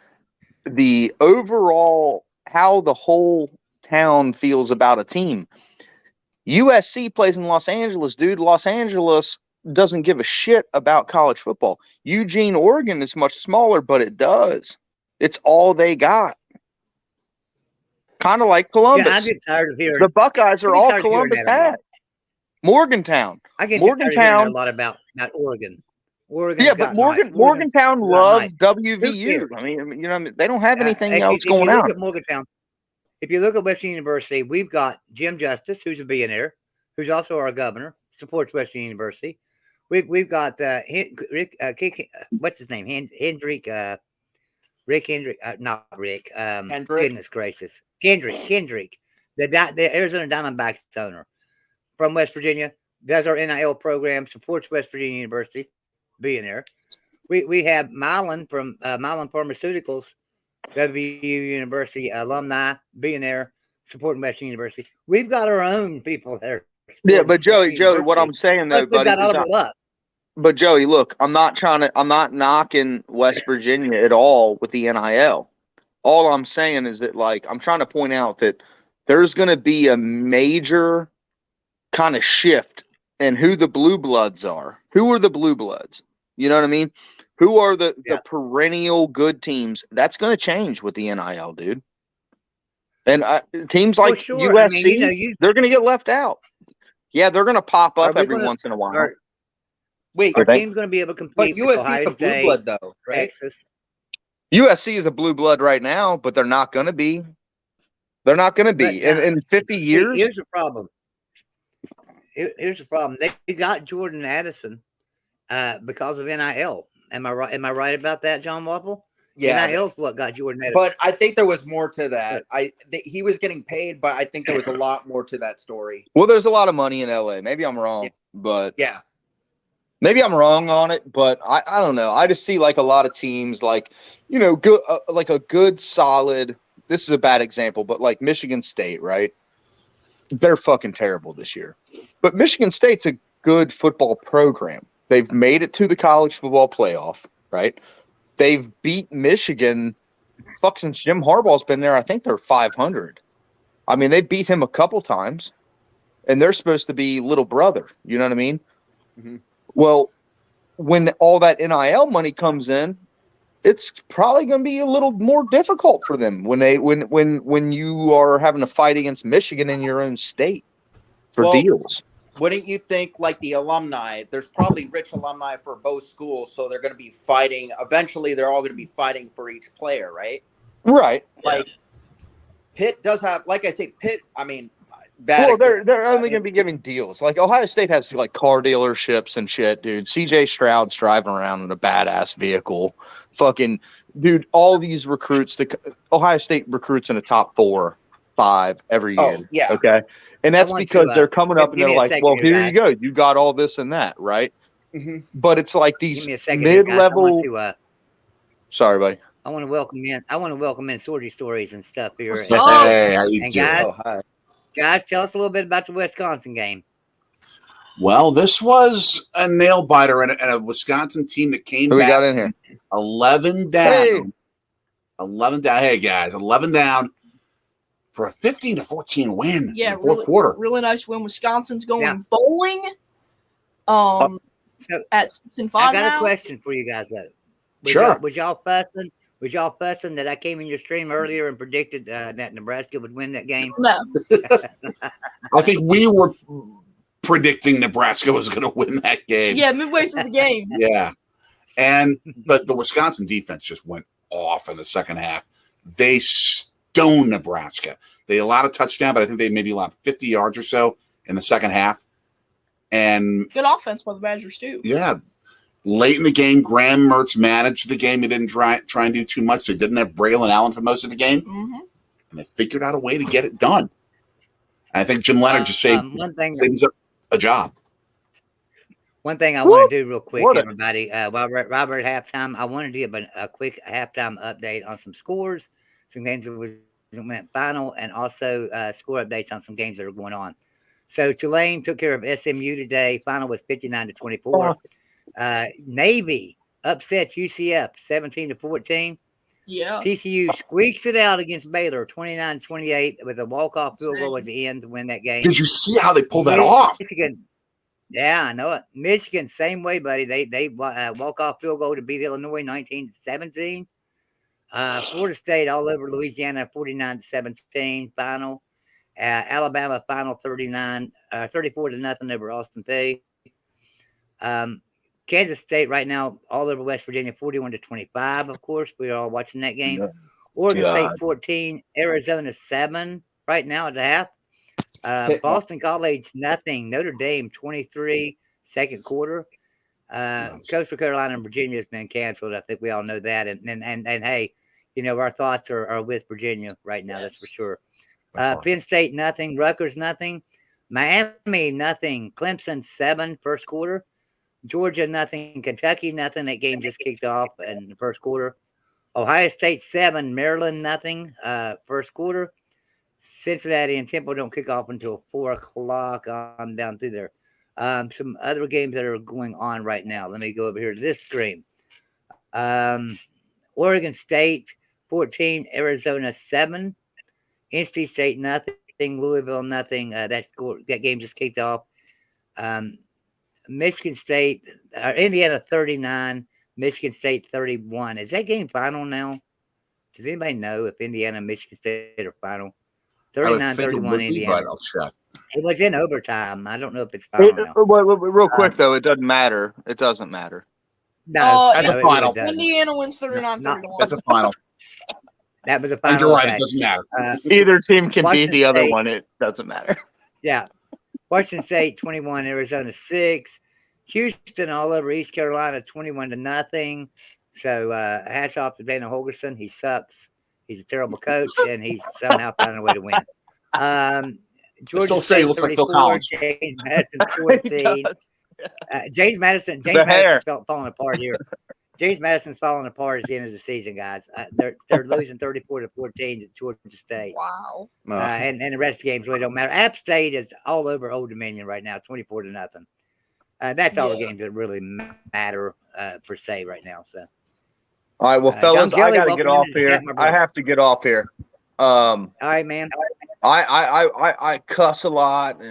overall, how the whole town feels about a team. USC plays in Los Angeles, dude. Los Angeles doesn't give a shit about college football. Eugene, Oregon is much smaller, but it does. It's all they got. Kind of like Columbus. Yeah, I get tired of hearing the Buckeyes are all Columbus has. Morgantown. I get Morgantown a lot about Oregon. Oregon. Yeah, but Morgantown loves WVU. I mean, you know, they don't have anything else going on. At Morgantown, if you look at Western University, we've got Jim Justice, who's a billionaire, who's also our governor, supports Western University. We've got Rick, what's his name? Rick Hendrick, not Rick. Goodness gracious, Kendrick, the Arizona Diamondbacks owner from West Virginia, does our NIL program, supports West Virginia University, billionaire. We have Mylan from Mylan Pharmaceuticals, WVU University alumni, billionaire, supporting Western University. We've got our own people there. Yeah, but Joey, what I'm saying though, buddy, but Joey, look, I'm not knocking West Virginia at all with the NIL. All I'm saying is that, like, I'm trying to point out that there's going to be a major kind of shift in who the blue bloods are. Who are the blue bloods? You know what I mean? Who are the perennial good teams? That's going to change with the NIL, dude. And teams like USC, I mean, they're going to get left out. Yeah, they're going to pop up every once in a while. Wait, our team's going to be able to compete with Ohio State, blue blood, though, right? Texas. USC is a blue blood right now, but they're not going to be. They're not going to be. In 50 years? Here's the problem. Here's the problem. They got Jordan Addison because of NIL. Am I right? Am I right about that, John Waffle? Yeah, NIL's what got Jordan Addison. But I think there was more to that. He was getting paid, but I think there was a lot more to that story. Well, there's a lot of money in LA. Maybe I'm wrong, but yeah. Maybe I'm wrong on it, but I don't know. I just see like a lot of teams, like, you know, good, like a good solid. This is a bad example, but like Michigan State, right? They're fucking terrible this year. But Michigan State's a good football program. They've made it to the college football playoff, right? They've beat Michigan. Fuck, since Jim Harbaugh's been there, I think they're 500. I mean, they beat him a couple times, and they're supposed to be little brother. You know what I mean? Mm-hmm. Well, when all that NIL money comes in, it's probably going to be a little more difficult for them when you are having to fight against Michigan in your own state for deals. Wouldn't you think, like, the alumni, there's probably rich alumni for both schools, so they're going to be fighting. Eventually, they're all going to be fighting for each player, right? Right. Like, Pitt does have, like I say, Pitt, I mean, they're only going to be giving deals. Like, Ohio State has, like, car dealerships and shit, dude. CJ Stroud's driving around in a badass vehicle. Fucking, dude, all these recruits, Ohio State recruits in the top 4, 5 every year. Oh, yeah. Okay. And that's because they're coming up and they're like, well, here you go. You got all this and that, right? Mm-hmm. But it's like these mid-level. Sorry, buddy. I want to welcome in Sorty Stories and stuff here. Hey, how you doing? Guys, Guys, tell us a little bit about the Wisconsin game. Well, this was a nail biter and a Wisconsin team that came Who we back got in here? 11 down. Hey. 11 down. Hey, guys, 11 down for a 15-14 win Yeah, in the fourth quarter. Really nice win. Wisconsin's going Yeah. bowling. So, At 6-5 I got now. a question for you guys, though. Sure. Was y'all fussing? Was y'all fussing that I came in your stream earlier and predicted that Nebraska would win that game? No. I think we were predicting Nebraska was going to win that game. Yeah, midway through the game. Yeah. But the Wisconsin defense just went off in the second half. They stoned Nebraska. They allowed a touchdown, but I think they maybe allowed 50 yards or so in the second half. And Good offense by the Badgers, too. yeah, late in the game, Graham Mertz managed the game. They didn't try and do too much. They didn't have Braylon Allen for most of the game, Mm-hmm. and they figured out a way to get it done. And I think Jim Leonard just saved us a job. One thing I want to do real quick, What a- everybody, while we're at halftime, I want to give a quick halftime update on some scores, some games that went final, and also score updates on some games that are going on. So Tulane took care of SMU today. Final was 59-24. Navy upset UCF 17-14. Yeah. TCU squeaks it out against Baylor 29-28 with a walk-off field goal at the end to win that game. Did you see how they pulled that off? Michigan, yeah, I know it. Michigan, same way, buddy. They walk-off field goal to beat Illinois 19-17. Florida State all over Louisiana 49-17 final. Alabama final 34-0 over Austin Peay. Kansas State right now all over West Virginia 41-25. Of course, we are all watching that game. Yeah. Oregon God. State 14, Arizona 7 right now at the half. Boston College nothing. Notre Dame 23 second quarter. Coastal Carolina and Virginia has been canceled. I think we all know that. And hey, you know, our thoughts are with Virginia right now. That's for sure. Penn State nothing. Rutgers nothing. Miami nothing. Clemson 7 first quarter. Georgia nothing. Kentucky nothing. That game just kicked off in the first quarter. Ohio State 7. Maryland nothing. First quarter. Cincinnati and Temple don't kick off until 4 o'clock on down through there. Some other games that are going on right now. Let me go over here to this screen. Oregon State 14, Arizona 7, NC State nothing, Louisville nothing. That game just kicked off. Michigan State, Indiana 39, Michigan State 31. Is that game final now? Does anybody know if Indiana and Michigan State are final? 39-31 Indiana. I'll check. It was in overtime. I don't know if it's final now. Real quick though, it doesn't matter. It doesn't matter. No, That's a it final. doesn't. Indiana wins 39-31. That's a final. That was a And final. you're right. Okay. It doesn't matter. Either team can Washington beat the other State. one. It doesn't matter. Yeah. Washington State 21, Arizona 6. Houston all over East Carolina 21-0. So hats off to Dana Holgerson. He sucks. He's a terrible coach, and he's somehow finding a way to win. Georgia still say he looks like Phil 34, Collins. James Madison 14. James Madison's falling apart here. James Madison's falling apart at the end of the season, guys. They're losing 34-14 to Georgia State. Wow. And the rest of the games really don't matter. App State is all over Old Dominion right now, 24-0. That's all the games that really matter per se right now. So, All right, well, fellas, John I Kelly, got to get welcome off into the here. chat, my brother. I have to get off here. all right, man. I cuss a lot,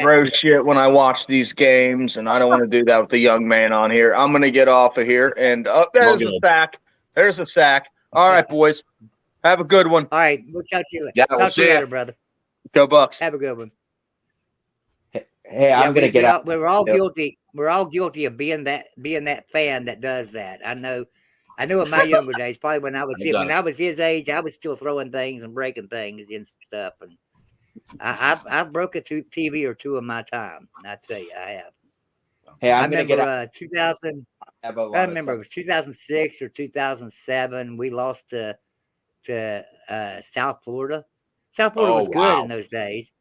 throw shit when I watch these games, and I don't want to do that with the young man on here. I'm gonna get off of here, and there's a sack. There's a sack. All right, boys, have a good one. All right, we'll talk to you later. Yeah, we'll Talk to see you ya. later, brother. Go Bucks. Have a good one. Hey, I'm gonna get out. We're all Yep. guilty. We're all guilty of being that fan that does that. I know in my younger days, probably when I was his age, I was still throwing things and breaking things and stuff. And I broke a TV or two in my time. I tell you, I have. Hey, I I'm gonna get remember out. 2000. Have a lot I of remember it was 2006 or 2007. We lost to South Florida. South Florida was good in those days.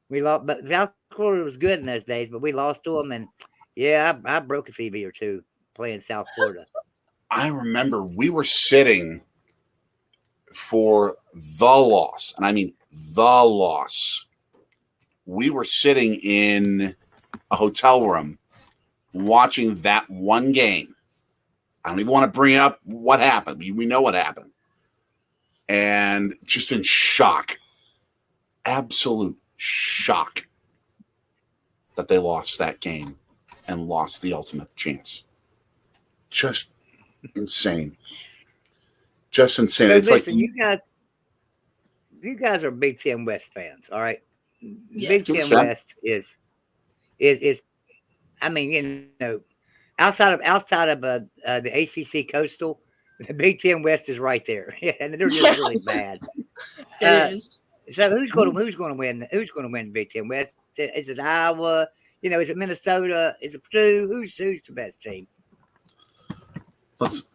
We lost, but South Florida was good in those days. But we lost to them, and yeah, I broke a TV or two playing South Florida. I remember we were sitting for the loss, and I mean the loss we were sitting in a hotel room watching that one game. I don't even want to bring up what happened. We know what happened. And just in shock, absolute shock that they lost that game and lost the ultimate chance. Just insane. Just insane. So It's listen, like you guys are Big Ten West fans, all right? Yeah. Big Ten West is. I mean, you know, outside of the ACC Coastal, the Big Ten West is right there, and they're just really bad. It is. So who's going to win? Who's going to win the Big Ten West? Is it Iowa? You know, is it Minnesota? Is it Purdue? Who's the best team?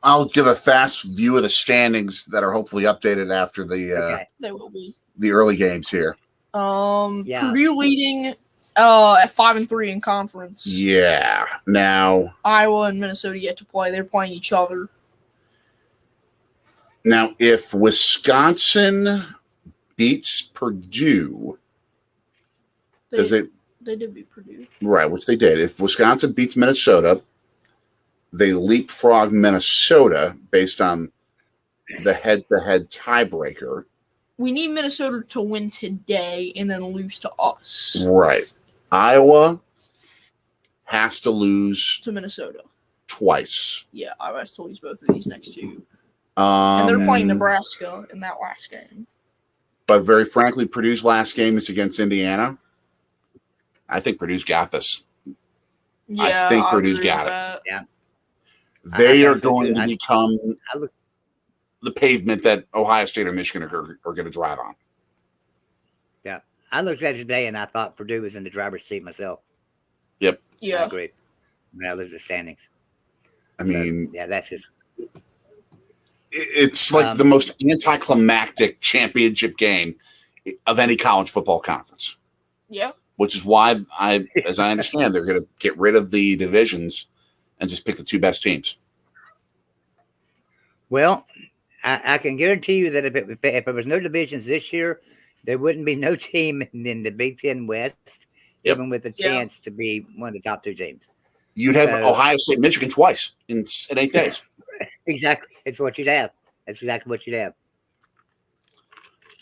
I'll give a fast view of the standings that are hopefully updated after Okay. They will be. the early games here. Yeah. Purdue leading at 5-3 in conference. Yeah. Now Iowa and Minnesota yet to play. They're playing each other. if Wisconsin beats Purdue, because They did beat Purdue. right, which they did. If Wisconsin beats Minnesota, they leapfrog Minnesota based on the head-to-head tiebreaker. We need Minnesota to win today and then lose to us. Right. Iowa has to lose To Minnesota. twice. Yeah, Iowa has to lose both of these next two. And they're playing Nebraska in that last game. But very frankly, Purdue's last game is against Indiana. I think Purdue's got this. Yeah, think Purdue's agree got with it. that. Yeah. They I are think so, going too. to become I look. the pavement that Ohio State or Michigan are going to drive on. Yeah, I looked at it today and I thought Purdue was in the driver's seat myself. I Yeah. agree. When I looked at the standings. I mean, Yeah, that's just. it's like the most anticlimactic championship game of any college football conference, Yeah. which is why as I understand, they're going to get rid of the divisions and just pick the two best teams. Well, I can guarantee you that if there was no divisions this year, there wouldn't be no team in the Big Ten West, Yep. even with a Yeah. chance to be one of the top two teams. You'd have So- Ohio State, Michigan twice in 8 days. Exactly. That's what you'd have. That's exactly what you'd have.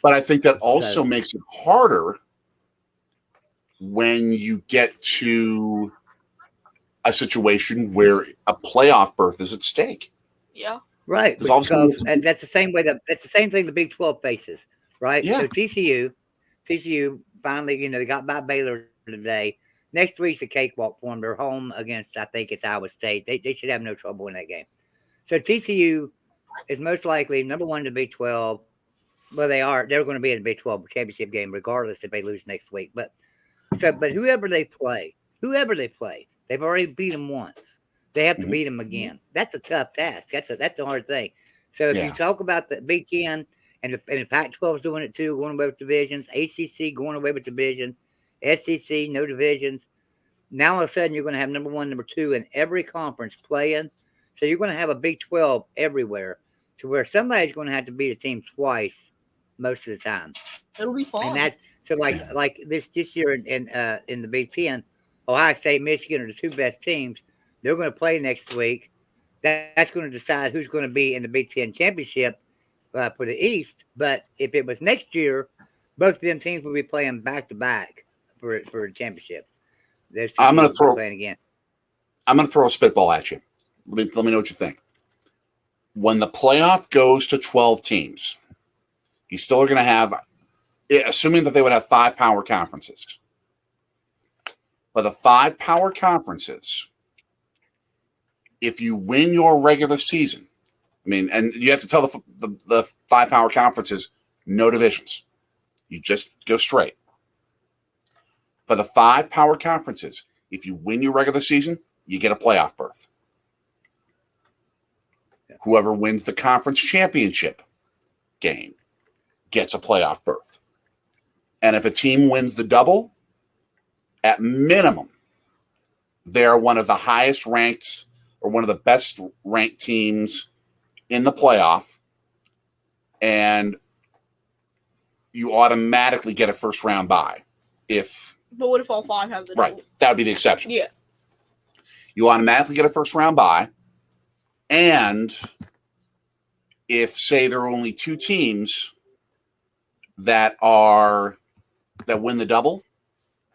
But I think that also So- makes it harder when you get to a situation where a playoff berth is at stake. Yeah. Right. Because all of a sudden Because, and that's the same way that's the same thing the Big 12 faces, right? Yeah. So TCU finally, you know, they got by Baylor today. Next week's a cakewalk for them. They're home against, I think it's Iowa State. They should have no trouble in that game. So TCU is most likely number one in the Big 12. Well, they're going to be in the Big 12 championship game regardless if they lose next week. But whoever they play, they've already beat them once. They have to beat them again. That's a tough task. That's a hard thing. So if you talk about the Big Ten and the Pac-12 is doing it too, going away with divisions, ACC going away with divisions, SEC no divisions. Now all of a sudden you're going to have number one, number two in every conference playing. So you're going to have a Big 12 everywhere, to where somebody's going to have to beat a team twice most of the time. It'll be fun. And that's so like this year in the Big Ten, Ohio State, Michigan are the two best teams. They're going to play next week. That's going to decide who's going to be in the Big Ten championship for the East. But if it was next year, both of them teams will be playing back to back for a championship. I'm going to throw playing again. I'm going to throw a spitball at you. Let me know what you think. When the playoff goes to 12 teams, you still are going to have, assuming that they would have 5 power conferences. But the 5 power conferences, if you win your regular season, I mean, and you have to tell the 5 power conferences, no divisions. You just go straight. For the 5 power conferences, if you win your regular season, you get a playoff berth. Whoever wins the conference championship game gets a playoff berth. And if a team wins the double, at minimum, they're one of the highest ranked or one of the best ranked teams in the playoff. And you automatically get a first round bye if But what if all 5 have the Right. double? That would be the exception. Yeah. You automatically get a first round bye. And if, say, there are only 2 teams that win the double,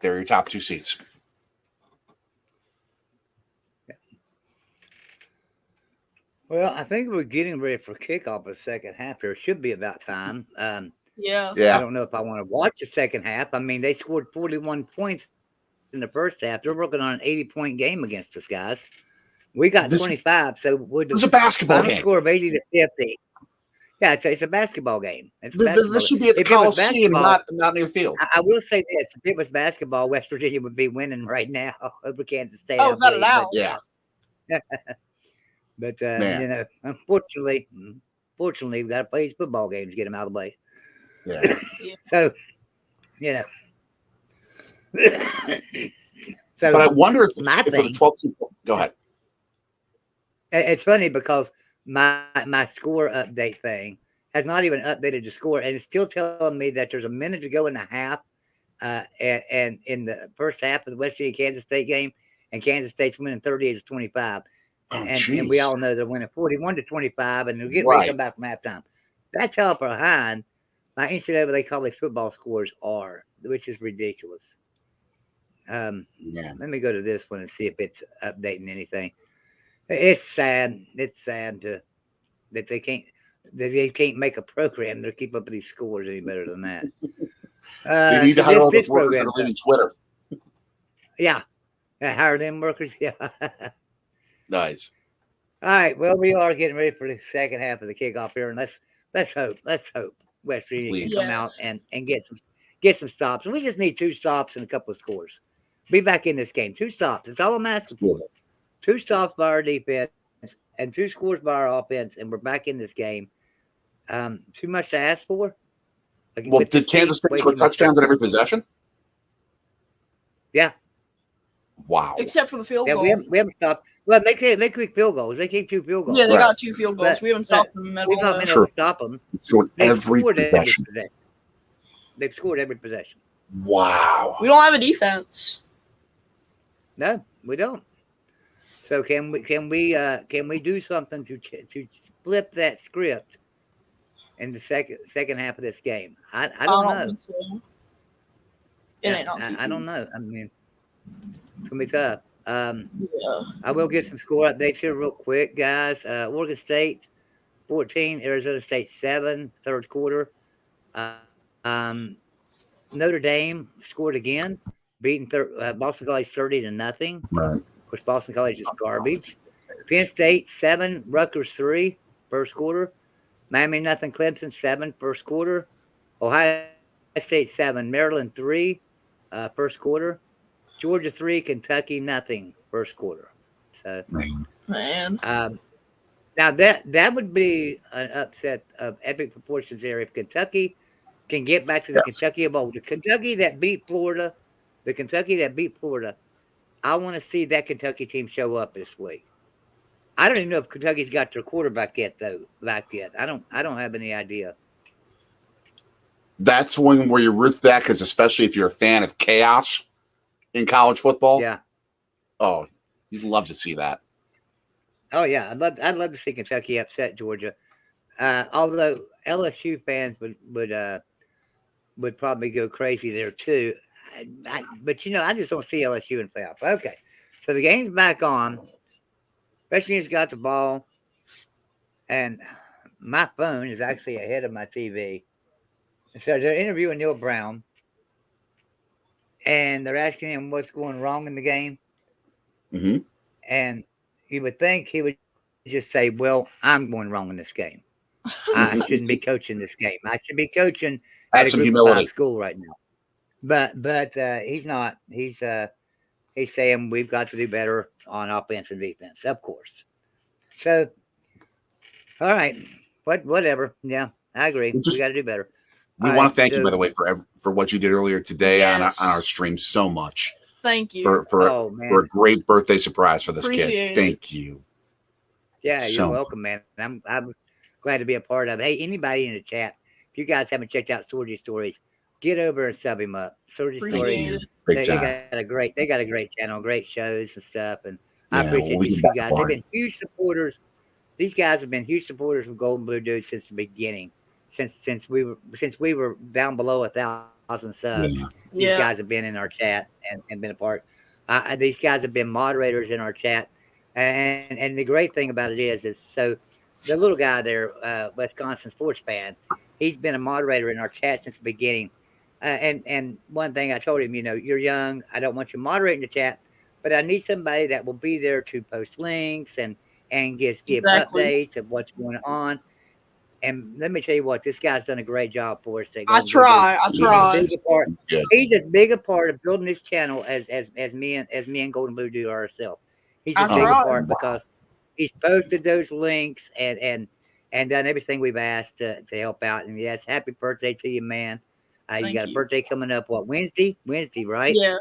they're your top 2 seeds. Well, I think we're getting ready for kickoff of the second half here. It should be about time. Yeah. I don't know if I want to watch the second half. I mean, they scored 41 points in the first half. They're working on an 80-point game against us, guys. We got 25, so It was a basketball game. Score of 80 to 50. Yeah, it's a basketball game. This should be at the Coliseum, not near field. I will say this: if it was basketball, West Virginia would be winning right now over Kansas State. Oh, without a doubt. Yeah. But unfortunately, we got to play these football games to get them out of the way. Yeah. So, so. But I wonder if my for the thing. 12th team. Go ahead. It's funny because my score update thing has not even updated the score, and it's still telling me that there's a minute to go in the half, and in the first half of the West Virginia Kansas State game, and Kansas State's winning 38-25. And we all know they're winning 41-25, and they're getting ready to come back from halftime. That's how behind my NCAA college football scores are, which is ridiculous. Let me go to this one and see if it's updating anything. It's sad. It's sad that they can't make a program to keep up with these scores any better than that. You need to hire all those workers that are leaving Twitter. Yeah, hire them workers. Yeah. Nice. All right. Well, we are getting ready for the second half of the kickoff here, and let's hope West Virginia can come out and get some stops. And we just need 2 stops and a couple of scores. Be back in this game. 2 stops. It's all I'm asking for. 2 stops by our defense and 2 scores by our offense, and we're back in this game. Too much to ask for? Well, did Kansas State score touchdowns in every possession? Yeah. Wow. Except for the field goal. We haven't stopped. Well, they kick field goals. They kick 2 field goals. Yeah, they got 2 field goals. We haven't stopped them. We've not been able to stop them. Scored every possession. They've scored every possession. Wow. We don't have a defense. No, we don't. So can we do something to flip that script in the second half of this game? I don't know. Think so. I don't know. I mean, it's gonna be tough. I will get some score updates here real quick, guys. Oregon State 14, Arizona State 7, third quarter. Notre Dame scored again, beating Boston College 30-0. Right. Of course, Boston College is garbage. Penn State 7, Rutgers 3, first quarter. Miami 0, Clemson 7, first quarter. Ohio State 7, Maryland 3, first quarter. Georgia 3, Kentucky 0, first quarter. So, man. Now that would be an upset of epic proportions there if Kentucky can get back to the Kentucky Bowl. The Kentucky that beat Florida, I want to see that Kentucky team show up this week. I don't even know if Kentucky's got their quarterback yet, though. I don't have any idea. That's one where you root for that, because especially if you're a fan of chaos in college football. Yeah. Oh, you'd love to see that. Oh yeah, I'd love to see Kentucky upset Georgia. Although LSU fans would probably go crazy there too. But I just don't see LSU in playoff. Okay, so the game's back on. Virginia's got the ball, and my phone is actually ahead of my TV. So they're interviewing Neil Brown, and they're asking him what's going wrong in the game. Mm-hmm. And you would think he would just say, "Well, I'm going wrong in this game. I shouldn't be coaching this game. I should be coaching at a group of 5 school right now." But he's not. He's saying we've got to do better on offense and defense, of course. So, all right, whatever. Yeah, I agree. We got to do better. We want to thank you, by the way, for what you did earlier today on our stream so much. Thank you for a great birthday surprise for this kid. Thank you. Yeah, you're welcome, man. I'm glad to be a part of it. Hey, anybody in the chat, if you guys haven't checked out Sorgy Stories, get over and sub him up. Story. Appreciate it. They Big time. got a great channel, great shows and stuff, and I Yeah, appreciate well, we these can two guys. They've been huge supporters. These guys have been huge supporters of Golden Blue Dudes since the beginning. Since we were down below 1,000 subs. Yeah. These guys have been in our chat and been a part. These guys have been moderators in our chat, and the great thing about it is so the little guy there, Wisconsin sports fan, he's been a moderator in our chat since the beginning. And one thing I told him, you're young. I don't want you moderating the chat, but I need somebody that will be there to post links and give updates of what's going on. And let me tell you what, this guy's done a great job for us. I try. He's as big a part of building this channel as me and Golden Blue do ourselves. He's a big part because he's posted those links and done everything we've asked to help out. And yes, happy birthday to you, man. You got a birthday coming up, what, Wednesday? Wednesday, right? Yeah.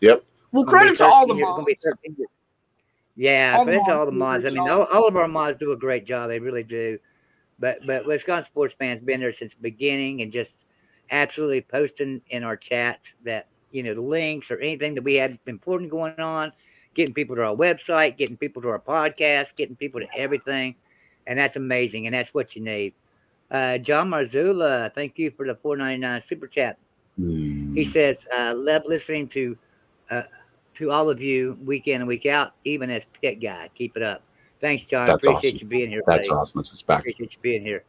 Yep. Well, credit to all the mods. Yeah, credit to all the mods. I mean, all of our mods do a great job. They really do. But Wisconsin Sports Fan's been there since the beginning and just absolutely posting in our chats that, the links or anything that we have important going on, getting people to our website, getting people to our podcast, getting people to everything. And that's amazing. And that's what you need. John Marzula, thank you for the $4.99 super chat. He says, love listening to all of you week in and week out, even as pit guy. Keep it up. Thanks, John. That's appreciate awesome. You being here. That's buddy. awesome. It's respect. Appreciate you being here.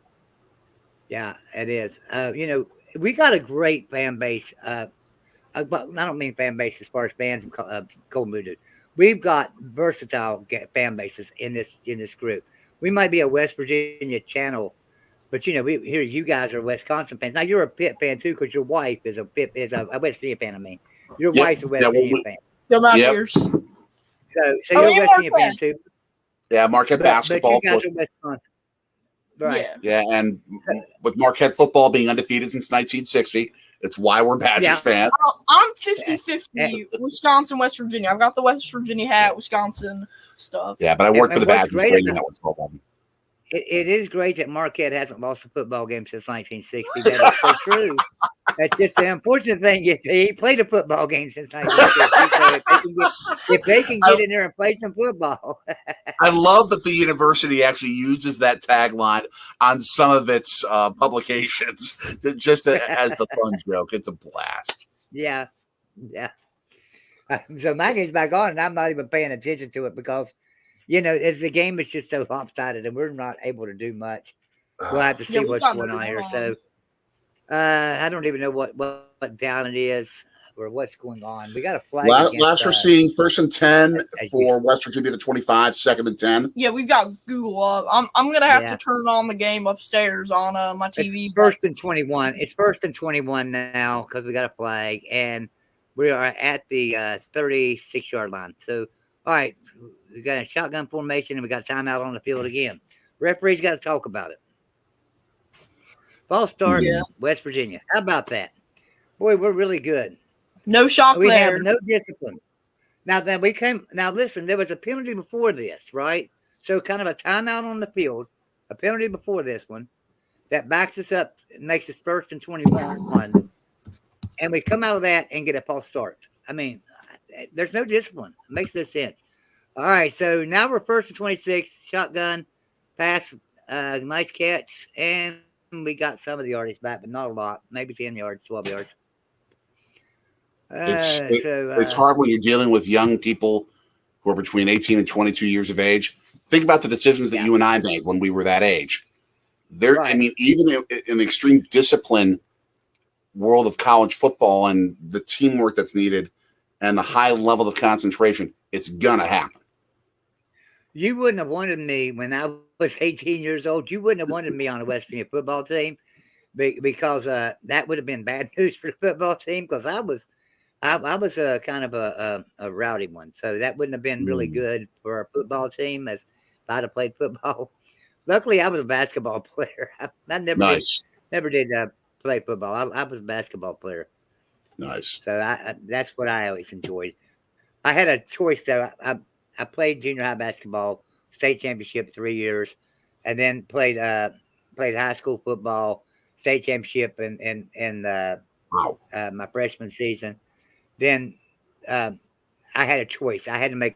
Yeah, it is. We got a great fan base. But I don't mean fan base as far as fans of Golden Blue Dude. We've got versatile fan bases in this group. We might be a West Virginia channel, but you guys are Wisconsin fans. Now you're a Pitt fan too, because your wife is a West Virginia fan. I mean, your wife's a West Virginia fan. Go Mountaineers. So you're a West Virginia fan too. Yeah, Marquette basketball. But you guys are Wisconsin. Right. Yeah, and with Marquette football being undefeated since 1960, it's why we're Badgers fans. I'm 50-50 Wisconsin, West Virginia. I've got the West Virginia hat, Wisconsin stuff. Yeah, but I work for the Badgers. It is great that Marquette hasn't lost a football game since 1960. That is so true. That's just the unfortunate thing. He played a football game since 1960. So if they can get in there and play some football. I love that the university actually uses that tagline on some of its publications just as the fun joke. It's a blast. Yeah. So my game's back on, and I'm not even paying attention to it because, as the game is just so lopsided and we're not able to do much. We'll have to see what's going on here. So I don't even know what down it is or what's going on. We got a flag. Last we're seeing 1st and 10 for West Virginia, the 25, 2nd and 10. Yeah, we've got Google up. I'm gonna have to turn on the game upstairs on my TV. It's 1st and 21. It's 1st and 21 now because we got a flag, and we are at the 36-yard line. So, all right, we got a shotgun formation, and we got timeout on the field again. Referee's got to talk about it. False start, West Virginia. How about that? Boy, we're really good. No shot We there. have no discipline. Now listen, there was a penalty before this, right? So kind of a timeout on the field, a penalty before this one that backs us up, makes us 1st and 21. And we come out of that and get a false start. I mean, there's no discipline. It makes no sense. All right, so now we're 1st and 26, shotgun, pass, nice catch, and we got some of the yards back, but not a lot. Maybe 10 yards, 12 yards. It's hard when you're dealing with young people who are between 18 and 22 years of age. Think about the decisions that you and I made when we were that age. I mean, even in the extreme discipline world of college football and the teamwork that's needed and the high level of concentration, it's gonna happen. You wouldn't have wanted me when I was 18 years old. You wouldn't have wanted me on a West Virginia football team because that would have been bad news for the football team because I was kind of a rowdy one. So that wouldn't have been really good for our football team if I'd have played football. Luckily, I was a basketball player. I never did play football. I was a basketball player. Nice. So that's what I always enjoyed. I had a choice though. I played junior high basketball, state championship 3 years, and then played high school football, state championship, and Wow. my freshman season. Then I had a choice. I had to make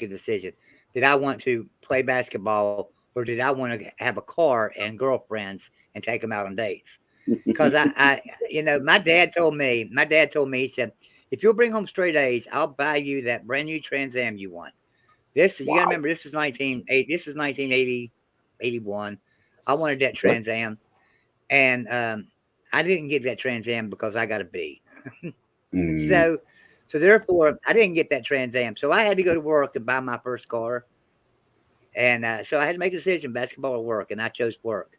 a decision. Did I want to play basketball, or did I want to have a car and girlfriends and take them out on dates? Because my dad told me, he said, if you'll bring home straight A's, I'll buy you that brand new Trans Am you want. You got to remember, this is 1980, 81. I wanted that Trans Am, and I didn't get that Trans Am because I got a B. So therefore, I didn't get that Trans Am. So I had to go to work to buy my first car, and so I had to make a decision: basketball or work, and I chose work.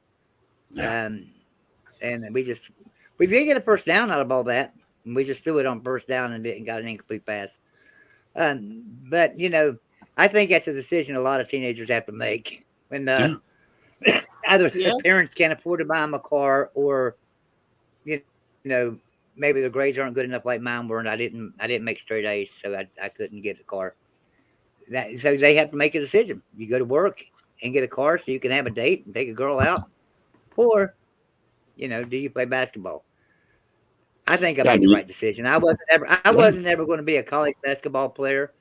Yeah. And we did get a first down out of all that. And we just threw it on first down and didn't got an incomplete pass. But I think that's a decision a lot of teenagers have to make when either their parents can't afford to buy them a car, or maybe their grades aren't good enough like mine were, and I didn't make straight A's, so I couldn't get a car. So they have to make a decision. You go to work and get a car so you can have a date and take a girl out, or do you play basketball? I think I made the right decision. I wasn't ever going to be a college basketball player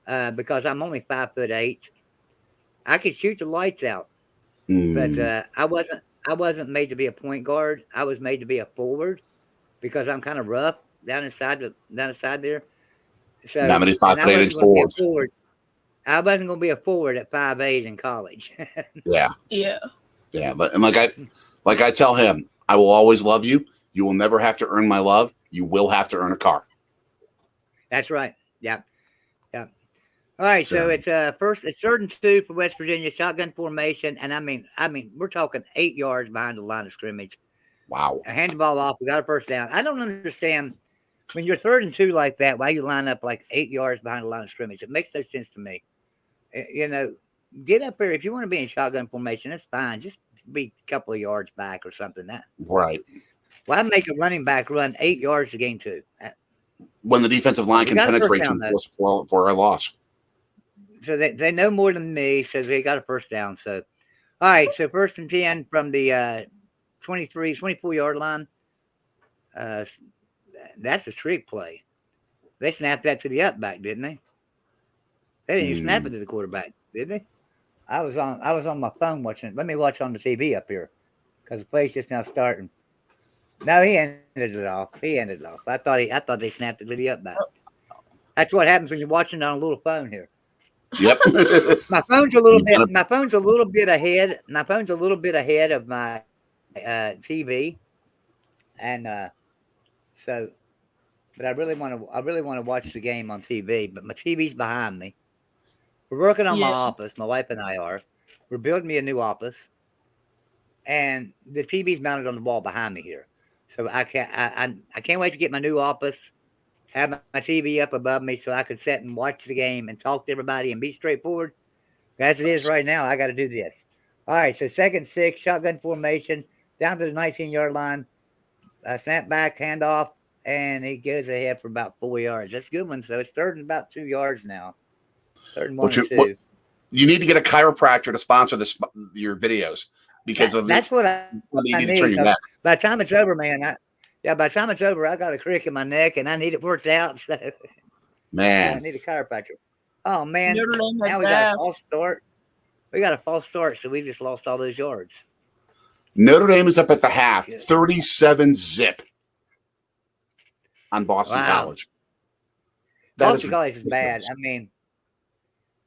because I'm only 5'8". I could shoot the lights out, but I wasn't made to be a point guard. I was made to be a forward because I'm kind of rough down inside there. So not many 5'8" forwards. I wasn't going to be a forward at 5'8" in college. Yeah. But And like I tell him, I will always love you. You will never have to earn my love. You will have to earn a car. That's right. Yeah. All right. So it's it's 3rd and 2 for West Virginia, shotgun formation, and I mean we're talking 8 yards behind the line of scrimmage. Wow. Hand the ball off. We got a first down. I don't understand when you're 3rd and 2 like that, why you line up like 8 yards behind the line of scrimmage. It makes no sense to me. Get up there if you want to be in shotgun formation. That's fine. Just be a couple of yards back or something. Right. Why make a running back run 8 yards to gain 2? When the defensive line can penetrate you for a loss. So they know more than me, so they got a first down. So, all right, so 1st and 10 from the 24-yard line. That's a trick play. They snapped that to the up back, didn't they? They didn't even snap it to the quarterback, did they? I was on my phone watching it. Let me watch on the TV up here because the play's just now starting. No, he ended it off. I thought they snapped it to the up back. That's what happens when you're watching on a little phone here. Yep. My phone's a little bit ahead. My phone's a little bit ahead of my TV, and so. But I really want to watch the game on TV. But my TV's behind me. We're working on my office. My wife and I are. We're building me a new office, and the TV's mounted on the wall behind me here. So I can't wait to get my new office, have my TV up above me so I could sit and watch the game and talk to everybody and be straightforward. As it is right now, I got to do this. All right, so 2nd and 6, shotgun formation, down to the 19-yard line. Snap back, handoff, and he goes ahead for about 4 yards. That's a good one. So it's 3rd and about 2 yards now. 3rd and 1 and 2. You need to get a chiropractor to sponsor your videos because that's what I need. By the time it's over, man, by the time it's over, I got a crick in my neck and I need it worked out. So man, I need a chiropractor. Oh man, now we got a false start. We got a false start, so we just lost all those yards. Notre Dame is up at the half, 37-0 on Boston College. Boston College is bad. I mean,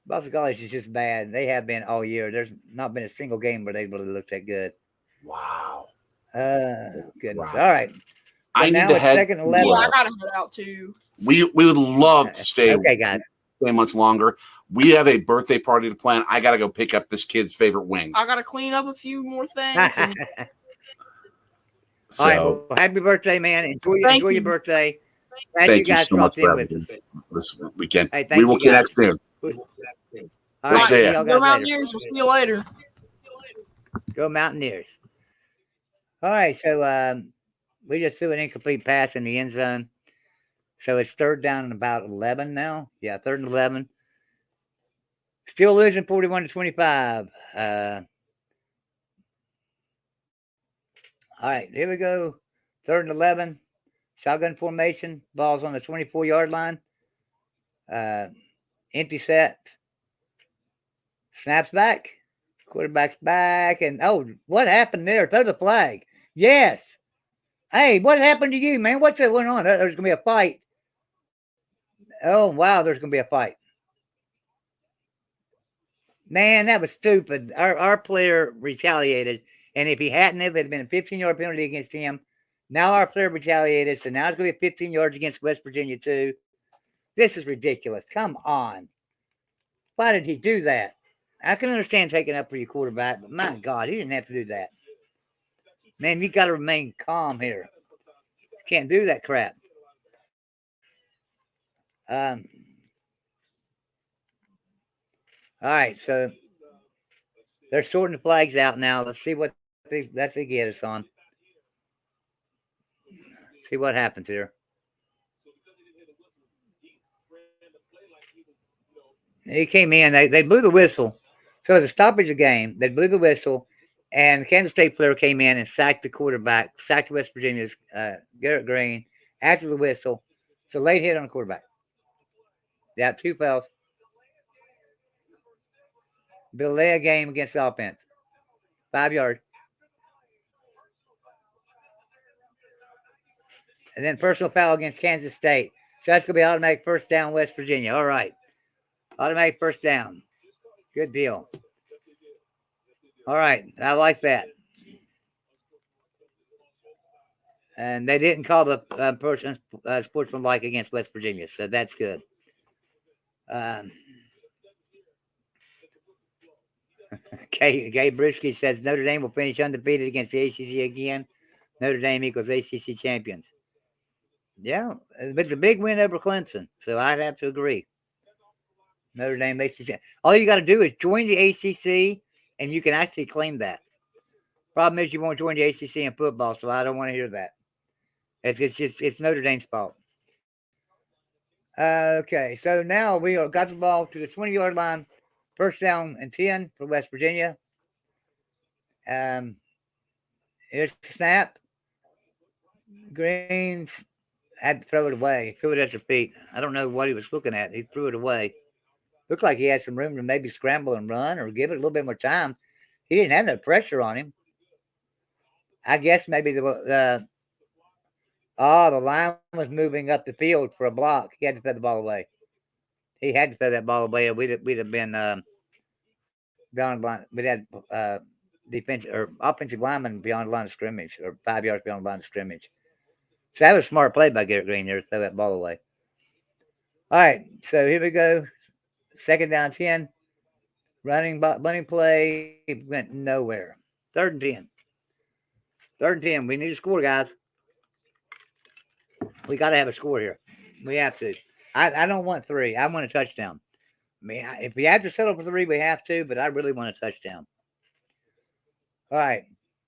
Boston College is just bad. They have been all year. There's not been a single game where they really looked that good. Wow. Goodness. Wow. All right. So I need to head. 2nd and 11. Yeah, I gotta head out too. We would love to stay. Okay, guys. Stay much longer. We have a birthday party to plan. I got to go pick up this kid's favorite wings. I got to clean up a few more things. All right. Well, happy birthday, man. Enjoy your birthday. Thank you so much for having me this weekend. Hey, we will connect soon. All right. Go Mountaineers. We'll see you later. Go Mountaineers. All right. So we just threw an incomplete pass in the end zone. So it's 3rd down and about 11 now. Yeah, 3rd and 11. Still losing 41-25. All right, here we go. 3rd and 11. Shotgun formation. Ball's on the 24-yard line. Empty set. Snaps back. Quarterback's back. And, what happened there? Throw the flag. Yes. Hey, what happened to you, man? What's going on? There's going to be a fight. Oh, wow, there's going to be a fight. Man, that was stupid. Our player retaliated. And if he hadn't, it would have been a 15-yard penalty against him. Now our player retaliated. So now it's going to be 15 yards against West Virginia, too. This is ridiculous. Come on. Why did he do that? I can understand taking up for your quarterback, but my God, he didn't have to do that. Man, you got to remain calm here. Can't do that crap. All right, so they're sorting the flags out now. Let's see what they get us on. See what happens here. He came in. They blew the whistle. So as a stoppage of game, they blew the whistle, and the Kansas State player came in and sacked the quarterback, sacked West Virginia's Garrett Green after the whistle. So late hit on the quarterback. Yeah, 2 fouls. Delay a game against the offense. 5 yards. And then personal foul against Kansas State. So that's going to be automatic first down, West Virginia. All right. Automatic first down. Good deal. All right. I like that. And they didn't call the person sportsmanlike against West Virginia. So that's good. Gabe Brisky says Notre Dame will finish undefeated against the ACC again. Notre Dame equals ACC champions. Yeah, but the big win over Clemson. So I'd have to agree. Notre Dame ACC. All you got to do is join the ACC, and you can actually claim that. Problem is you won't join the ACC in football, so I don't want to hear that. It's Notre Dame's fault. Okay, so now we got the ball to the 20-yard line. First down and 10 for West Virginia. Here's the snap. Green had to throw it away. Threw it at their feet. I don't know what he was looking at. He threw it away. Looked like he had some room to maybe scramble and run or give it a little bit more time. He didn't have no pressure on him. I guess maybe the line was moving up the field for a block. He had to throw the ball away. He had to throw that ball away. We'd have been beyond line. We'd had defensive or offensive lineman beyond the line of scrimmage or 5 yards beyond the line of scrimmage. So that was a smart play by Garrett Green there to throw that ball away. All right, so here we go. Second down 10. Running play went nowhere. 3rd and 10. 3rd and 10. We need a score, guys. We got to have a score here. We have to. I don't want 3. I want a touchdown. I mean, if we have to settle for 3, we have to, but I really want a touchdown. All right.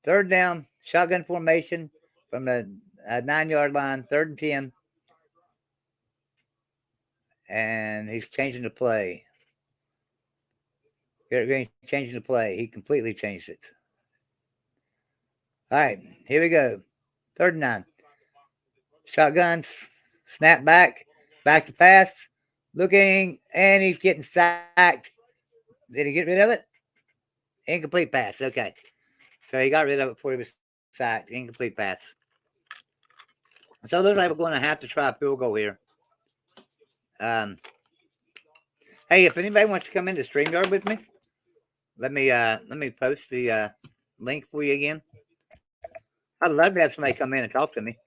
3rd down. Shotgun formation from the 9-yard line. 3rd and 10. And he's changing the play. Garrett Green changing the play. He completely changed it. All right, here we go. 3rd and 9. Shotguns. Snap back. Back to pass. Looking, and he's getting sacked. Did he get rid of it? Incomplete pass. Okay. So he got rid of it before he was sacked. Incomplete pass. So it looks like we're going to have to try a field goal here. Hey, if anybody wants to come into StreamYard with me, let me post the link for you again. I'd love to have somebody come in and talk to me.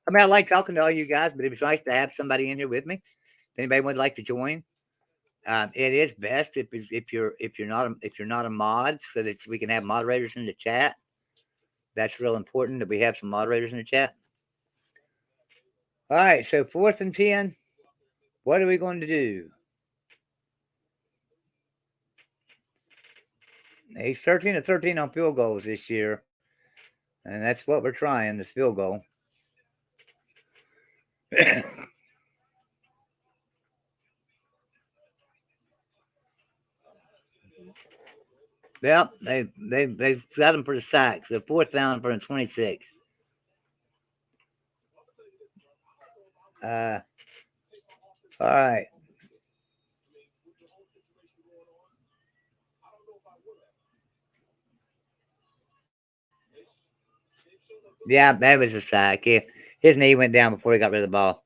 I mean, I like talking to all you guys, but it was nice to have somebody in here with me. If anybody would like to join, it is best if you're not a mod, so that we can have moderators in the chat. That's real important that we have some moderators in the chat. All right, so 4th and 10. What are we going to do? He's 13 of 13 on field goals this year, and that's what we're trying, this field goal. Well, they've got him for the sack. So 4th down for 26. All right. Yeah, that was a sack. His knee went down before he got rid of the ball.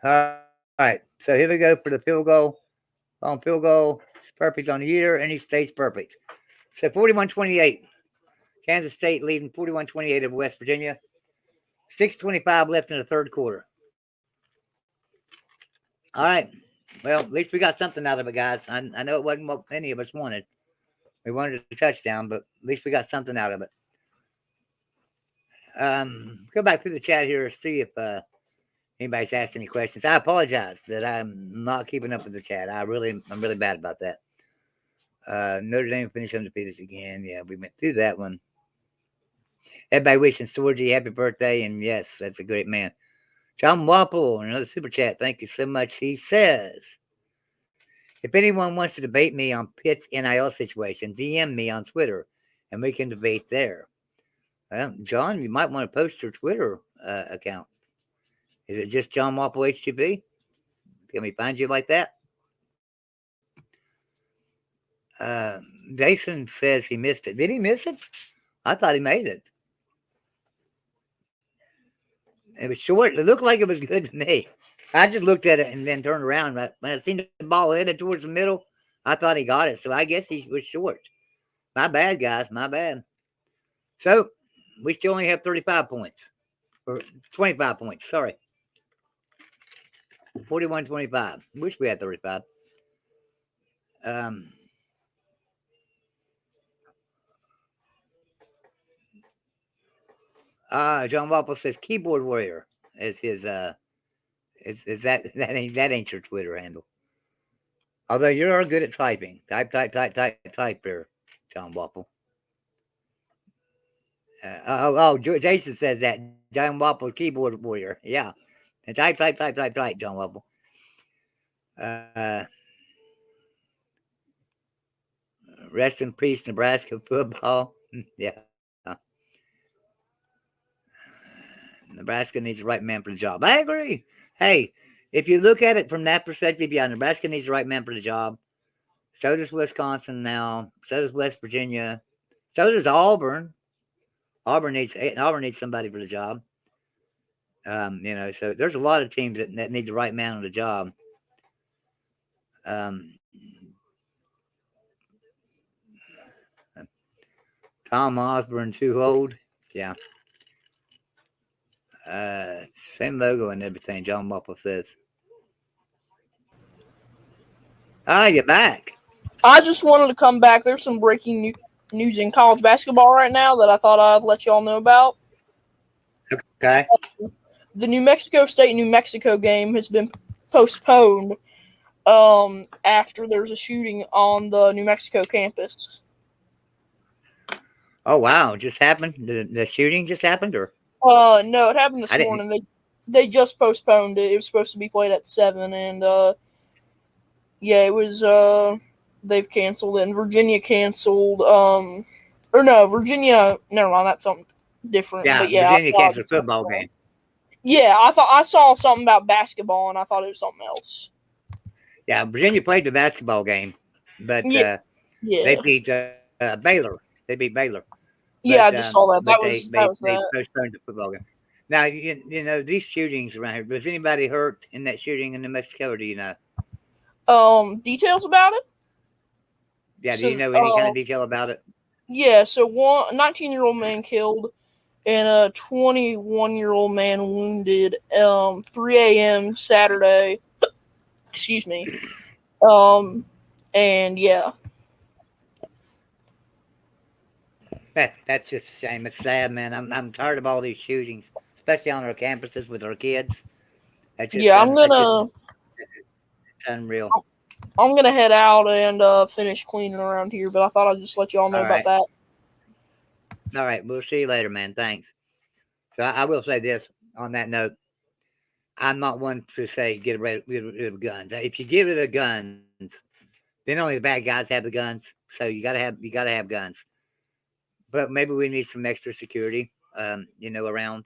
All right. So here we go for the field goal. On field goal, perfect on the year, and he stays perfect. So 41-28. Kansas State leading 41-28 of West Virginia. 6:25 left in the third quarter. All right. Well, at least we got something out of it, guys. I know it wasn't what any of us wanted. We wanted a touchdown, but at least we got something out of it. Go back through the chat here, see if anybody's asked any questions. I apologize that I'm not keeping up with the chat. I'm really bad about that. Notre Dame finished undefeated again. Yeah, we went through that one. Everybody wishing Swordy happy birthday, and yes, that's a great man. John Wapple, another super chat. Thank you so much. He says, if anyone wants to debate me on Pitt's NIL situation, DM me on Twitter, and we can debate there. Well, John, you might want to post your Twitter account. Is it just John Wapple HTB? Can we find you like that? Jason says he missed it. Did he miss it? I thought he made it. It was short. It looked like it was good to me. I just looked at it and then turned around. When I seen the ball headed towards the middle, I thought he got it. So I guess he was short. My bad, guys. My bad. So we still only have 35 points. Or 25 points. Sorry. 41-25. Wish we had 35. John Wapple says keyboard warrior is his is that ain't your Twitter handle. Although you are good at typing. Type there, John Wapple. Jason says that. John Wapple keyboard warrior. Yeah. And type, John Wapple. Rest in peace, Nebraska football. Yeah. Nebraska needs the right man for the job. I agree. Hey, if you look at it from that perspective, yeah, Nebraska needs the right man for the job. So does Wisconsin now. So does West Virginia. So does Auburn. Auburn needs somebody for the job. So there's a lot of teams that need the right man on the job. Tom Osborne too old. Yeah. Same logo and everything. John Wapple says. All right, you're back. I just wanted to come back. There's some breaking news in college basketball right now that I thought I'd let y'all know about. Okay. The New Mexico State-New Mexico game has been postponed after there's a shooting on the New Mexico campus. Oh, wow. Just happened? The shooting just happened? Or no, it happened this morning. They just postponed it. It was supposed to be played at 7, and it was they've canceled it, and Virginia canceled Virginia, never mind, that's something different. Yeah, but yeah, Virginia canceled a football game. Yeah, I saw something about basketball, and I thought it was something else. Yeah, Virginia played the basketball game, but they beat Baylor. They beat Baylor. Yeah, I just saw that. They postponed the football game. Now, you know, these shootings around here, was anybody hurt in that shooting in New Mexico, or do you know? Details about it? Yeah, do you know any kind of detail about it? Yeah, so a 19-year-old man killed and a 21-year-old man wounded 3 a.m. Saturday. Excuse me. And yeah. That's just a shame. It's sad, man. I'm tired of all these shootings, especially on our campuses with our kids. It's unreal. I'm gonna head out and finish cleaning around here, but I thought I'd just let y'all know about that. All right, we'll see you later, man. Thanks. So I will say this on that note. I'm not one to say get rid of guns. If you get rid of guns, then only the bad guys have the guns. So you gotta have guns. But maybe we need some extra security, around.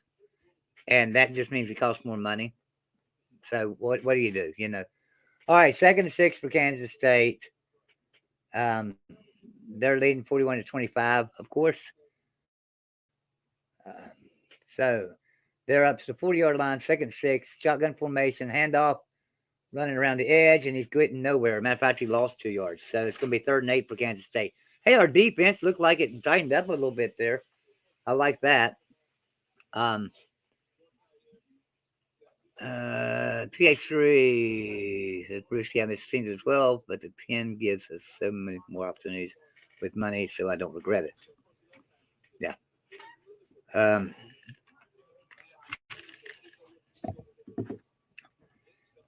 and that just means it costs more money. So what do you do? All right, 2nd and 6 for Kansas State. They're leading 41-25, of course. So they're up to the 40-yard line, 2nd and 6, shotgun formation, handoff, running around the edge, and he's getting nowhere. Matter of fact, he lost 2 yards. So it's going to be 3rd and 8 for Kansas State. Hey, our defense looked like it tightened up a little bit there. I like that. TH3 says Bruce Cam has seen it as well, but the 10 gives us so many more opportunities with money, so I don't regret it. Yeah.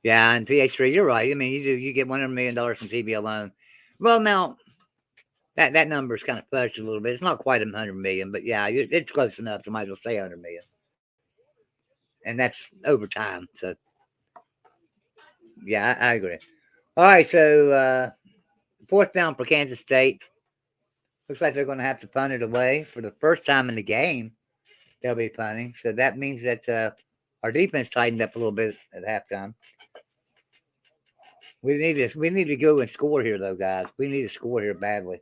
Yeah, and TH3, you're right. I mean, you get $100 million from TB alone. Well, now that number is kind of fudged a little bit. It's not quite $100 million, but yeah, it's close enough. You might as well say $100 million, and that's over time. So yeah, I agree. All right, so 4th down for Kansas State. Looks like they're going to have to punt it away for the first time in the game. They'll be punting, so that means that our defense tightened up a little bit at halftime. We need to go and score here, though, guys. We need to score here badly.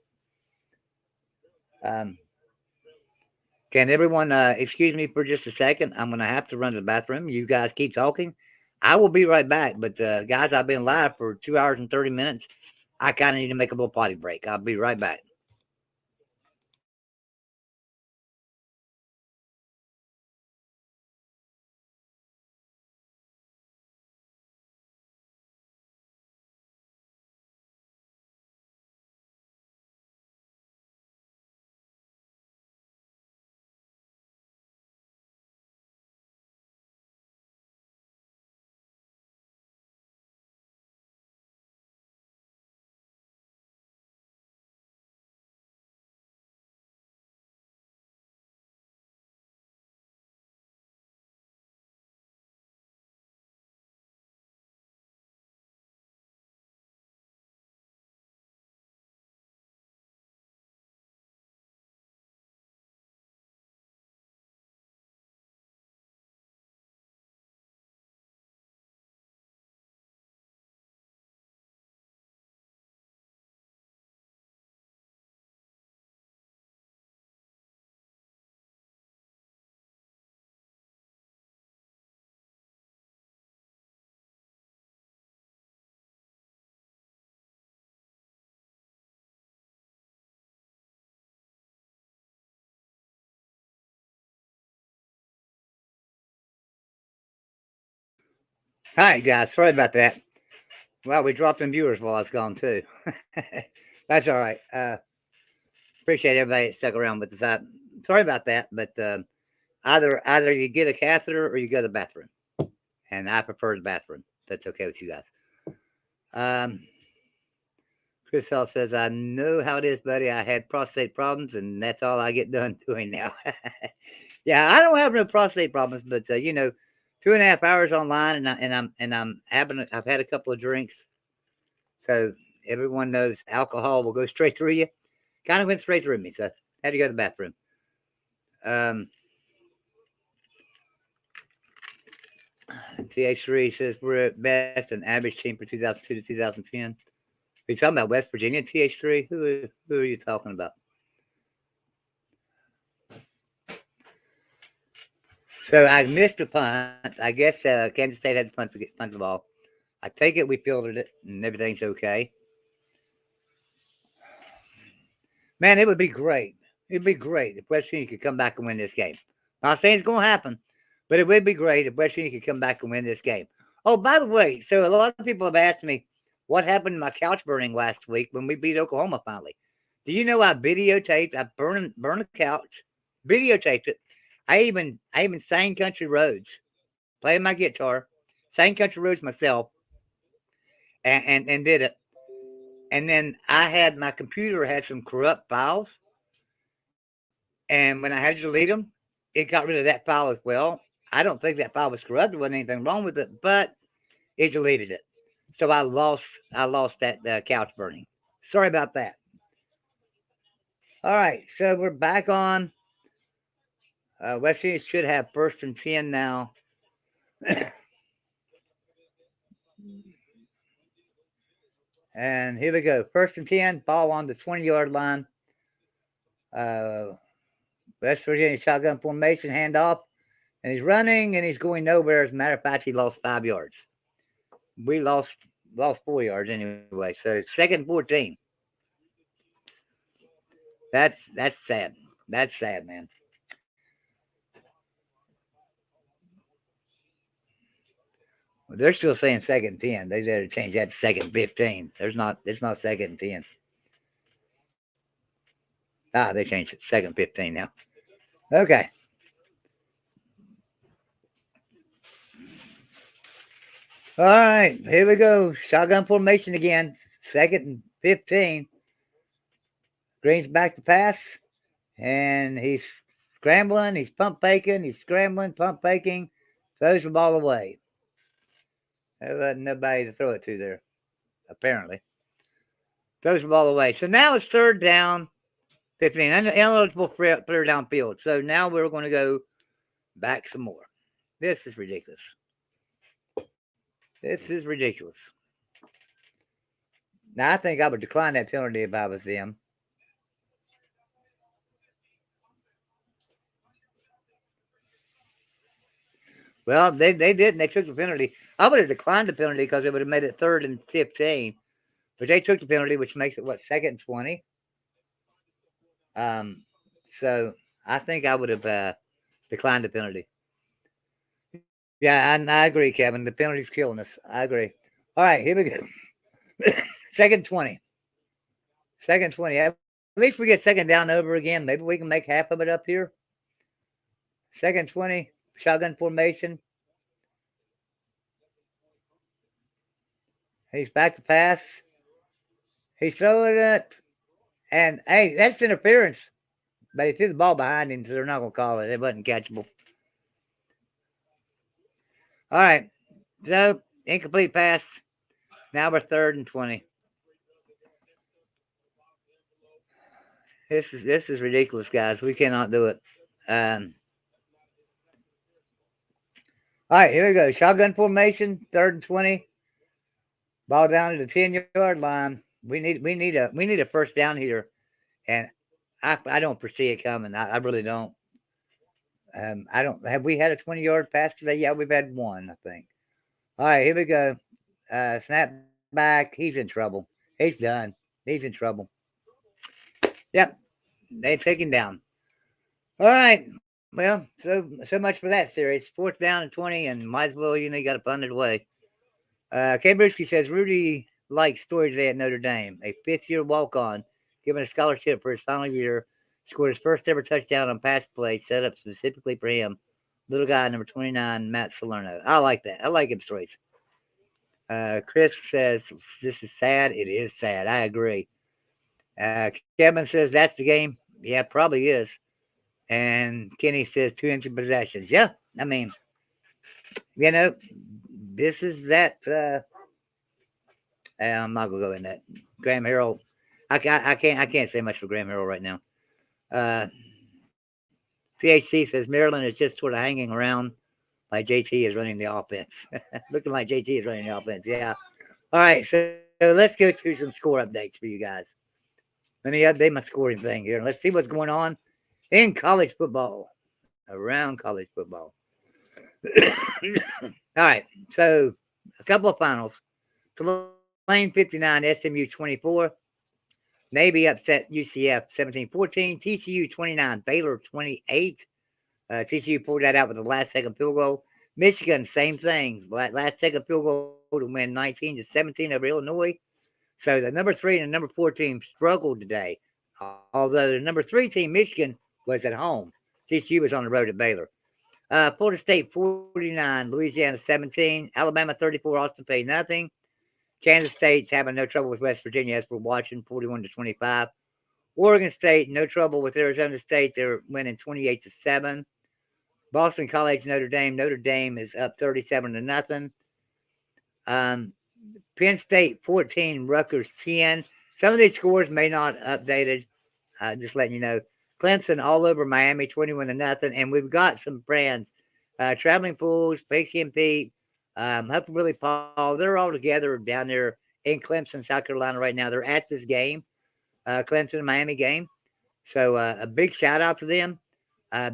Can everyone excuse me for just a second? I'm going to have to run to the bathroom. You guys keep talking. I will be right back. But, guys, I've been live for 2 hours and 30 minutes. I kind of need to make a little potty break. I'll be right back. All right, guys. Sorry about that. Well, we dropped in viewers while I was gone, too. That's all right. Appreciate everybody that stuck around with us. Sorry about that, but either you get a catheter or you go to the bathroom. And I prefer the bathroom. That's okay with you guys. Chris Hall says, I know how it is, buddy. I had prostate problems, and that's all I get done doing now. Yeah, I don't have no prostate problems, but 2.5 hours online, I've had a couple of drinks, so everyone knows alcohol will go straight through you. Kind of went straight through me, so I had to go to the bathroom. TH3 says we're at best an average team for 2002 to 2010. Are you talking about West Virginia, TH3? Who are you talking about? So I missed a punt. I guess Kansas State had to punt the ball. I take it we fielded it and everything's okay. Man, it would be great. It'd be great if West Virginia could come back and win this game. Not saying it's going to happen, but it would be great if West Virginia could come back and win this game. Oh, by the way, so a lot of people have asked me what happened to my couch burning last week when we beat Oklahoma finally. Do you know I burned the couch, videotaped it. I even sang Country Roads, playing my guitar, sang Country Roads myself, and did it. And then my computer had some corrupt files. And when I had to delete them, it got rid of that file as well. I don't think that file was corrupt. There wasn't anything wrong with it, but it deleted it. So I lost that couch burning. Sorry about that. All right, so we're back on. West Virginia should have 1st and 10 now. And here we go. 1st and 10, ball on the 20-yard line. West Virginia shotgun formation, handoff. And he's running and he's going nowhere. As a matter of fact, he lost 5 yards. We lost 4 yards anyway. So 2nd and 14. That's sad. That's sad, man. Well, they're still saying 2nd and 10. They got to change that to 2nd and 15. It's not 2nd and 10. They changed it. 2nd and 15 now. Okay. All right, here we go. Shotgun formation again. 2nd and 15. Green's back to pass. And he's scrambling. He's pump faking. He's scrambling, pump faking. Throws the ball away. There wasn't nobody to throw it to there, apparently. Throws the ball away. So now it's 3rd down, 15. Ineligible player downfield. So now we're going to go back some more. This is ridiculous. This is ridiculous. Now, I think I would decline that penalty if I was them. Well, they didn't. They took the penalty. I would have declined the penalty because it would have made it 3rd and 15. But they took the penalty, which makes it, 2nd and 20? So I think I would have declined the penalty. Yeah, I agree, Kevin. The penalty's killing us. I agree. All right, here we go. 2nd 20. 2nd 20. At least we get 2nd down over again. Maybe we can make half of it up here. 2nd 20. Shotgun formation. He's back to pass. He's throwing it. And, hey, that's interference. But he threw the ball behind him, so they're not going to call it. It wasn't catchable. All right. So, incomplete pass. Now we're 3rd and 20. This is ridiculous, guys. We cannot do it. All right, here we go. Shotgun formation, 3rd and 20. Ball down to the 10-yard line. We need a 1st down here, and I don't foresee it coming. I really don't. I don't. Have we had a 20-yard pass today? Yeah, we've had one, I think. All right, here we go. Snap back. He's in trouble. He's done. He's in trouble. Yep, they take him down. All right. Well, so much for that series. 4th down and 20, and might as well, you got to punt it away. Kay Brewski says Rudy likes story today at Notre Dame. A 5th-year walk-on, given a scholarship for his final year, scored his 1st ever touchdown on pass play set up specifically for him. Little guy, number 29, Matt Salerno. I like that. I like him stories. Chris says this is sad. It is sad. I agree. Kevin says that's the game. Yeah, probably is. And Kenny says 2 inch possessions. Yeah, I mean, this is that. I'm not gonna go in that. Graham Harrell. I can't say much for Graham Harrell right now. PHC says Maryland is just sort of hanging around like JT is running the offense. Looking like JT is running the offense. Yeah. All right. So let's go to some score updates for you guys. Let me update my scoring thing here. Let's see what's going on in college football, around college football. All right. So a couple of finals. Tulane 59, SMU 24. Navy upset UCF 17-14. TCU 29, Baylor 28. TCU pulled that out with the last-second field goal. Michigan, same thing. Last-second field goal to win 19-17 over Illinois. So the number 3 and the number 4 team struggled today. Although the number 3 team, Michigan, was at home. TCU was on the road at Baylor. Florida State 49, Louisiana 17. Alabama 34, Austin Peay nothing. Kansas State's having no trouble with West Virginia as we're watching, 41-25. Oregon State, no trouble with Arizona State. They're winning 28-7. Boston College, Notre Dame. Notre Dame is up 37-0. Penn State 14, Rutgers 10. Some of these scores may not updated. Just letting you know. Clemson all over Miami, 21-0. And we've got some friends, Traveling Pools, Pixie and Pete, Humphrey Billy Paul. They're all together down there in Clemson, South Carolina right now. They're at this game, Clemson and Miami game. So a big shout out to them.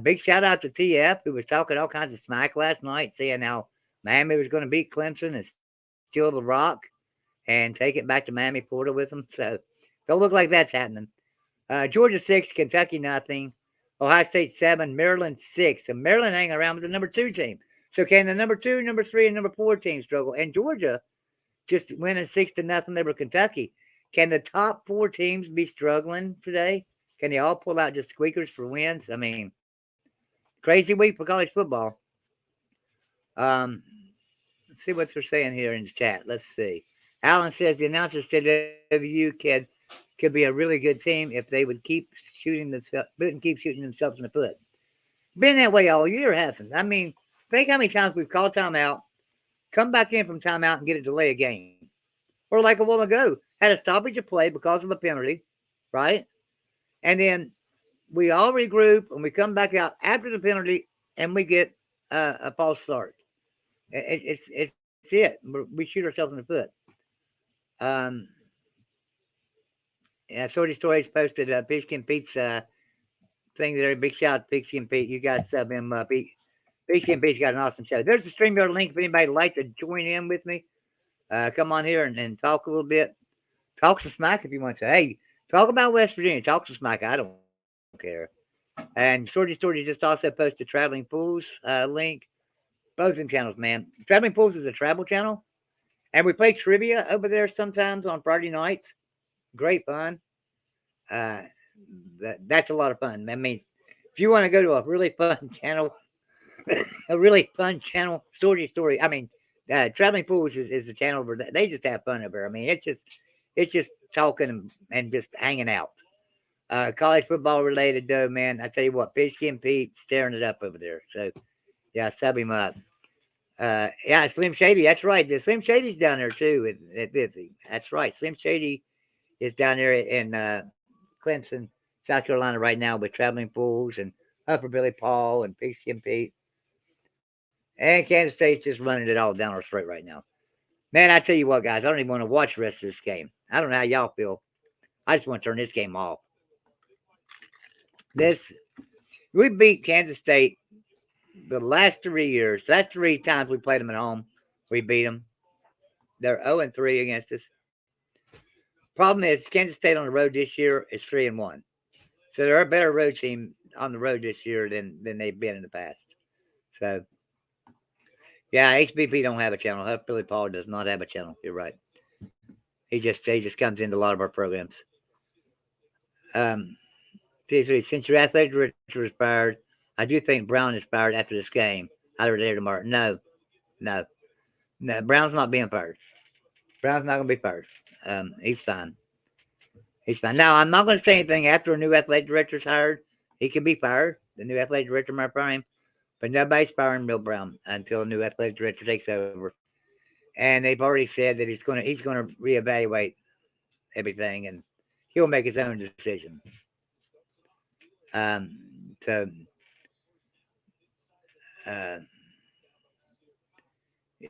Big shout out to TF, who was talking all kinds of smack last night, saying how Miami was going to beat Clemson and steal the rock and take it back to Miami, Florida with them. So don't look like that's happening. Georgia 6, Kentucky nothing. Ohio State 7, Maryland 6. And Maryland hanging around with the number 2 team. So can the number 2, number 3, and number 4 team struggle? And Georgia just winning 6-0 over Kentucky. Can the top 4 teams be struggling today? Can they all pull out just squeakers for wins? I mean, crazy week for college football. Let's see what they're saying here in the chat. Let's see. Alan says the announcer said WU could be a really good team if they would keep shooting themselves in the foot. Been that way all year, hasn't it? I mean, think how many times we've called timeout, come back in from timeout and get a delay of game. Or like a while ago, had a stoppage of play because of a penalty, right? And then we all regroup and we come back out after the penalty and we get a false start. It's it. We shoot ourselves in the foot. Yeah, Sorty Stories posted Pigskin Pete's thing there. Big shout out to Pigskin Pete. You guys sub him up. Pigskin Pete's got an awesome show. There's the StreamYard link if anybody would like to join in with me. Come on here and talk a little bit. Talk some smack if you want to. Hey, talk about West Virginia. Talk some smack. I don't care. And Sorty Story just also posted Traveling Pools link. Both of them channels, man. Traveling Pools is a travel channel. And we play trivia over there sometimes on Friday nights. Great fun. That's a lot of fun. That means if you want to go to a really fun channel, Story. I mean, Traveling Pools is a channel where they just have fun over there. I mean, it's just talking and just hanging out. College football related though, man. I tell you what, Pigskin Pete staring it up over there. So yeah, sub him up. Yeah, Slim Shady. That's right. The Slim Shady's down there too at Busy. That's right. Slim Shady is down there in Clemson, South Carolina right now with Traveling Pools and Upper Billy Paul and Pigskin Pete. And Kansas State's just running it all down our throat right now. Man, I tell you what, guys, I don't even want to watch the rest of this game. I don't know how y'all feel. I just want to turn this game off. We beat Kansas State the last 3 years. That's 3 times we played them at home. We beat them. They're 0-3 against us. Problem is, Kansas State on the road this year is 3-1. So they're a better road team on the road this year than they've been in the past. So, yeah, HBP don't have a channel. Huff Billy Paul does not have a channel. You're right. He just comes into a lot of our programs. Since your athletic director is fired, I do think Brown is fired after this game. Either today or tomorrow. No. Brown's not being fired. Brown's not going to be fired. He's fine. Now, I'm not going to say anything after a new athletic director is hired. He can be fired. The new athletic director might fire him. But nobody's firing Bill Brown until a new athletic director takes over. And they've already said that he's going to reevaluate everything and he'll make his own decision. Now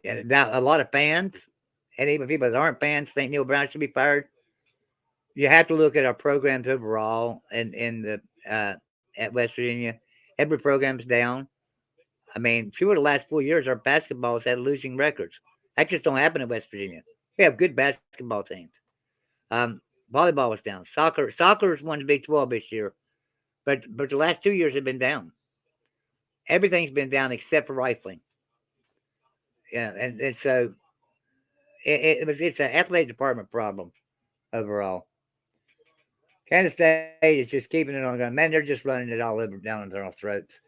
a lot of fans and even people that aren't fans think Neil Brown should be fired. You have to look at our programs overall and at West Virginia. Every program's down. I mean, 2 of the last 4 years, our basketball has had losing records. That just don't happen in West Virginia. We have good basketball teams. Volleyball was down. Soccer's won the Big 12 this year, but the last 2 years have been down. Everything's been down except for rifling. Yeah, and so it's an athletic department problem overall. Kansas State is just keeping it on the ground. Man, they're just running it all over down into our throats.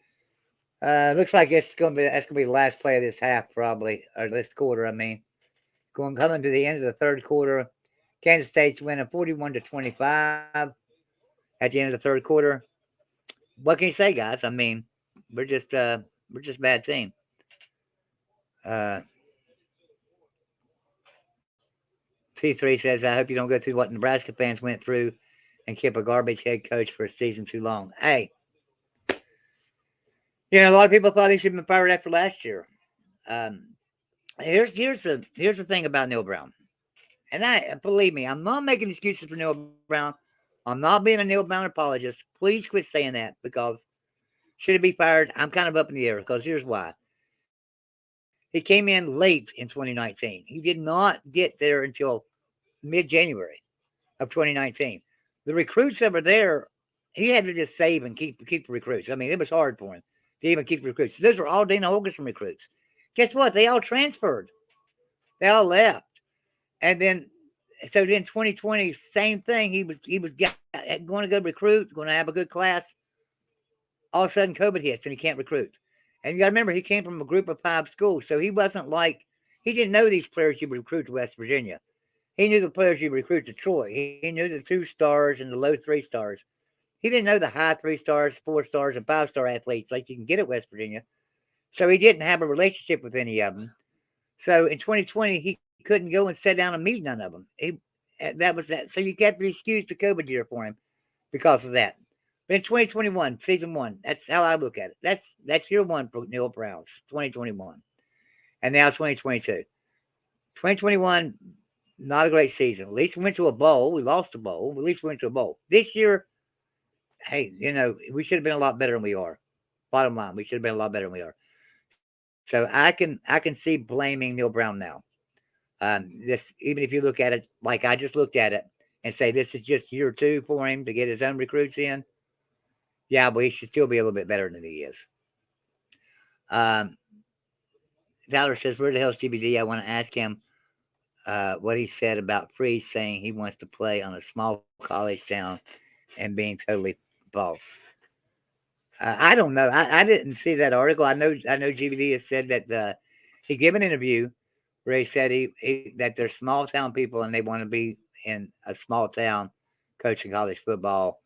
Looks like that's gonna be the last play of this half, probably, or this quarter. I mean, coming to the end of the third quarter, Kansas State's winning 41-25 at the end of the third quarter. What can you say, guys? I mean, we're just a bad team. T3 says, I hope you don't go through what Nebraska fans went through and keep a garbage head coach for a season too long. Hey, a lot of people thought he should have been fired after last year. Here's the thing about Neal Brown. And believe me, I'm not making excuses for Neal Brown. I'm not being a Neal Brown apologist. Please quit saying that, because should he be fired? I'm kind of up in the air, because here's why. He came in late in 2019. He did not get there until mid-January of 2019. The recruits that were there, he had to just save and keep the recruits. I mean, it was hard for him to even keep recruits. Those were all Dana Holgorsen recruits. Guess what? They all transferred. They all left. And then, so then 2020, same thing. He was going to go recruit, going to have a good class. All of a sudden, COVID hits and he can't recruit. And you got to remember, he came from a group of 5 schools, so he wasn't like, he didn't know these players you would recruit to West Virginia. He knew the players you recruit to Troy. He knew the 2 stars and the low 3 stars. He didn't know the high 3 stars, 4 stars, and 5-star athletes like you can get at West Virginia. So he didn't have a relationship with any of them. So in 2020, he couldn't go and sit down and meet none of them. That was that. So you got to excuse the COVID year for him because of that. But in 2021, season 1, that's how I look at it. That's year 1 for Neal Brown, 2021. And now 2022. 2021, not a great season. At least we went to a bowl. We lost a bowl. At least we went to a bowl. This year, hey, we should have been a lot better than we are. Bottom line, we should have been a lot better than we are. So I can see blaming Neal Brown now. This, even if you look at it like I just looked at it and say this is just year 2 for him to get his own recruits in, yeah, but he should still be a little bit better than he is. Tyler says, where the hell is GBD? I want to ask him what he said about Freeze saying he wants to play on a small college town and being totally false. I don't know. I didn't see that article. I know GBD has said that he gave an interview where he said that they're small town people and they want to be in a small town coaching college football.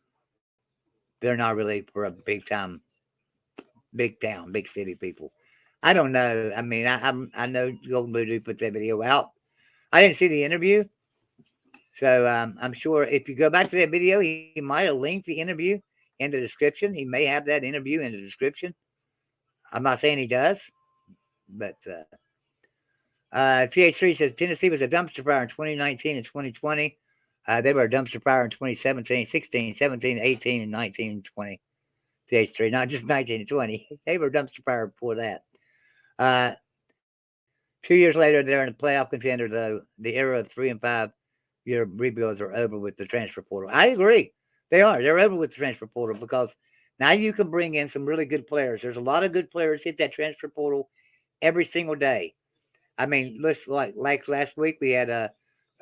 They're not really for a big town, big city people. I don't know. I mean, I know Golden Voodoo put that video out. I didn't see the interview. So I'm sure if you go back to that video, he might have linked the interview in the description. He may have that interview in the description. I'm not saying he does, but TH3 says Tennessee was a dumpster fire in 2019 and 2020. They were a dumpster fire in 2017, 16, 17, 18, and 19 and 20. TH3, not just 19 and 20. They were a dumpster fire before that. 2 years later, they're in a playoff contender, though. The era of 3 and 5 year rebuilds are over with the transfer portal. I agree. They are. They're over with the transfer portal because now you can bring in some really good players. There's a lot of good players hit that transfer portal every single day. I mean, let's like last week we had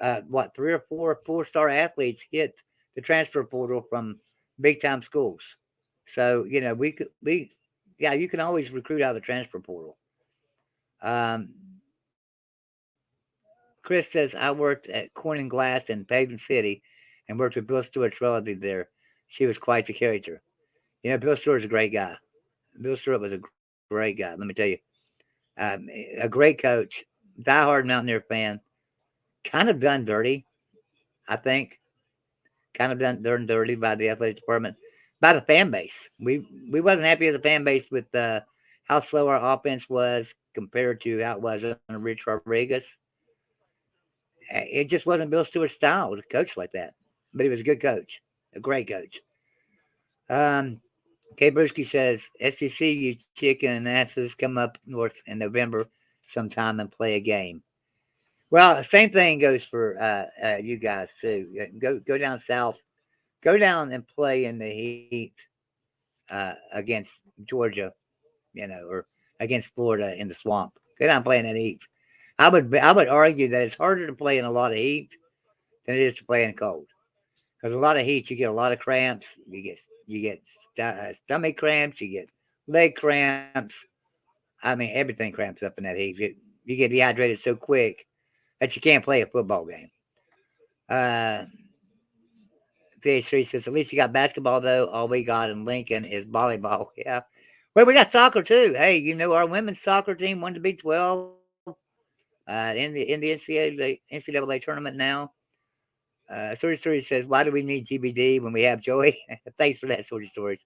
3 or 4 4-star athletes hit the transfer portal from big time schools. So you can always recruit out of the transfer portal. Chris says I worked at Corning Glass in Pagan City and worked with Bill Stewart's relative there. She was quite the character. Bill Stewart's a great guy. Bill Stewart was a great guy. Let me tell you. A great coach, diehard Mountaineer fan, kind of done dirty, I think. Kind of done dirty by the athletic department, by the fan base. We wasn't happy as a fan base with how slow our offense was compared to how it was under Rich Rodriguez. It just wasn't Bill Stewart's style to coach like that. But he was a good coach, a great coach. Kay Brewski says, SEC, you chicken asses, come up north in November sometime and play a game. Well, the same thing goes for you guys, too. Go down south. Go down and play in the heat against Georgia, or against Florida in the swamp. Go down and play in that heat. I would argue that it's harder to play in a lot of heat than it is to play in cold. Because a lot of heat, you get a lot of cramps. You get stomach cramps. You get leg cramps. I mean, everything cramps up in that heat. You get dehydrated so quick that you can't play a football game. PH3 says, at least you got basketball, though. All we got in Lincoln is volleyball. Yeah. Well, we got soccer, too. Hey, our women's soccer team won to be 12 in the NCAA tournament now. Story says, why do we need GBD when we have Joey? Thanks for that, Story Stories.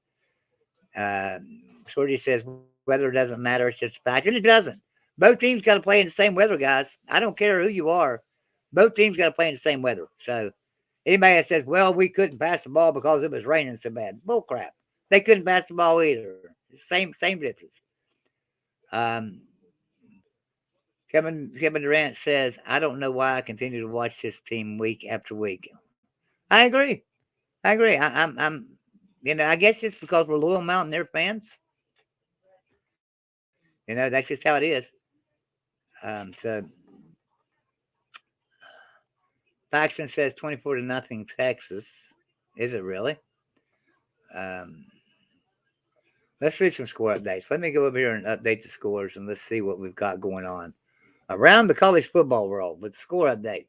Story says, weather doesn't matter. It's just a fact. And it doesn't. Both teams got to play in the same weather, guys. I don't care who you are. Both teams got to play in the same weather. So anybody that says, well, we couldn't pass the ball because it was raining so bad. Bull crap. They couldn't pass the ball either. Same difference. Kevin Durant says, I don't know why I continue to watch this team week after week. I agree. I'm I guess it's because we're loyal Mountaineer fans. That's just how it is. So Paxton says 24-0 Texas. Is it really? Let's read some score updates. Let me go over here and update the scores, and let's see what we've got going on around the college football world with the score update.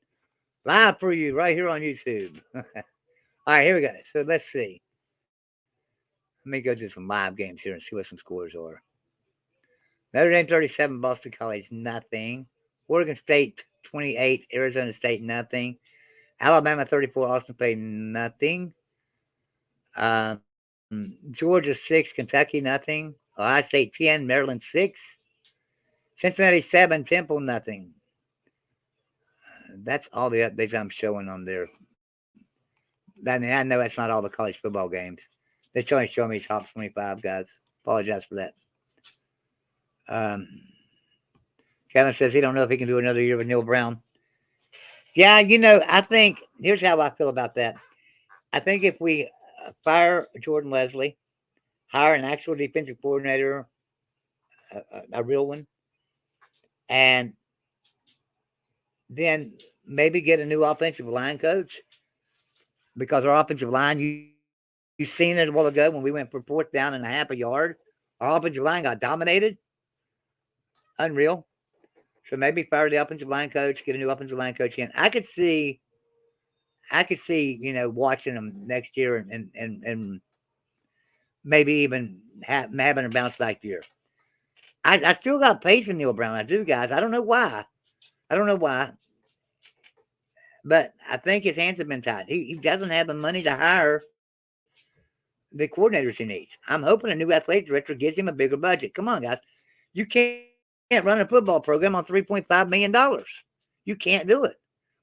Live for you right here on YouTube. All right, here we go. So let's see. Let me go to some live games here and see what some scores are. Notre Dame 37, Boston College, nothing. Oregon State 28, Arizona State, nothing. Alabama 34, Austin Peay, nothing. Georgia 6, Kentucky, nothing. Ohio State 10, Maryland 6. Cincinnati 7, Temple, nothing. That's all the updates I'm showing on there. I know that's not all the college football games. They're only showing me top 25, guys. Apologize for that. Kevin says he don't know if he can do another year with Neil Brown. Yeah, I think, here's how I feel about that. I think if we fire Jordan Leslie, hire an actual defensive coordinator, a real one, and then maybe get a new offensive line coach, because our offensive line, you've seen it a while ago when we went for 4th down and a half a yard. Our offensive line got dominated. Unreal. So maybe fire the offensive line coach, get a new offensive line coach in. I could see, watching them next year and maybe even having a bounce back year. I still got faith in Neil Brown. I do, guys. I don't know why. But I think his hands have been tied. He doesn't have the money to hire the coordinators he needs. I'm hoping a new athletic director gives him a bigger budget. Come on, guys. You can't run a football program on $3.5 million. You can't do it.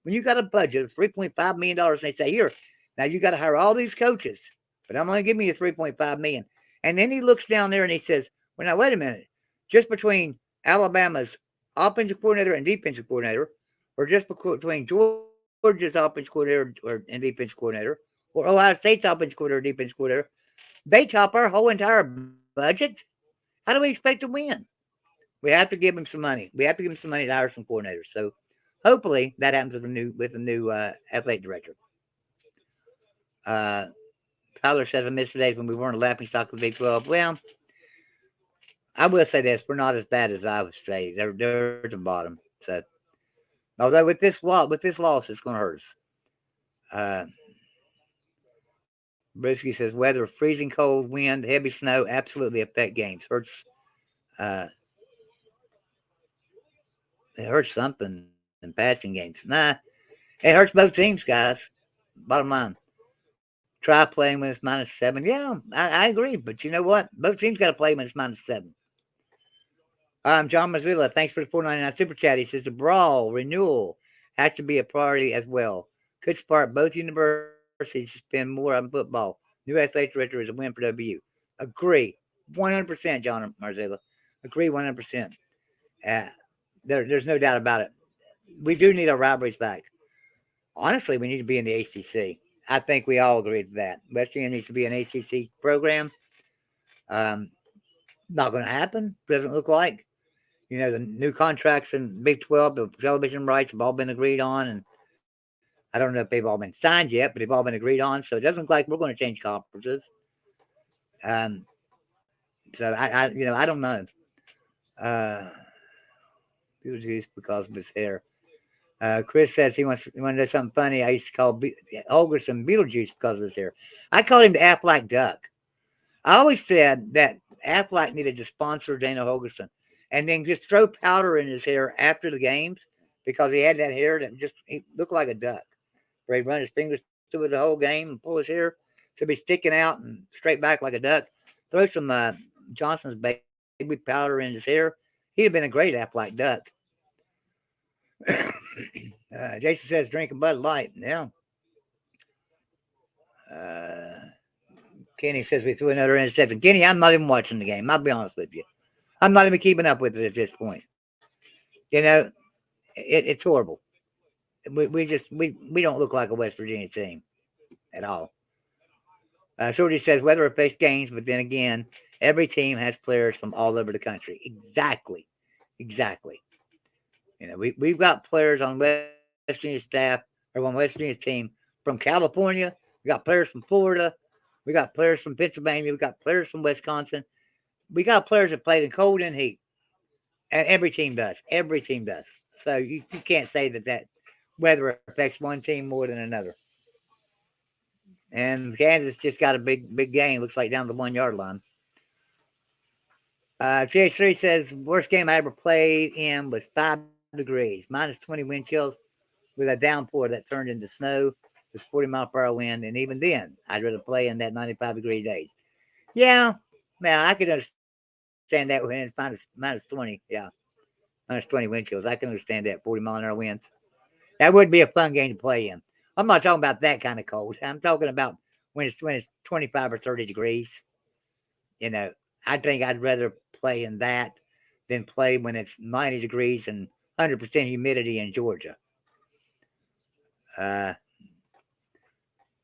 When you got a budget of $3.5 million, and they say, here, now you got to hire all these coaches, but I'm only giving you $3.5 million. And then he looks down there and he says, well, now, wait a minute. Just between Alabama's offensive coordinator and defensive coordinator, or just between Georgia's offensive coordinator and defensive coordinator, or Ohio State's offensive coordinator and defensive coordinator, they top our whole entire budget. How do we expect to win? We have to give him some money. We have to give him some money to hire some coordinators. So hopefully that happens with the new athletic director. Tyler says, I miss the days when we weren't a laughing stock of Big 12. Well, I will say this: we're not as bad as I would say. They're at the bottom. So, although with this loss, it's going to hurt us. Brisky says, weather, freezing cold, wind, heavy snow absolutely affect games. Hurts. It hurts something in passing games. Nah, it hurts both teams, guys. Bottom line. Try playing when it's -7. Yeah, I agree. But you know what? Both teams got to play when it's -7. John Mazzilla, thanks for the $4.99 super chat. He says the brawl renewal has to be a priority as well. Could spark both universities to spend more on football. New athletic director is a win for WU. Agree. 100%, John Marzella. Agree 100%. There's no doubt about it. We do need our rivalries back. Honestly, we need to be in the ACC. I think we all agree to that. West Virginia needs to be an ACC program. Not going to happen. Doesn't look like. The new contracts in Big 12, the television rights have all been agreed on. And I don't know if they've all been signed yet, but they've all been agreed on. So it doesn't look like we're going to change conferences. So I don't know. Beetlejuice because of his hair. Chris says he wants to know something funny. I used to call Holgorsen Beetlejuice because of his hair. I called him the Aflac Duck. I always said that Aflac needed to sponsor Dana Holgorsen and then just throw powder in his hair after the games because he had that hair that just he looked like a duck. Where he'd run his fingers through it the whole game and pull his hair. Should be sticking out and straight back like a duck. Throw some Johnson's baby powder in his hair. He'd have been a great athletic duck. Jason says drinking Bud Light. Yeah. Kenny says we threw another interception. Kenny, I'm not even watching the game. I'll be honest with you. I'm not even keeping up with it at this point. You know, it's horrible. We don't look like a West Virginia team at all. Shorty says weather affects games, but then again, every team has players from all over the country. Exactly. You know, we've got players on West Virginia staff or on West Virginia team from California. We got players from Florida. We got players from Pennsylvania. We got players from Wisconsin. We got players that play in cold and heat. And every team does. Every team does. So you can't say that weather affects one team more than another. And Kansas just got a big game. Looks like down the 1 yard line. CH3 says, worst game I ever played in was 5 degrees, minus 20 wind chills with a downpour that turned into snow with 40-mile-per-hour wind. And even then, I'd rather play in that 95-degree days. Yeah, man, I could understand that when it's minus 20. Yeah, minus 20 wind chills. I can understand that, 40-mile-an-hour winds. That would be a fun game to play in. I'm not talking about that kind of cold. I'm talking about when it's 25 or 30 degrees. You know, I think I'd rather play in that than play when it's 90 degrees and 100% humidity in Georgia.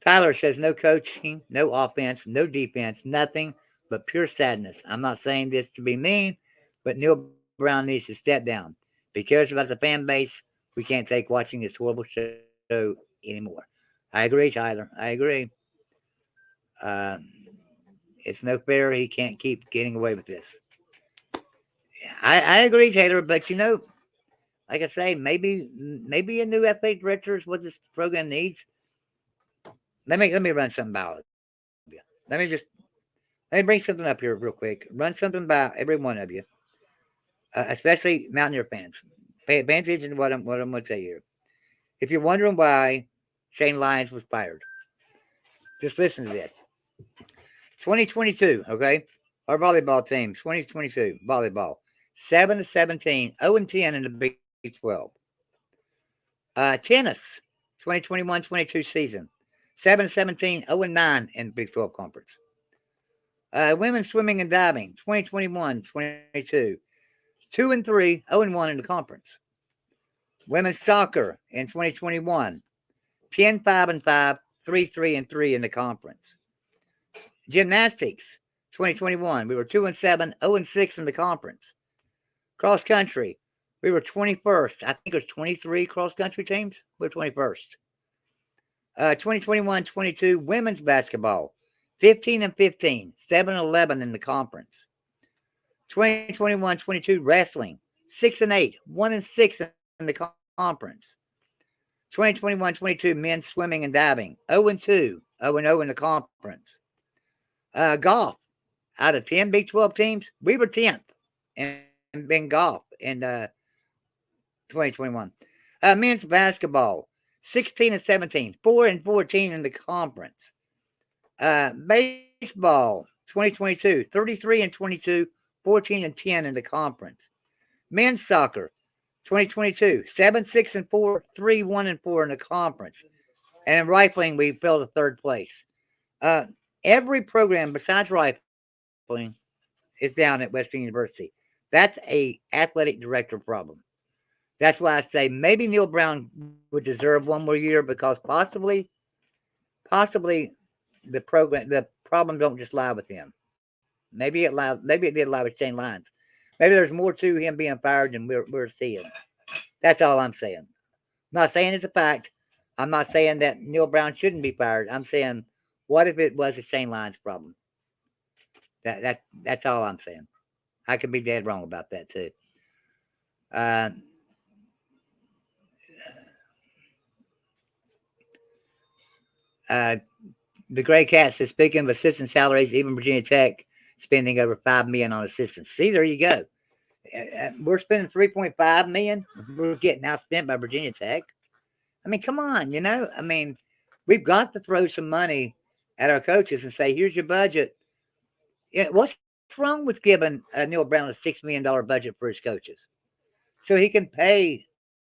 Tyler says no coaching, no offense, no defense, nothing but pure sadness. I'm not saying this to be mean, but Neil Brown needs to step down. If he cares about the fan base, we can't take watching this horrible show anymore. I agree, Tyler. I agree. It's no fair. He can't keep getting away with this. I agree, Taylor. But you know, like I say, maybe a new athletic director is what this program needs. Let me run something by you. Let me bring something up here real quick. Run something by every one of you, especially Mountaineer fans. Pay attention to what I'm going to tell you here. If you're wondering why Shane Lyons was fired, just listen to this. 2022, okay? Our volleyball team, 2022 volleyball, 7-17, 0-10 in the Big 12. Tennis, 2021-22 season, 7-17, 0-9 in the Big 12 conference. Women's swimming and diving, 2021-22, 2-3, 0-1 in the conference. Women's soccer in 2021, 10-5-5, 3-3-3 in the conference. Gymnastics, 2021, we were 2-7, 0-6 in the conference. Cross country, we were 21st. I think it was 23 cross country teams. We're 21st. 2021-22 women's basketball, 15-15, 7-11 in the conference. 2021-22 wrestling, 6-8, 1-6 in the conference. 2021-22 men's swimming and diving, 0-2, 0-0 in the conference. Golf, out of 10 Big 12 teams, we were 10th in golf in 2021. Men's basketball, 16-17, 4-14 in the conference. Baseball, 2022, 33-22, 14-10 in the conference. Men's soccer, 2022, 7-6-4, 3-1-4 in the conference. And in rifling, we fell to third place. Every program besides rifling is down at West Virginia University. That's a athletic director problem. That's why I say maybe Neil Brown would deserve one more year because possibly the problem don't just lie with him. Maybe it did lie with Shane Lyons. Maybe there's more to him being fired than we're seeing. That's all I'm saying. I'm not saying it's a fact. I'm not saying that Neil Brown shouldn't be fired. I'm saying, what if it was a Shane Lyons problem? That's all I'm saying. I could be dead wrong about that too. The Gray Cat says, speaking of assistant salaries, even Virginia Tech spending over $5 million on assistants. See, there you go. We're spending $3.5 million. We're getting outspent by Virginia Tech. I mean, come on, you know. I mean, we've got to throw some money at our coaches and say, here's your budget. What's wrong with giving Neil Brown a $6 million budget for his coaches so he can pay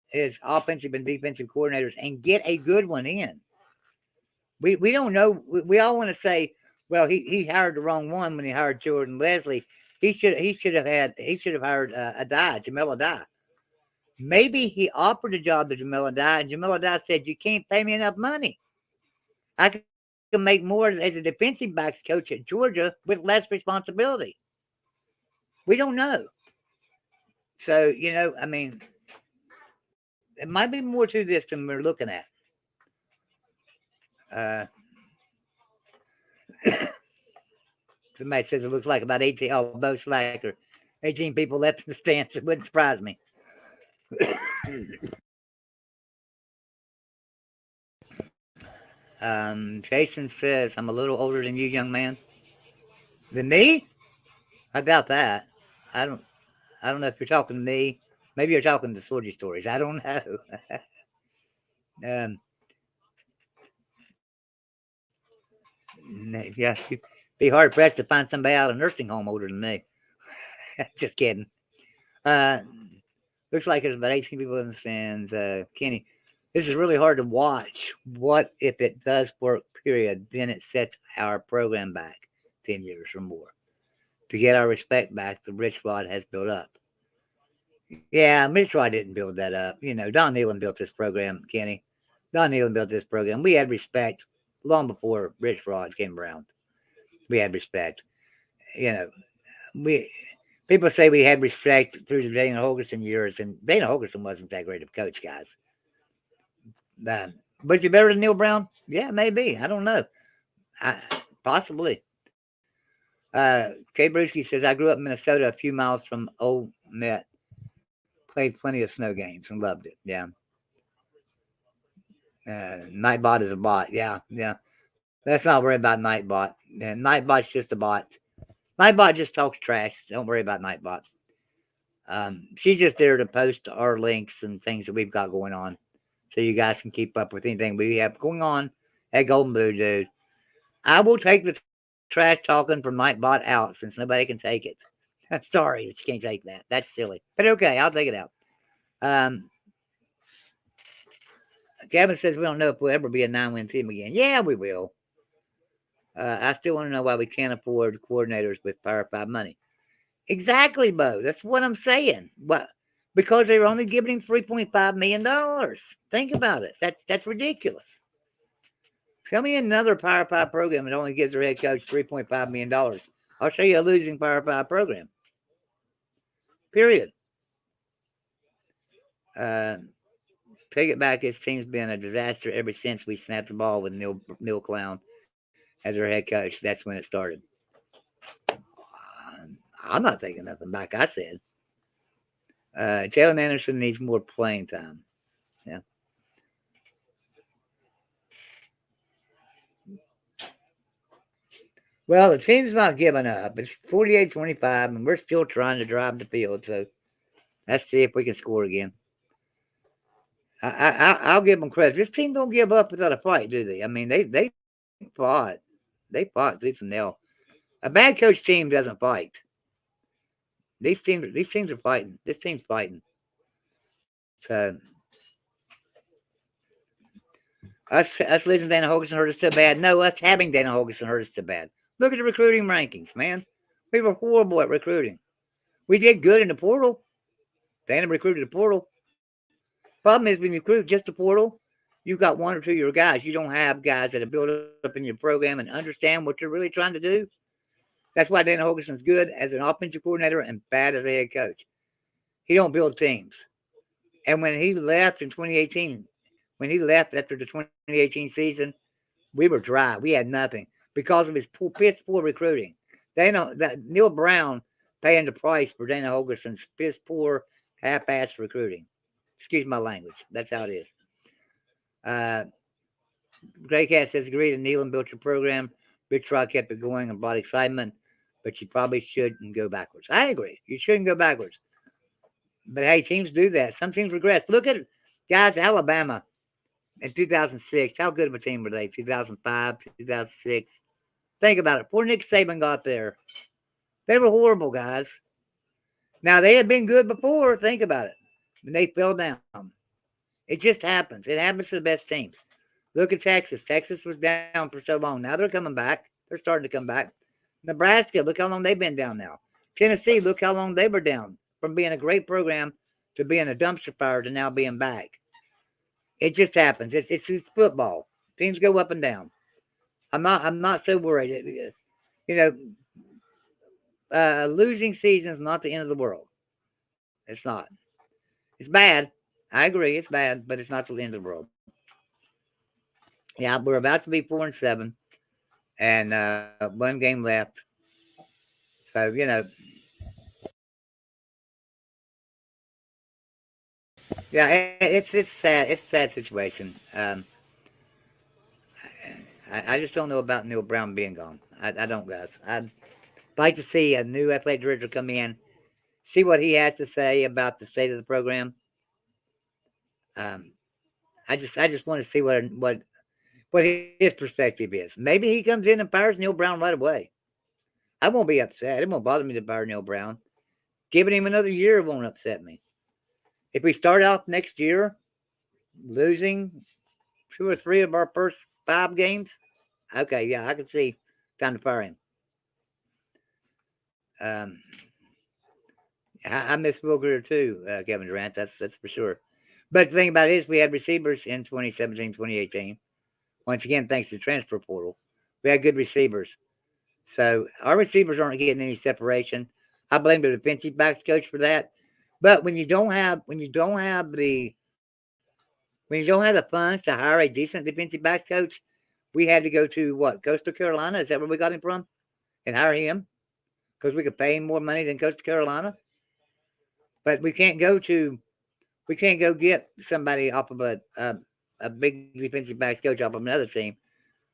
his offensive and defensive coordinators and get a good one in? We don't know. We all want to say, well, he hired the wrong one when he hired Jordan Leslie. He should have hired Jamel Adai. Maybe he offered a job to Jamel Adai, and Jamel Adai said, you can't pay me enough money. I can make more as a defensive backs coach at Georgia with less responsibility. We don't know. So, you know, I mean, there might be more to this than we're looking at. Somebody says it looks like about 18. Oh, Bo Slacker. 18 people left in the stands. It wouldn't surprise me. Jason says, I'm a little older than you, young man. Than me? I doubt that. I don't know if you're talking to me. Maybe you're talking to Sorgy Stories. I don't know. Yeah, you'd be hard pressed to find somebody out of a nursing home older than me. Just kidding. Looks like there's about 18 people in the stands. Kenny, this is really hard to watch. What if it does work, period? Then it sets our program back 10 years or more to get our respect back the Rich Rod has built up. Yeah, Rich Rod didn't build that up. You know, Don Nealon built this program, Kenny. Don Nealon built this program. We had respect long before Rich Rod came around. We had respect. You know, people say we had respect through the Dana Holgorsen years, and Dana Holgorsen wasn't that great of a coach, guys. Was he better than Neil Brown? Yeah, maybe. I don't know. Possibly. Kay Brewski says, I grew up in Minnesota, a few miles from Old Met. Played plenty of snow games and loved it. Yeah. Nightbot is a bot. Yeah. Let's not worry about Nightbot. Nightbot's just a bot. Nightbot just talks trash. Don't worry about Nightbot. She's just there to post our links and things that we've got going on, so you guys can keep up with anything we have going on at Golden Blue, dude. I will take the trash talking from Nightbot out since nobody can take it. I'm sorry, you can't take that. That's silly. But okay, I'll take it out. Kevin says we don't know if we'll ever be a 9-win team again. Yeah, we will. I still want to know why we can't afford coordinators with Power 5 money. Exactly, Bo. That's what I'm saying. What? Because they were only giving him $3.5 million. Think about it. That's ridiculous. Tell me another Power 5 program that only gives their head coach $3.5 million. I'll show you a losing Power 5 program. Period. Take it back. His team's been a disaster ever since we snapped the ball with Neil Clown as our head coach. That's when it started. I'm not taking nothing back. I said. Jalen Anderson needs more playing time. Yeah. Well, the team's not giving up. It's 48-25, and we're still trying to drive the field. So let's see if we can score again. I'll give them credit. This team don't give up without a fight, do they? I mean, they fought. They fought tooth and nail. A bad coach team doesn't fight. These teams are fighting. This team's fighting. So us losing Dana Holgorsen hurt us so bad. No, us having Dana Holgorsen hurt us so bad. Look at the recruiting rankings, man. We were horrible at recruiting. We did good in the portal. Dana recruited the portal. Problem is when you recruit just the portal, you've got one or two of your guys. You don't have guys that are built up in your program and understand what you're really trying to do. That's why Dana Holgorsen's good as an offensive coordinator and bad as a head coach. He don't build teams. And when he left in 2018, when he left after the 2018 season, we were dry. We had nothing because of his piss poor recruiting. Neil Brown paying the price for Dana Holgorsen's piss poor, half-assed recruiting. Excuse my language. That's how it is. Grey Cat says, agree to Nealon built your program. Rich Rod kept it going and brought excitement, but you probably shouldn't go backwards. I agree. You shouldn't go backwards. But hey, teams do that. Some teams regress. Look at guys, Alabama. in 2006. How good of a team were they? 2005, 2006. Think about it. Before Nick Saban got there, they were horrible, guys. Now, they had been good before. Think about it. And they fell down. It just happens. It happens to the best teams. Look at Texas. Texas was down for so long. Now they're coming back. They're starting to come back. Nebraska, look how long they've been down now. Tennessee, look how long they were down from being a great program to being a dumpster fire to now being back. It just happens. It's football. Teams go up and down. I'm not so worried. Losing season is not the end of the world. It's not. It's bad. I agree. It's bad, but it's not the end of the world. Yeah, we're about to be 4-7, and 1 game left. So yeah, it's sad. It's a sad situation. I just don't know about Neal Brown being gone. I don't, guys. I'd like to see a new athletic director come in, see what he has to say about the state of the program. I just want to see what his perspective is. Maybe he comes in and fires Neal Brown right away. I won't be upset. It won't bother me to fire Neal Brown. Giving him another year won't upset me. If we start off next year losing 2 or 3 of our first 5 games, okay, yeah, I can see time to fire him. I miss Will Grier too, Kevin Durant. That's for sure. But the thing about it is we had receivers in 2017, 2018. Once again, thanks to the transfer portal. We had good receivers. So our receivers aren't getting any separation. I blame the defensive backs coach for that. But when you don't have the funds to hire a decent defensive backs coach, we had to go to what? Coastal Carolina? Is that where we got him from? And hire him? Because we could pay him more money than Coastal Carolina. But we can't go get somebody off of a big defensive backs coach off of another team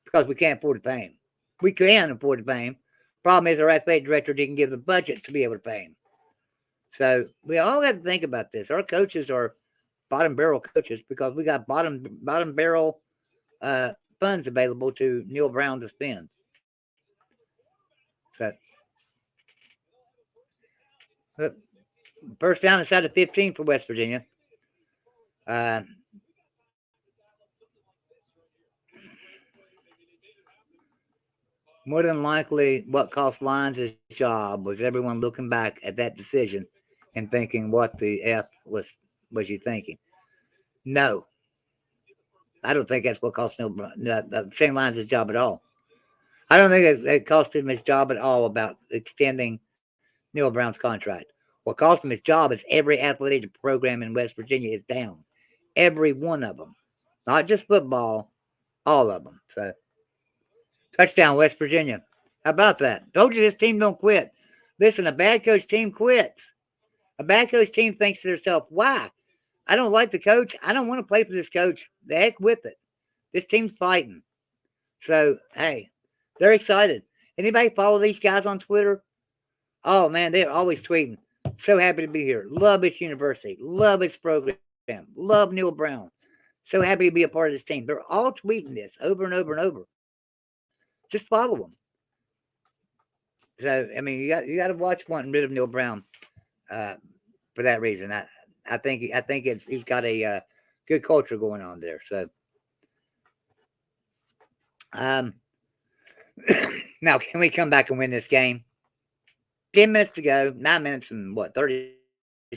because we can't afford to pay him. We can afford to pay him. Problem is our athletic director didn't give the budget to be able to pay him. So we all have to think about this. Our coaches are bottom barrel coaches because we got bottom barrel funds available to Neal Brown to spend. So first down inside the 15 for West Virginia. More than likely, what cost Lyons his job was everyone looking back at that decision and thinking, what the F was you thinking? No. I don't think that's what cost Shane Lyons his job at all. I don't think it cost him his job at all about extending Neal Brown's contract. What cost him his job is every athletic program in West Virginia is down. Every one of them. Not just football, all of them. So, touchdown, West Virginia. How about that? Told you this team don't quit. Listen, a bad coach team quits. A bad coach team thinks to themselves, why? I don't like the coach. I don't want to play for this coach. The heck with it. This team's fighting. So, hey, they're excited. Anybody follow these guys on Twitter? Oh, man, they're always tweeting. So happy to be here. Love its university. Love its program. Love Neal Brown. So happy to be a part of this team. They're all tweeting this over and over and over. Just follow them. So, I mean, you got to watch wanting rid of Neal Brown for that reason. I think he's got a good culture going on there. So, now can we come back and win this game? 10 minutes to go, 9 minutes and 30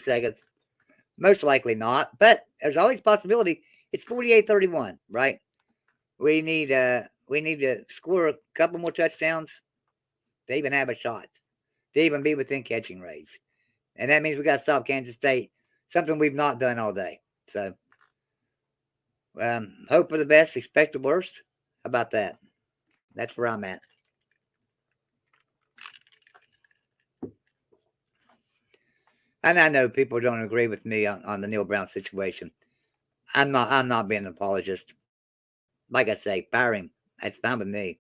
seconds. Most likely not, but there's always a possibility. It's 48-31, right? We need to score a couple more touchdowns to even have a shot, to even be within catching range. And that means we got to stop Kansas State, something we've not done all day. So, hope for the best, expect the worst. How about that? That's where I'm at. And I know people don't agree with me on the Neal Brown situation. I'm not being an apologist. Like I say, fire him. That's fine with me.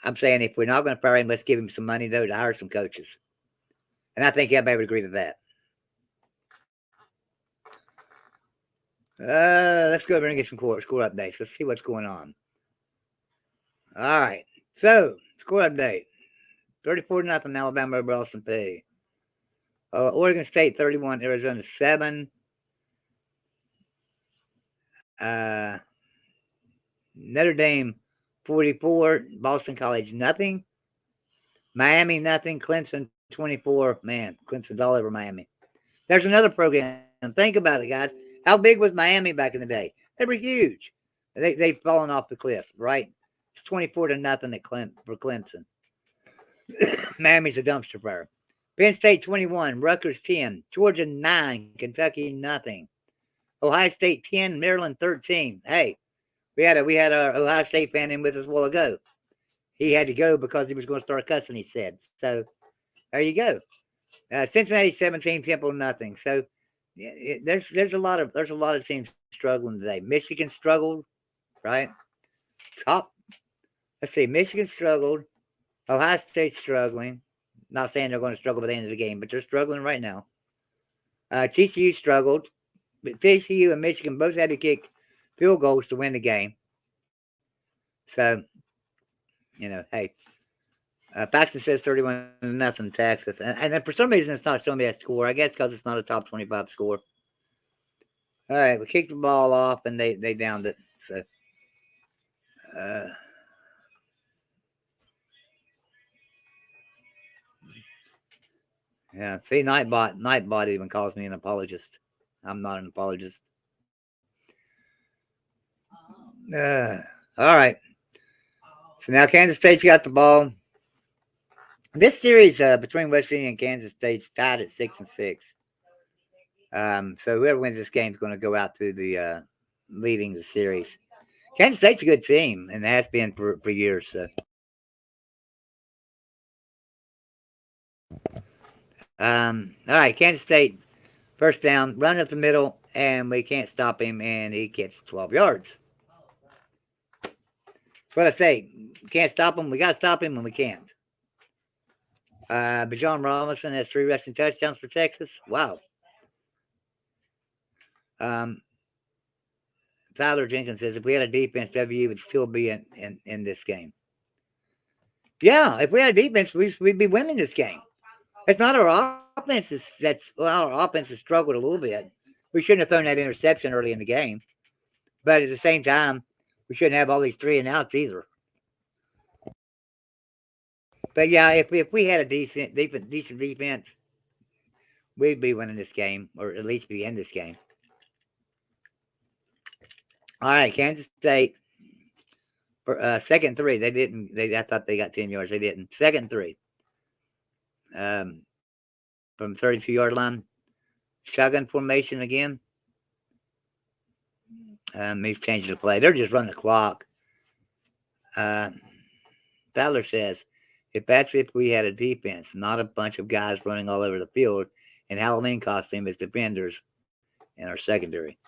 I'm saying if we're not going to fire him, let's give him some money, though, to hire some coaches. And I think everybody would agree to that. Let's go over and get some score updates. Let's see what's going on. All right. So, score update. 34-0 Alabama over Austin Peay. Oregon State 31, Arizona 7. Notre Dame 44, Boston College nothing. Miami nothing. Clemson 24. Man, Clemson's all over Miami. There's another program. Think about it, guys. How big was Miami back in the day? They were huge. They've fallen off the cliff, right? It's 24-0 for Clemson. Miami's a dumpster fire. Penn State 21, Rutgers 10, Georgia 9, Kentucky nothing. Ohio State 10, Maryland 13. Hey, we had our Ohio State fan in with us a while ago. He had to go because he was going to start cussing, he said. So there you go. Cincinnati 17, Temple nothing. So there's a lot of teams struggling today. Michigan struggled, right? Let's see. Michigan struggled. Ohio State's struggling. Not saying they're going to struggle by the end of the game, but they're struggling right now. TCU struggled. But TCU and Michigan both had to kick field goals to win the game. So, hey. Paxton says 31-0 Texas. And then for some reason, it's not showing me that score. I guess because it's not a top 25 score. All right, we kicked the ball off, and they downed it. So, yeah, see, Nightbot even calls me an apologist. I'm not an apologist. All right. So now Kansas State's got the ball. This series between West Virginia and Kansas State's tied at 6-6. So whoever wins this game is going to go out to the leading the series. Kansas State's a good team, and has been for years. So. All right, Kansas State, first down, run up the middle, and we can't stop him, and he gets 12 yards. That's what I say. Can't stop him. We got to stop him when we can't. Bijan Robinson has 3 rushing touchdowns for Texas. Wow. Tyler Jenkins says if we had a defense, WU would still be in this game. Yeah, if we had a defense, we'd be winning this game. It's not our offense our offense has struggled a little bit. We shouldn't have thrown that interception early in the game. But at the same time, we shouldn't have all these 3 and outs either. But yeah, if we had a decent defense, we'd be winning this game, or at least be in this game. All right, Kansas State for 2nd and 3. They didn't. I thought they got 10 yards. They didn't. 2nd and 3. From 32-yard line, shotgun formation again. He's changing the play. They're just running the clock. Fowler says, if we had a defense, not a bunch of guys running all over the field in Halloween costume as defenders in our secondary.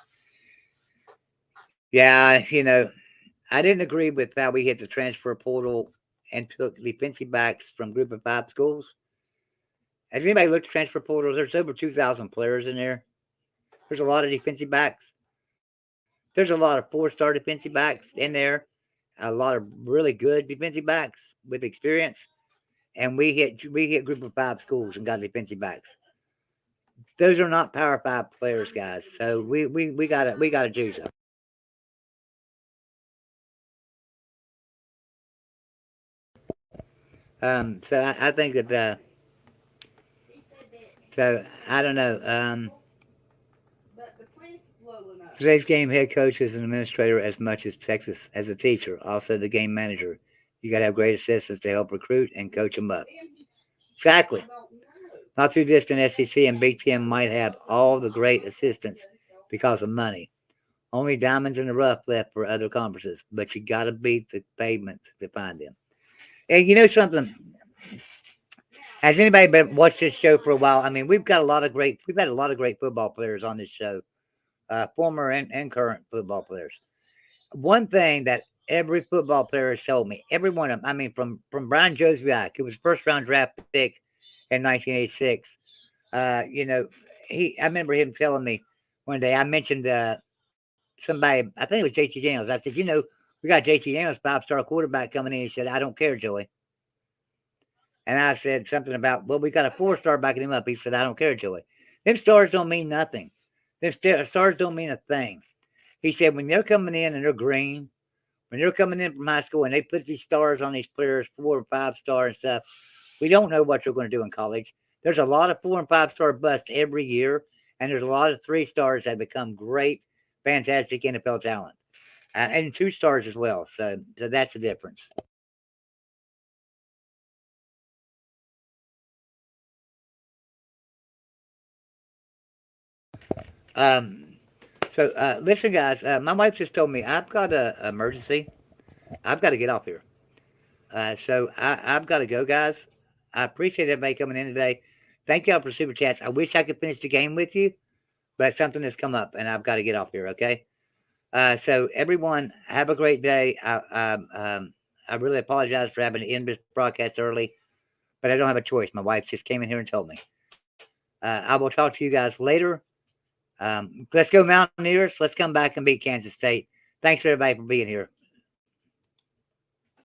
Yeah, I didn't agree with how we hit the transfer portal and took defensive backs from Group of 5 schools. Has anybody looked at transfer portals? There's over 2,000 players in there. There's a lot of defensive backs. There's a lot of 4-star defensive backs in there. A lot of really good defensive backs with experience. And we hit Group of 5 schools and got defensive backs. Those are not Power 5 players, guys. So we gotta choose them. So I think that. So I don't know. Today's game head coach is an administrator as much as Texas as a teacher. Also the game manager. You got to have great assistants to help recruit and coach them up. Exactly. Not too distant, SEC and Big Ten might have all the great assistants because of money. Only diamonds in the rough left for other conferences, but you got to beat the pavement to find them. And you know something? Has anybody been watched this show for a while? I mean, we've had a lot of great football players on this show, former and current football players. One thing that every football player has told me, every one of them, I mean, from Brian Josviak, who was first round draft pick in 1986. I remember him telling me one day, I mentioned somebody, I think it was JT Daniels. I said, we got JT Daniels, 5-star quarterback coming in. He said, I don't care, Joey. And I said something about, well, we got a 4-star backing him up. He said, I don't care, Joey. Them stars don't mean nothing. Them stars don't mean a thing. He said, when they're coming in and they're green, when they're coming in from high school and they put these stars on these players, 4 and 5-star and stuff, we don't know what they're going to do in college. There's a lot of 4 and 5-star busts every year, and there's a lot of 3-stars that become great, fantastic NFL talent, and 2-stars as well. So that's the difference. Listen, guys, my wife just told me I've got an emergency. I've got to get off here. So I've got to go, guys. I appreciate everybody coming in today. Thank y'all for super chats. I wish I could finish the game with you, but something has come up and I've got to get off here. Okay. So everyone have a great day. I really apologize for having to end this broadcast early, but I don't have a choice. My wife just came in here and told me. I will talk to you guys later. Let's go Mountaineers. Let's come back and beat Kansas State. Thanks for everybody for being here.